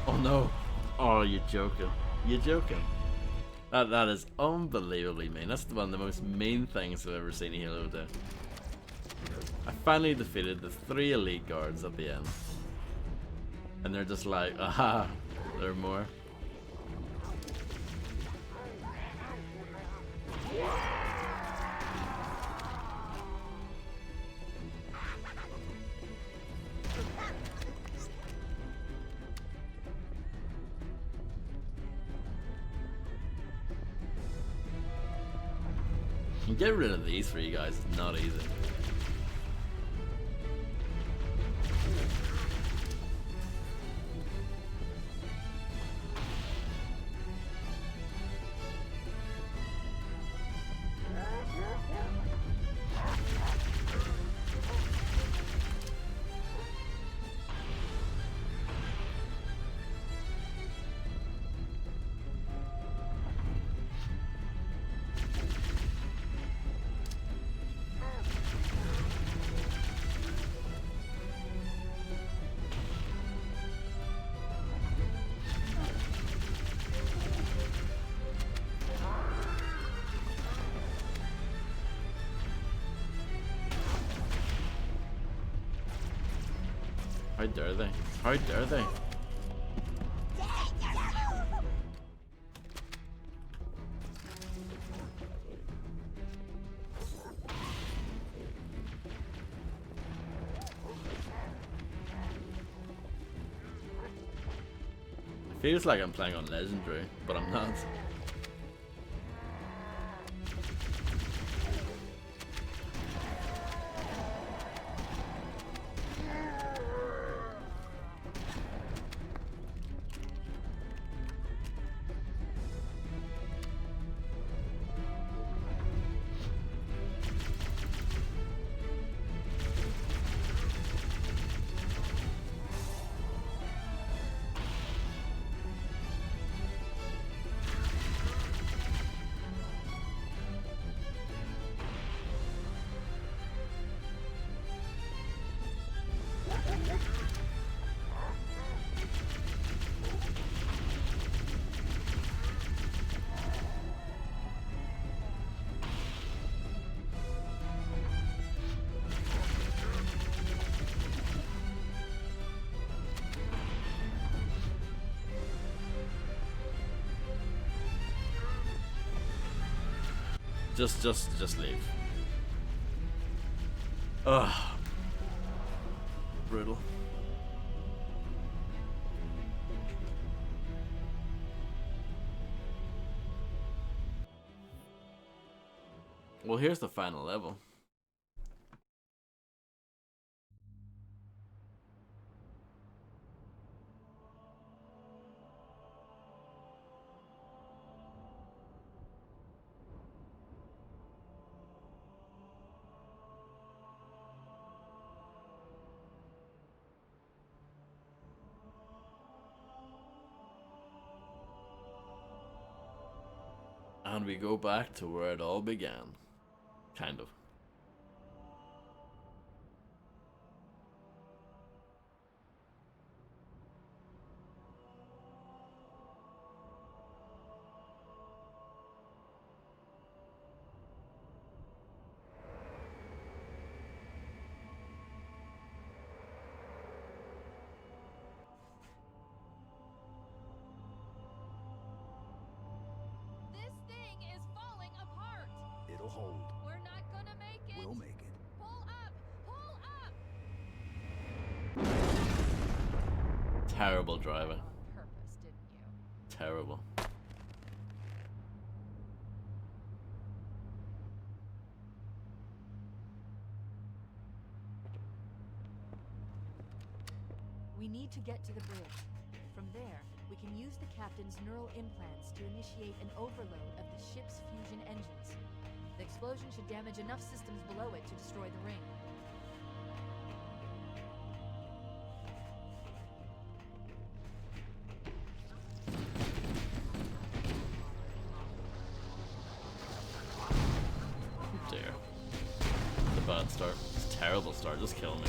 Oh no. Oh, you're joking. You're joking. That is unbelievably mean. That's one of the most mean things I've ever seen Halo do. I finally defeated the 3 elite guards at the end. And they're just like, aha, there are more. And get rid of these 3 guys is not easy. How dare they? How dare they? Feels like I'm playing on Legendary, but I'm not. Just leave. Ugh. Brutal. Well, here's the final level. And we go back to where it all began. Kind of. This thing is falling apart. It'll hold. We're not gonna make it. We'll make it. Pull up! Pull up! Terrible driver. On purpose, didn't you? Terrible. We need to get to the bridge. From there, we can use the captain's neural implants to initiate an overload of the ship's fusion engines. The explosion should damage enough systems below it to destroy the ring. Dear. It's a bad start. It's a terrible start. Just kill me.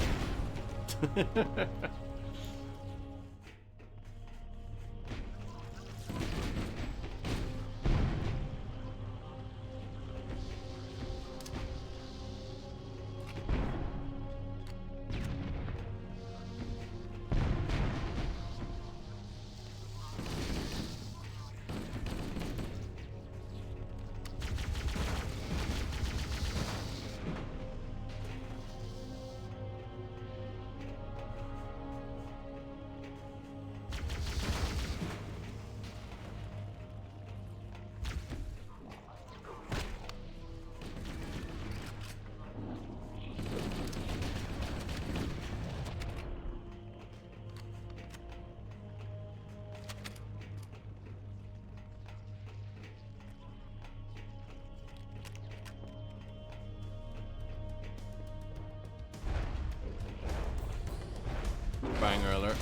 Banger alert.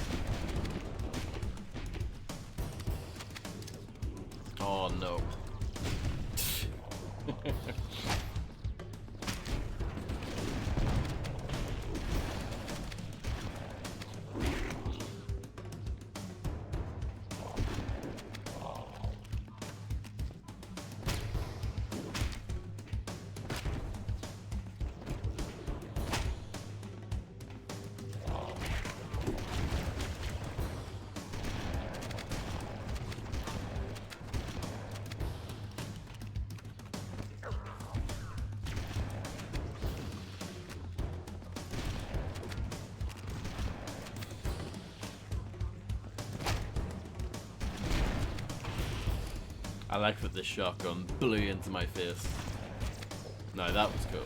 Oh no. I like that the shotgun blew into my face. No, that was cool.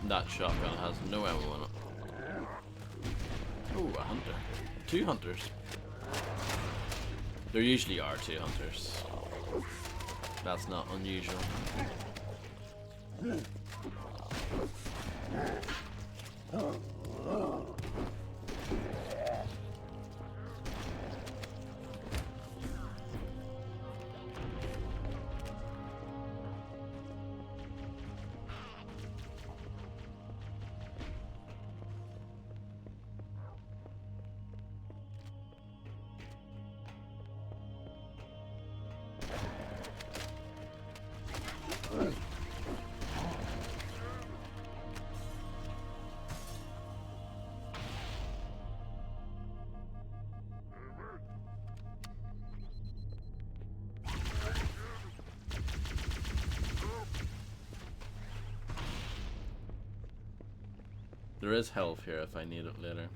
That shotgun has no ammo in it. Oh, a hunter. 2 hunters. There usually are 2 hunters. That's not unusual. There is health here if I need it later.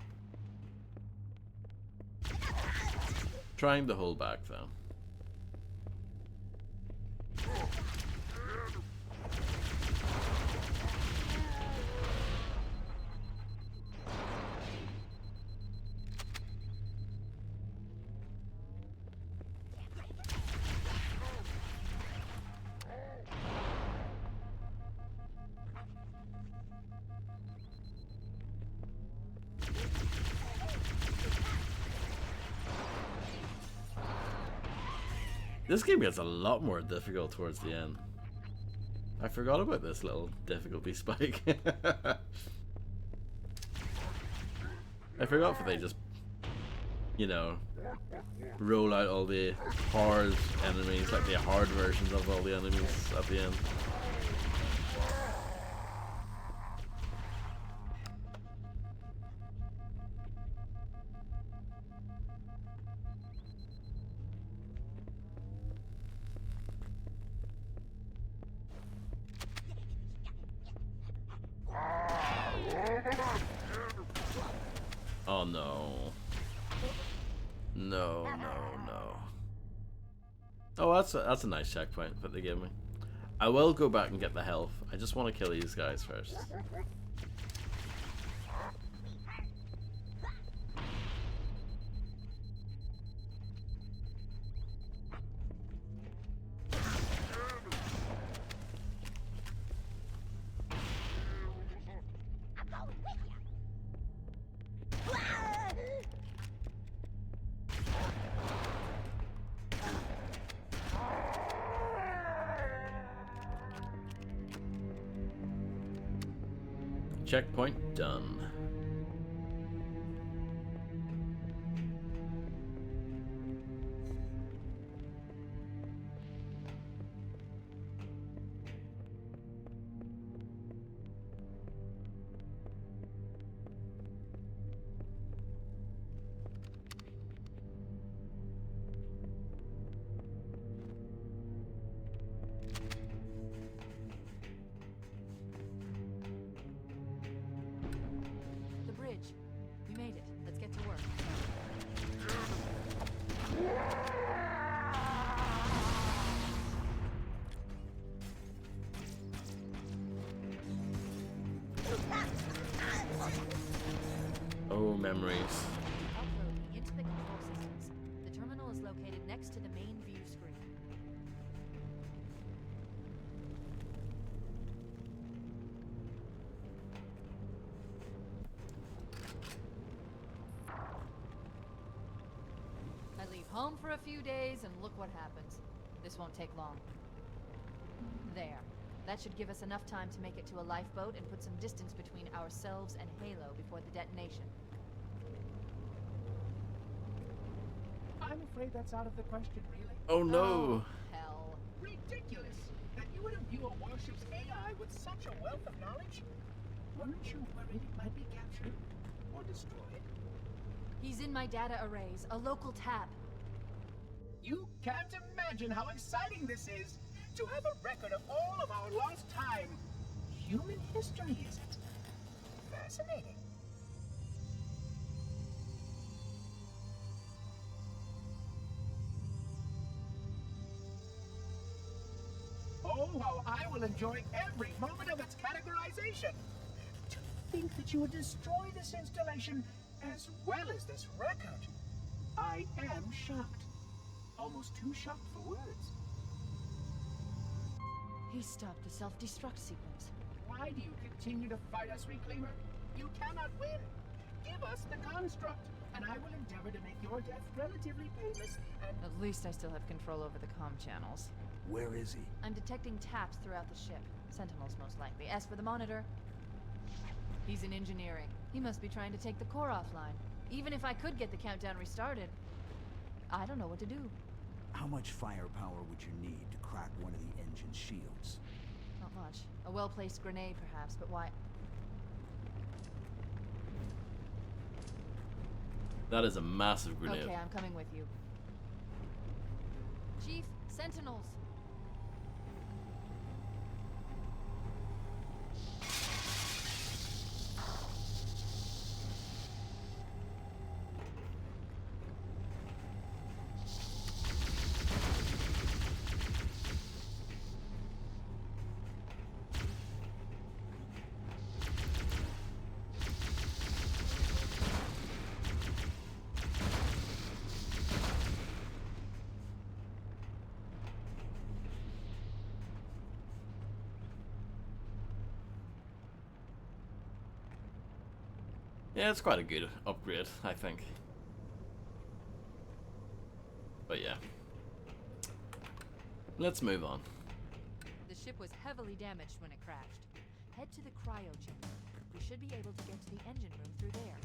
Trying to hold back though. This game gets a lot more difficult towards the end. I forgot about this little difficulty spike. I forgot if they just, you know, roll out all the hard enemies, like the hard versions of all the enemies at the end. Oh no. No, no, no. Oh, that's a nice checkpoint that they gave me. I will go back and get the health. I just want to kill these guys first. Checkpoint done. We made it. Let's get to work. Oh, memories. Uploading into the control systems. The terminal is located next to the main view screen. I leave home for a few days and look what happens. This won't take long. There. That should give us enough time to make it to a lifeboat and put some distance between ourselves and Halo before the detonation. I'm afraid that's out of the question, really. Oh no. Oh, hell. Ridiculous! That you would imbue a warship's AI with such a wealth of knowledge? Weren't you worried it might be captured or destroyed? He's in my data arrays, a local tap. You can't imagine how exciting this is! To have a record of all of our lost time. Human history, is it? Fascinating. Oh, how I will enjoy every moment of its categorization. To think that you would destroy this installation as well as this record. I am shocked. Almost too shocked for words. He stopped the self-destruct sequence. Why do you continue to fight us, Reclaimer? You cannot win. Give us the construct, and I will endeavor to make your death relatively painless and... At least I still have control over the comm channels. Where is he? I'm detecting taps throughout the ship. Sentinels, most likely. As for the monitor, he's in engineering. He must be trying to take the core offline. Even if I could get the countdown restarted, I don't know what to do. How much firepower would you need to crack one of the engine shields? Not much. A well-placed grenade, perhaps, but why? That is a massive grenade. Okay, I'm coming with you. Chief, Sentinels! Yeah, it's quite a good upgrade, I think. But yeah. Let's move on. The ship was heavily damaged when it crashed. Head to the cryo chamber. We should be able to get to the engine room through there.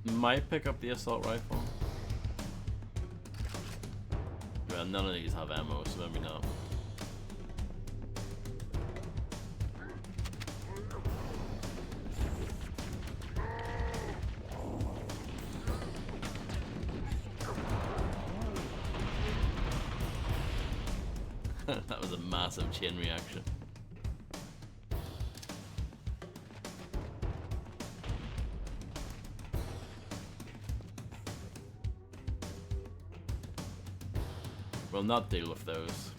Might pick up the assault rifle. Well, none of these have ammo, so maybe not. That was a massive chain reaction. We'll not deal with those.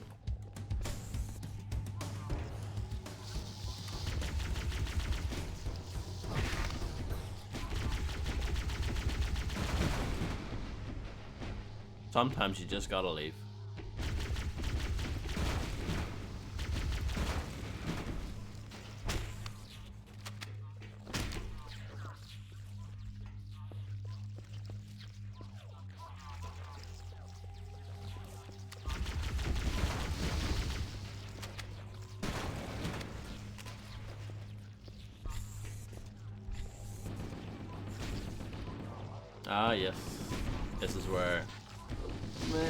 Sometimes you just gotta leave. Ah, yes. This is where...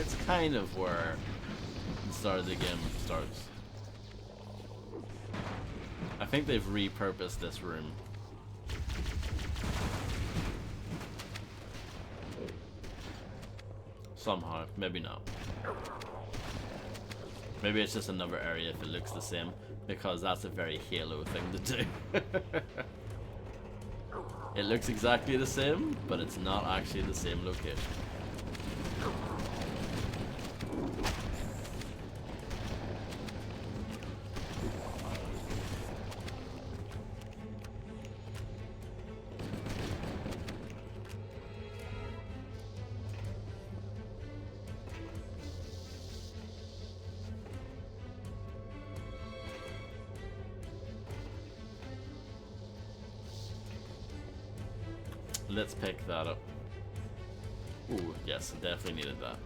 It's kind of where the start of the game starts. I think they've repurposed this room. Somehow. Maybe not. Maybe it's just another area if it looks the same, because that's a very Halo thing to do. It looks exactly the same, but it's not actually the same location. Let's pick that up. Ooh, yes, definitely needed that.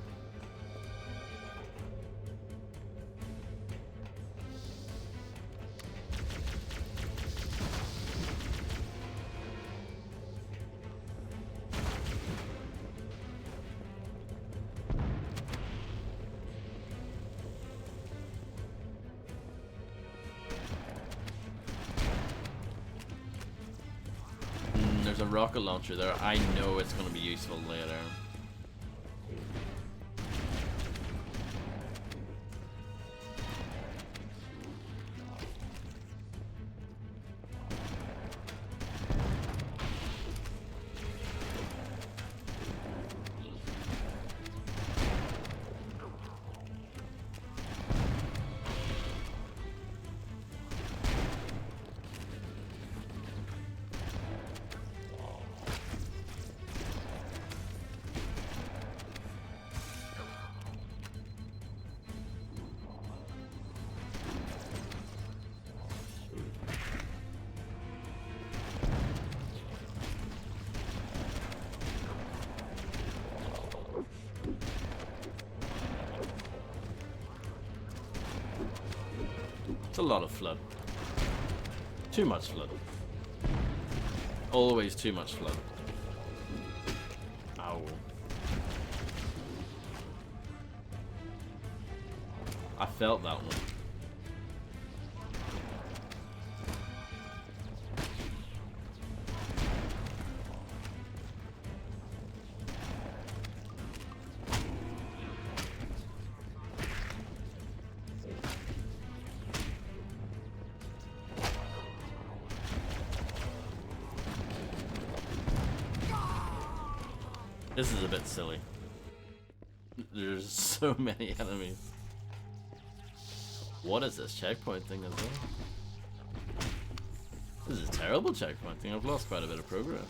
There's a rocket launcher there. I know it's going to be useful later. It's a lot of flood. Too much flood. Always too much flood. Ow. I felt that one. This is a bit silly. There's so many enemies. What is this checkpoint thing as well? This is a terrible checkpointing. I've lost quite a bit of progress.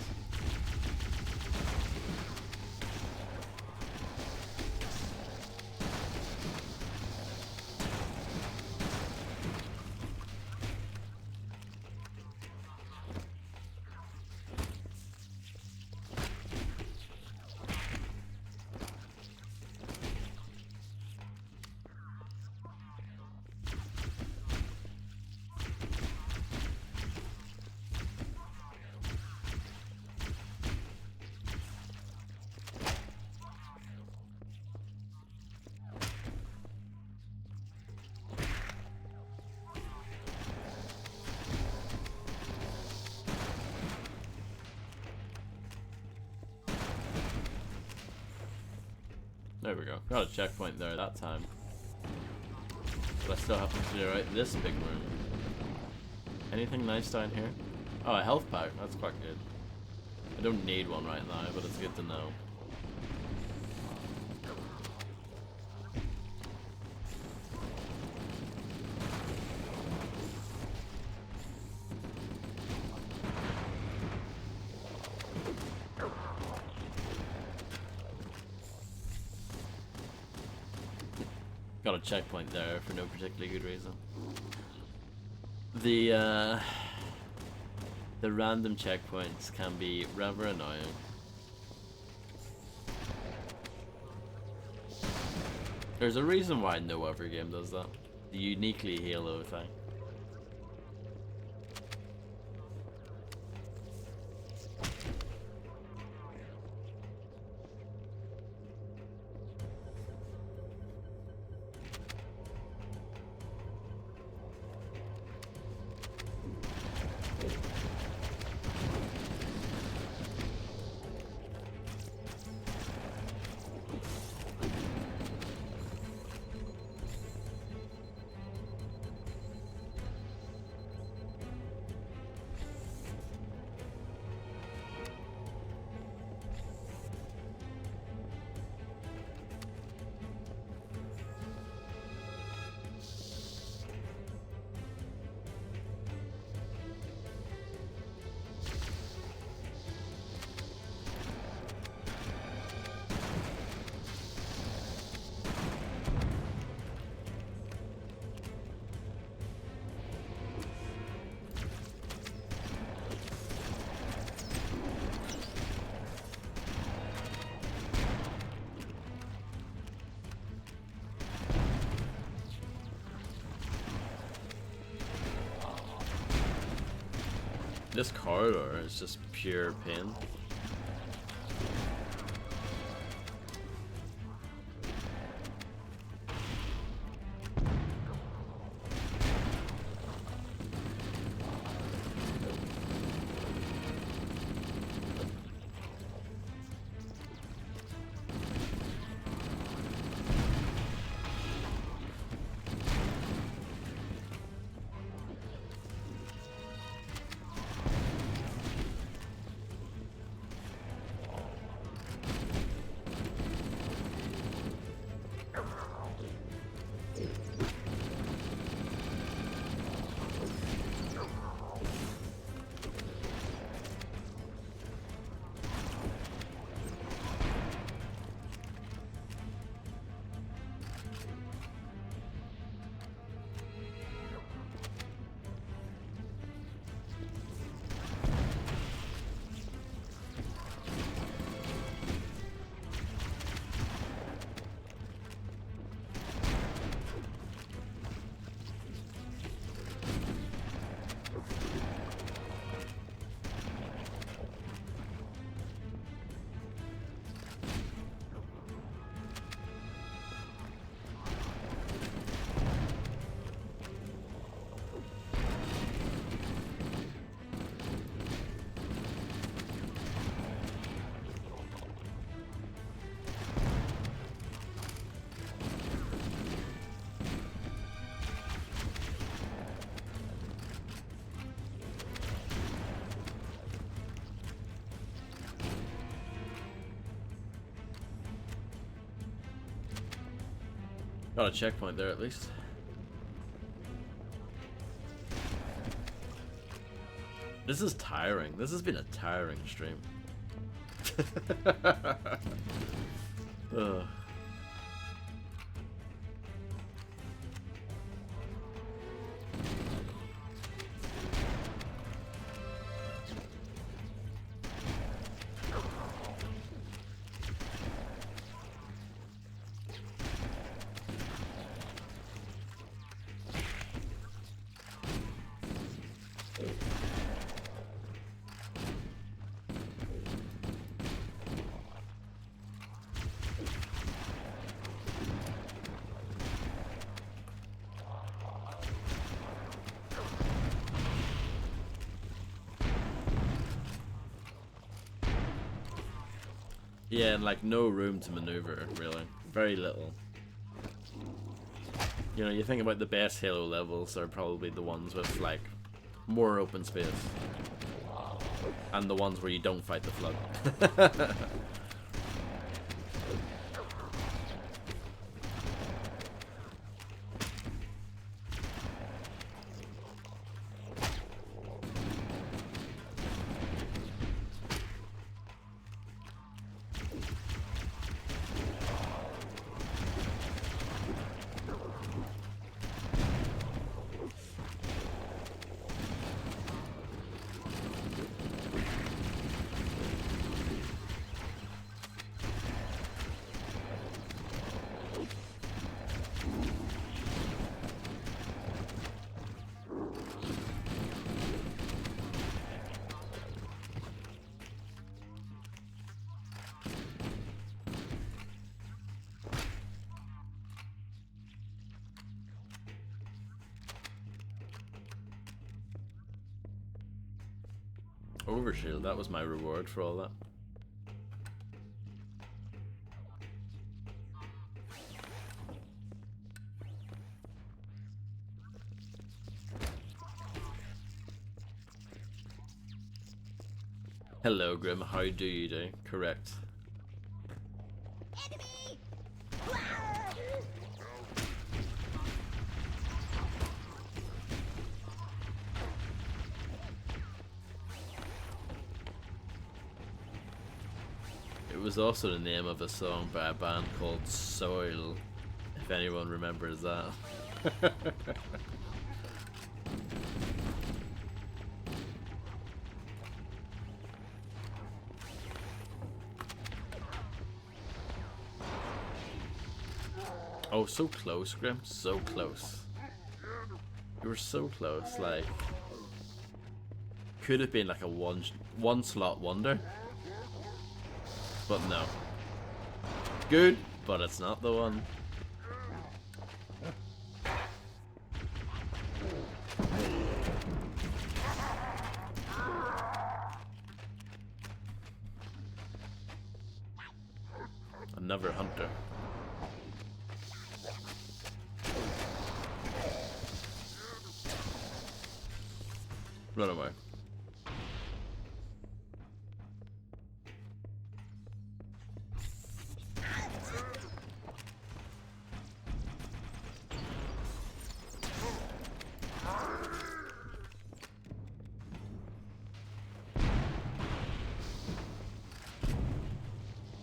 There we go. Got a checkpoint there that time. But I still have to clear out this big room. Anything nice down here? Oh, a health pack. That's quite good. I don't need one right now, but it's good to know. Got a checkpoint there for no particularly good reason. The random checkpoints can be rather annoying. There's a reason why no other game does that. The uniquely Halo thing. This corridor is just pure pain. Got a checkpoint there at least. This is tiring. This has been a tiring stream. Ugh. Yeah, and like no room to maneuver, really. Very little. You know, you think about the best Halo levels are probably the ones with like more open space. And the ones where you don't fight the Flood. Overshield, that was my reward for all that. Hello, Grim. How do you do? Correct. Enemy! It was also the name of a song by a band called Soil, if anyone remembers that. Oh, so close, Grim. So close. You were so close, like... Could have been like a one slot wonder. But no. Good, but it's not the one. Another hunter. Run away.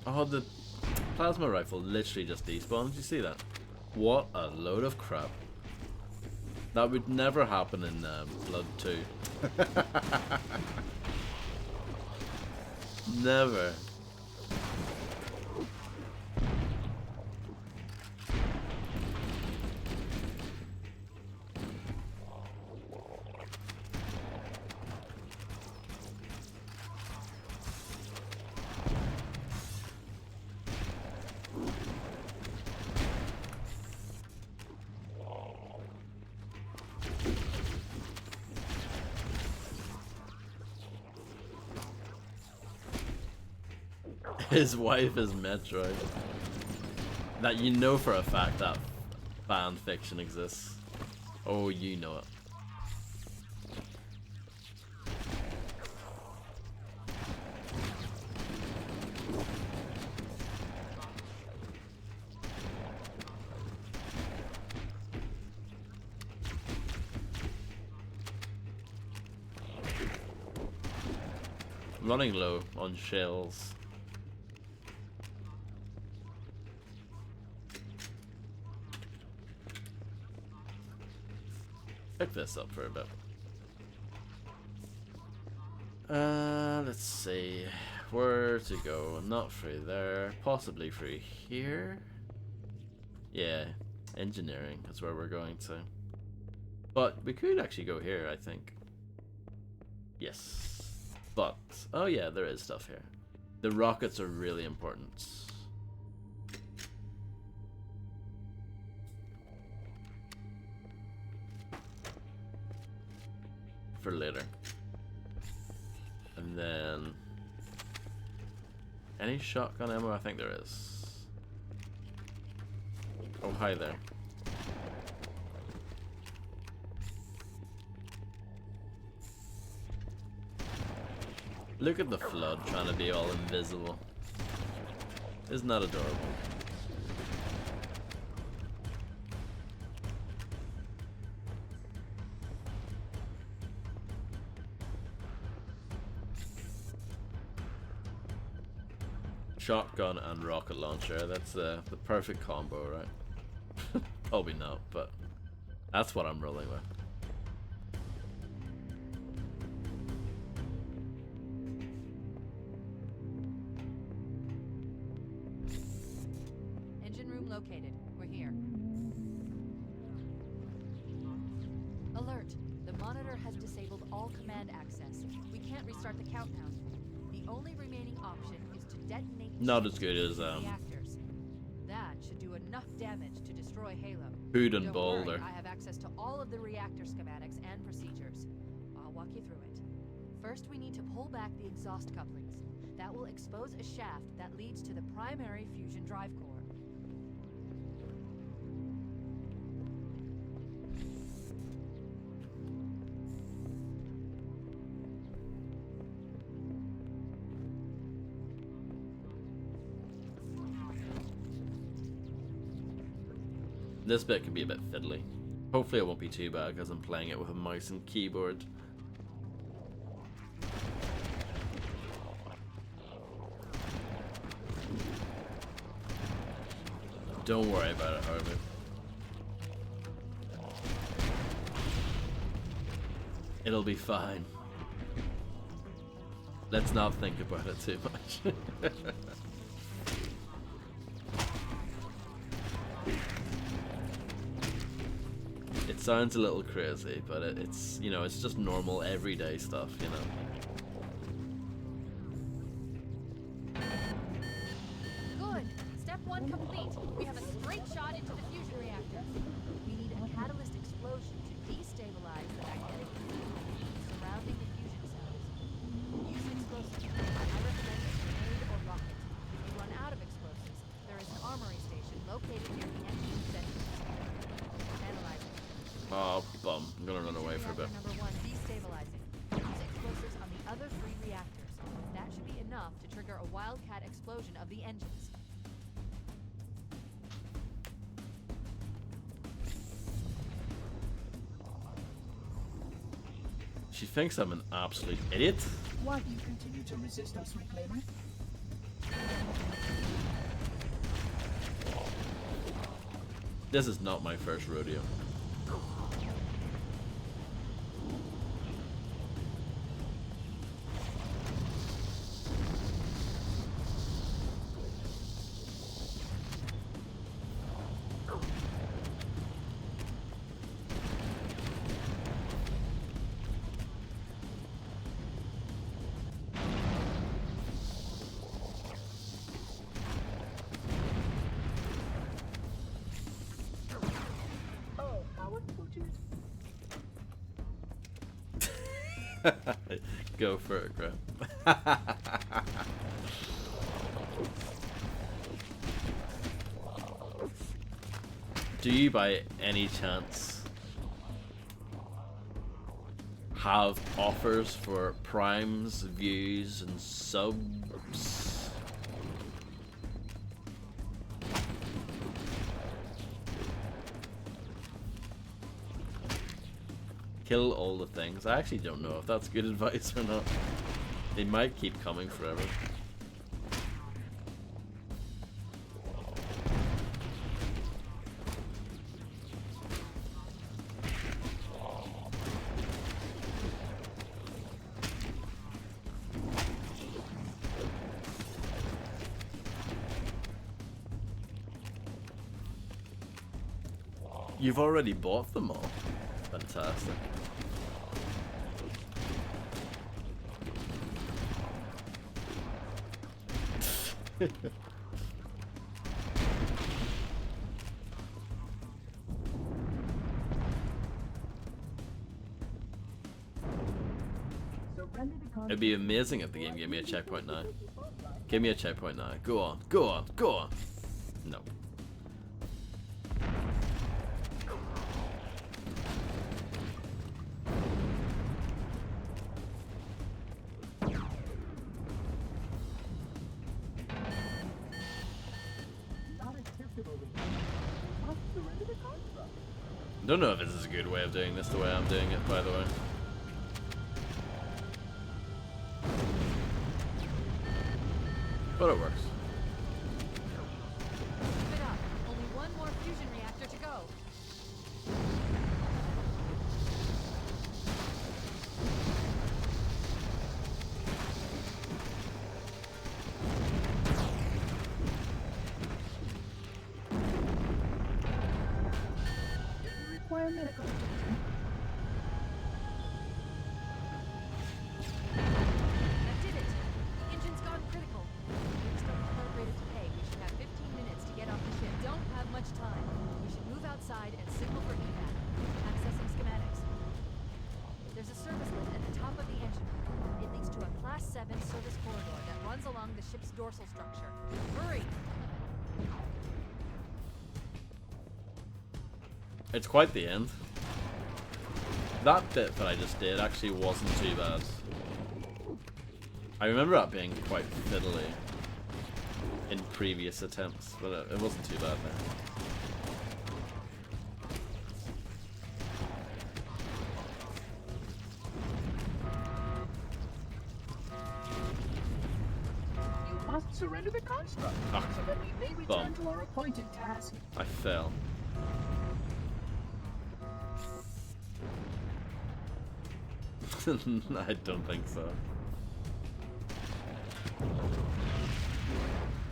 Oh, the plasma rifle literally just despawned. Did you see that? What a load of crap. That would never happen in Blood 2. Never. His wife is Metroid. That you know for a fact that fan fiction exists. Oh, you know it. running low on shells. Pick this up for a bit. Let's see. Where to go? Not through there. Possibly through here? Yeah, engineering. That's where we're going to. But we could actually go here, I think. Yes. But, oh yeah, there is stuff here. The rockets are really important. For later. And then... any shotgun ammo? I think there is. Oh, hi there. Look at the flood trying to be all invisible. Isn't that adorable? Shotgun and rocket launcher, that's the perfect combo, right? Probably not, but that's what I'm rolling with. Engine room located. We're here. Alert! The monitor has disabled all command access. We can't restart the countdown. The only remaining option is to detonate Not as good as reactors. That should do enough damage to destroy Halo. Hood and Don't Boulder. worry, I have access to all of the reactor schematics and procedures. I'll walk you through it. First, we need to pull back the exhaust couplings. That will expose a shaft that leads to the primary fusion drive core. This bit can be a bit fiddly. Hopefully it won't be too bad because I'm playing it with a mouse and keyboard. Don't worry about it, Harvey. It'll be fine. Let's not think about it too much. It sounds a little crazy, but it's, you know, it's just normal everyday stuff, you know. Good. Step 1 complete. We have a straight shot into the fusion reactor. We need a catalyst explosion to destabilize the magnetic field surrounding the fusion cells. Use explosives. I recommend a grenade or rocket. If you run out of explosives, there is an armory station located near the engine center. Analyzing. Oh, bum. I'm gonna run away for a bit. Reactor number 1 destabilizing. Use explosives on the other 3 reactors. That should be enough to trigger a wildcat explosion of the engines. She thinks I'm an absolute idiot. Why do you continue to resist us, Reclaimer? This is not my first rodeo. Oh, how unfortunate. Go for it, Graham. Do you by any chance have offers for primes, views, and subs? Kill all the things. I actually don't know if that's good advice or not. They might keep coming forever. You've already bought them all. Fantastic. It'd be amazing if the game gave me a checkpoint now. Give me a checkpoint now. Go on, go on, go on. No. Don't know if this is a good way of doing this the way I'm doing it, by the way. But it works. Keep it up. Only one more fusion reactor to go. Do you require medical attention? That did it. The engine's gone critical. We're still calibrated to pay. We should have 15 minutes to get off the ship. Don't have much time. We should move outside and signal for evac. Accessing schematics. There's a service lift at the top of the engine room. It leads to a Class 7 service corridor that runs along the ship's dorsal structure. Hurry! It's quite the end. That bit that I just did actually wasn't too bad. I remember that being quite fiddly in previous attempts, but it wasn't too bad there. You must surrender the construct Ah, so that we may return bum. to our appointed task. I fell. I don't think so.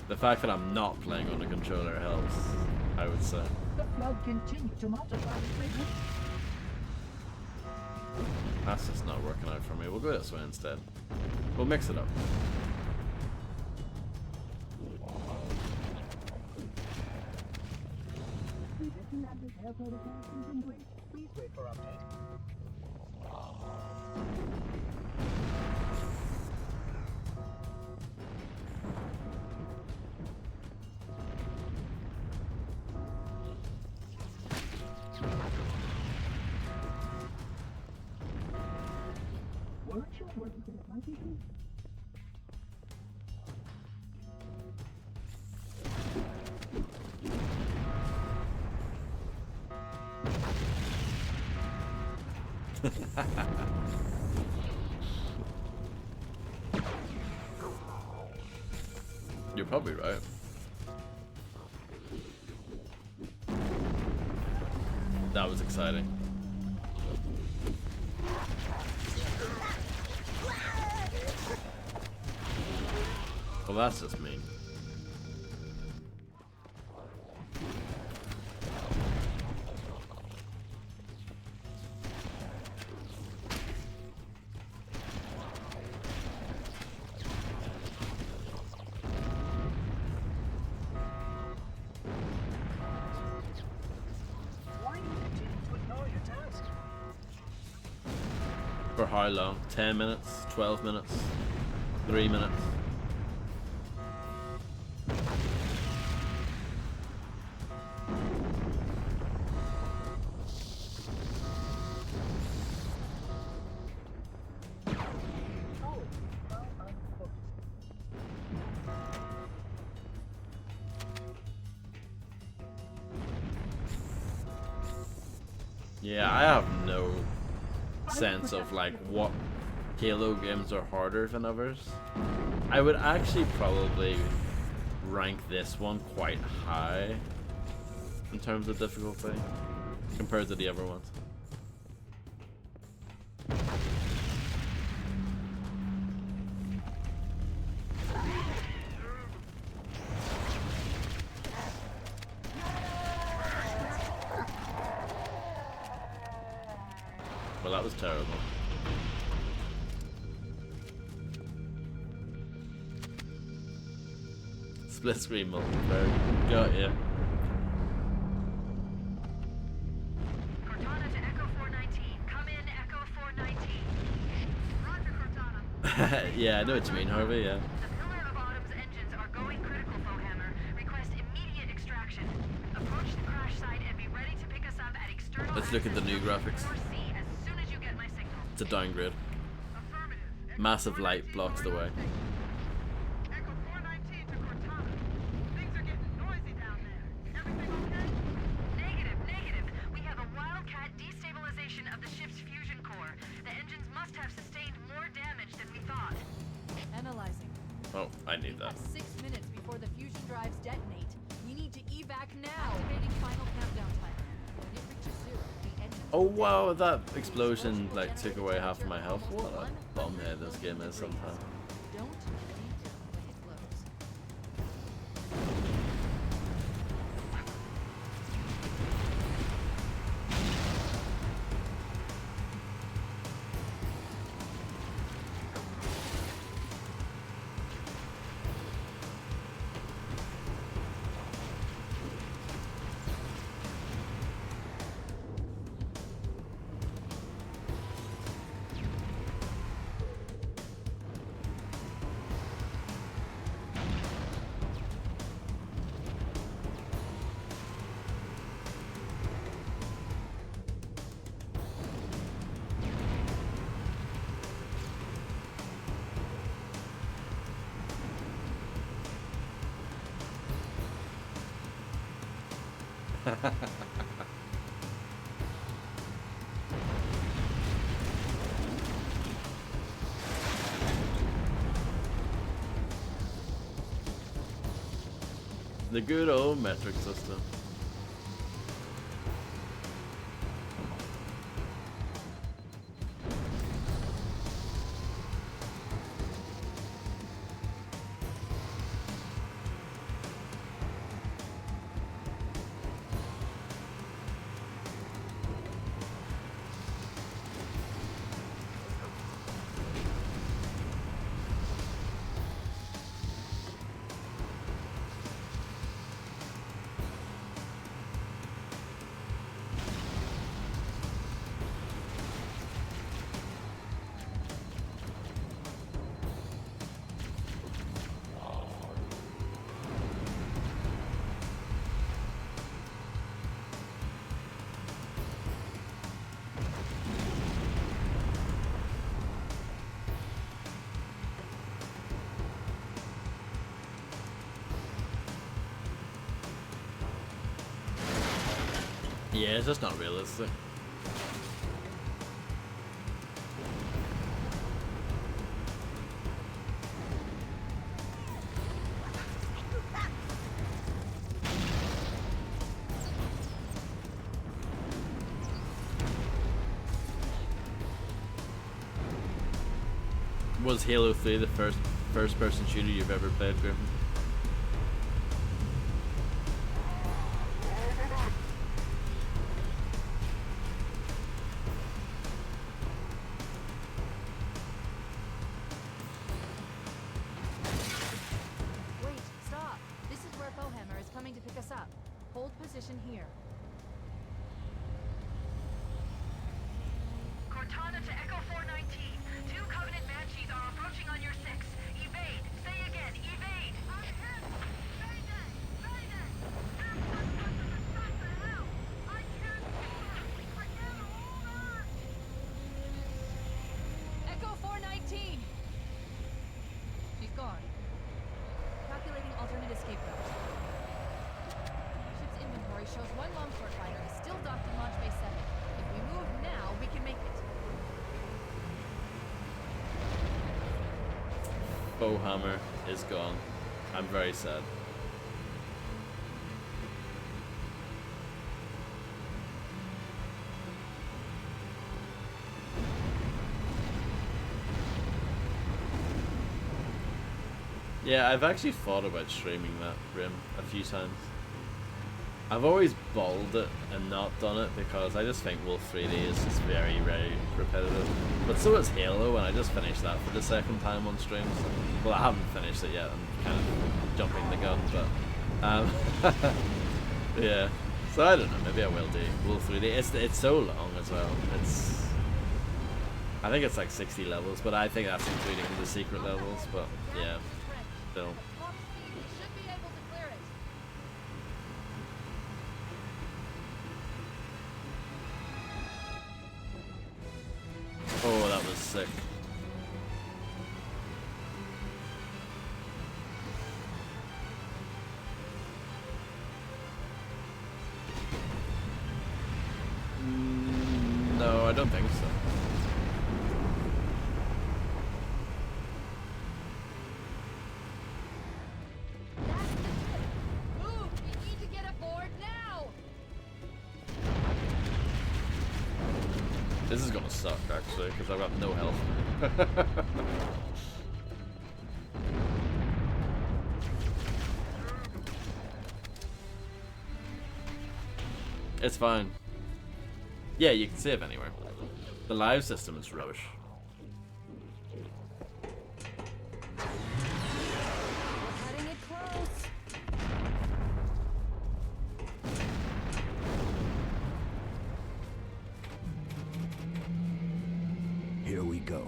The fact that I'm not playing on a controller helps, I would say. The flood continued to multiply lately. That's just not working out for me. We'll go this way instead. We'll mix it up. Position at this air protocol is complete. Please wait for update. Weren't you working for the Vikings? You're probably right. That was exciting. Well, that's just mean. Why do you continue to ignore your task? For how long? 10 minutes? 12 minutes? 3 minutes? Oh, well, I'm hooked. Yeah, I have no sense of like what Halo games are harder than others. I would actually probably rank this one quite high in terms of difficulty compared to the other ones. Well, that was terrible. Split screen multiplayer. Got ya. Cortana to Echo 419. Come in, Echo 419. Roger, Cortana. Yeah, I know what you mean, Harvey, yeah. The Pillar of Autumn's engines are going critical, Foehammer. Request immediate extraction. Approach the crash site and be ready to pick us up at external. Let's look at the new graphics. As soon as you get my signal. It's a downgrade. Affirmative. Massive light blocks the way. Echo 419 to Cortana. Things are getting noisy down there. Everything okay? Negative. We have a Wildcat destabilization of the ship's fusion core. The engines must have sustained more damage than we thought. Analyzing. Oh, I need You that. have 6 minutes before the fusion drives detonate. We need to evac now. Activating final countdown timer. When it reaches 0, the engines Oh will wow, that explosion like took away half of my health. What a bumhead this game is sometimes. Don't enter when it blows. The good old metric system. Yeah, it's just not realistic. Was Halo 3 the first person shooter you've ever played, Griffin? Wait, stop. This is where Foehammer is coming to pick us up. Hold position here. Cortana to Echo 419. 2 Covenant Banshees are approaching on your 6. Evade. Say again, evade. I'm hit. Mayday. Mayday. Everyone wants to stop the hell. I can't hold her. I can't hold her. Echo 419! She's gone. Calculating alternate escape route. Ship's inventory shows 1 Longshort fighter is still docked in Launch Bay 7. If we move now, we can make it. Bowhammer is gone. I'm very sad. Yeah, I've actually thought about streaming that Rim a few times. I've always balled it and not done it because I just think Wolf 3D is just very, very repetitive. But so is Halo, and I just finished that for the second time on streams. Well, I haven't finished it yet, I'm kind of jumping the gun, but yeah. So I don't know, maybe I will do Wolf 3D. It's so long as well. I think it's like 60 levels, but I think that's including the secret levels, but yeah. Still. Top speed, we should be able to clear it. Oh, that was sick. No, I don't think so. Move! We need to get aboard now! This is gonna suck, actually, because I've got no health. It's fine. Yeah, you can save anywhere. The live system is rubbish. Cutting it close. Here we go.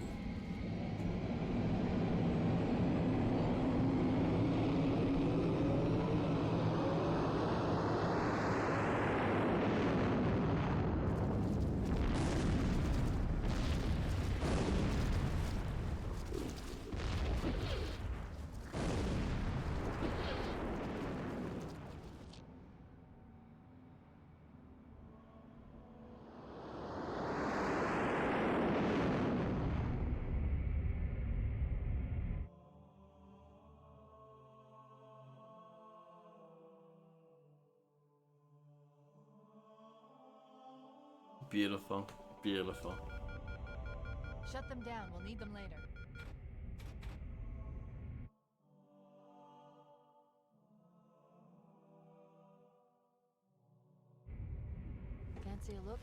Beautiful. Beautiful. Shut them down. We'll need them later. Fancy a look?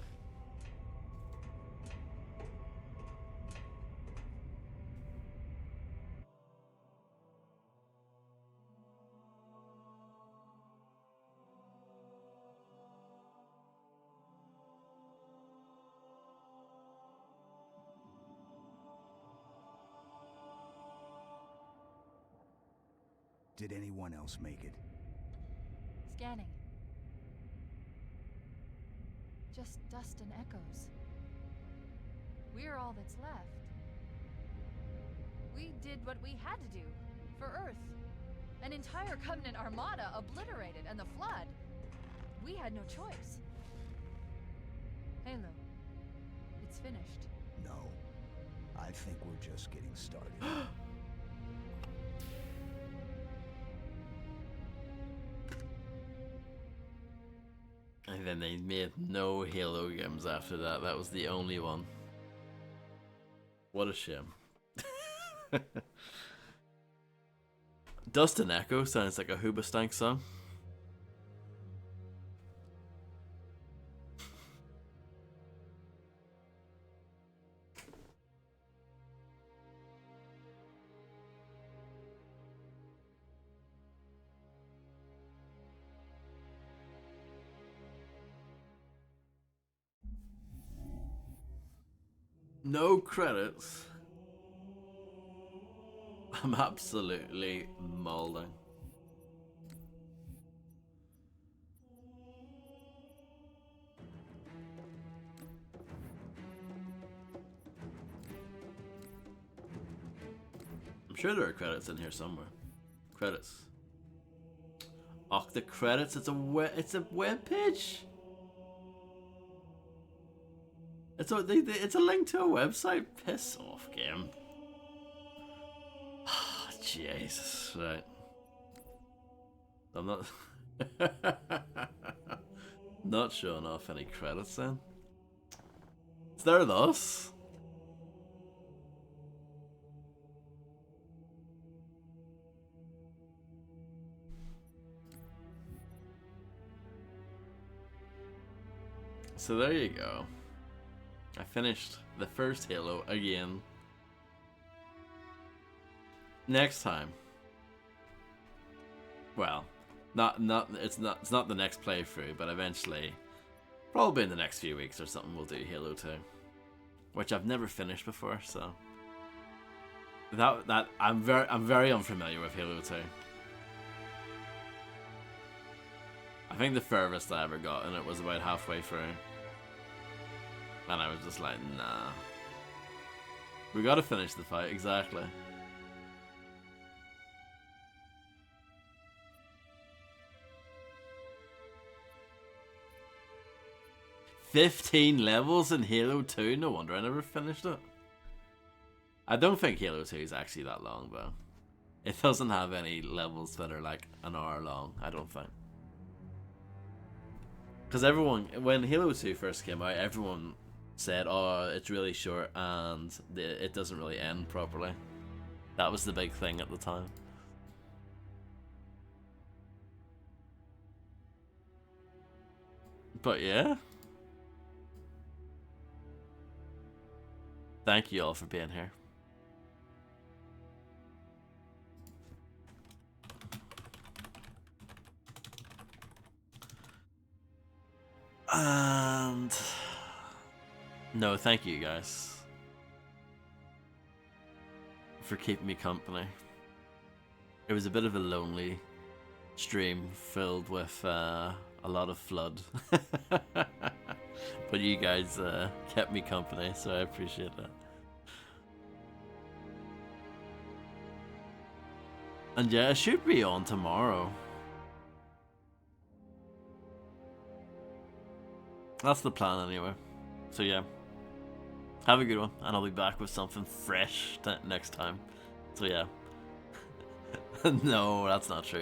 Did anyone else make it? Scanning. Just dust and echoes. We're all that's left. We did what we had to do for Earth. An entire Covenant armada obliterated, and the Flood. We had no choice. Halo, it's finished. No. I think we're just getting started. And then they made no Halo games after that. That was the only one. What a shame. Dust and Echo sounds like a Hoobastank song. No credits. I'm absolutely mauling. I'm sure there are credits in here somewhere. Credits. Oh, the credits. It's a web page. It's a link to a website. Piss off, game. Jesus, right. I'm not not showing off any credits then. Is there those? So there you go. I finished the first Halo again. Next time. Well, it's not the next playthrough, but eventually, probably in the next few weeks or something, we'll do Halo 2, which I've never finished before. So that I'm very unfamiliar with Halo 2. I think the furthest I ever got in it was about halfway through, and I was just like, nah. We gotta finish the fight, exactly. $15 levels in Halo 2? No wonder I never finished it. I don't think Halo 2 is actually that long, though. It doesn't have any levels that are like an hour long, I don't think. Because everyone, when Halo 2 first came out, everyone said, oh, it's really short and it doesn't really end properly. That was the big thing at the time. But yeah. Thank you all for being here. And no, thank you guys for keeping me company. It was a bit of a lonely stream filled with a lot of flood. But you guys kept me company, so I appreciate that. And yeah, it should be on tomorrow. That's the plan anyway. So yeah, have a good one, and I'll be back with something fresh next time. So yeah. No, that's not true.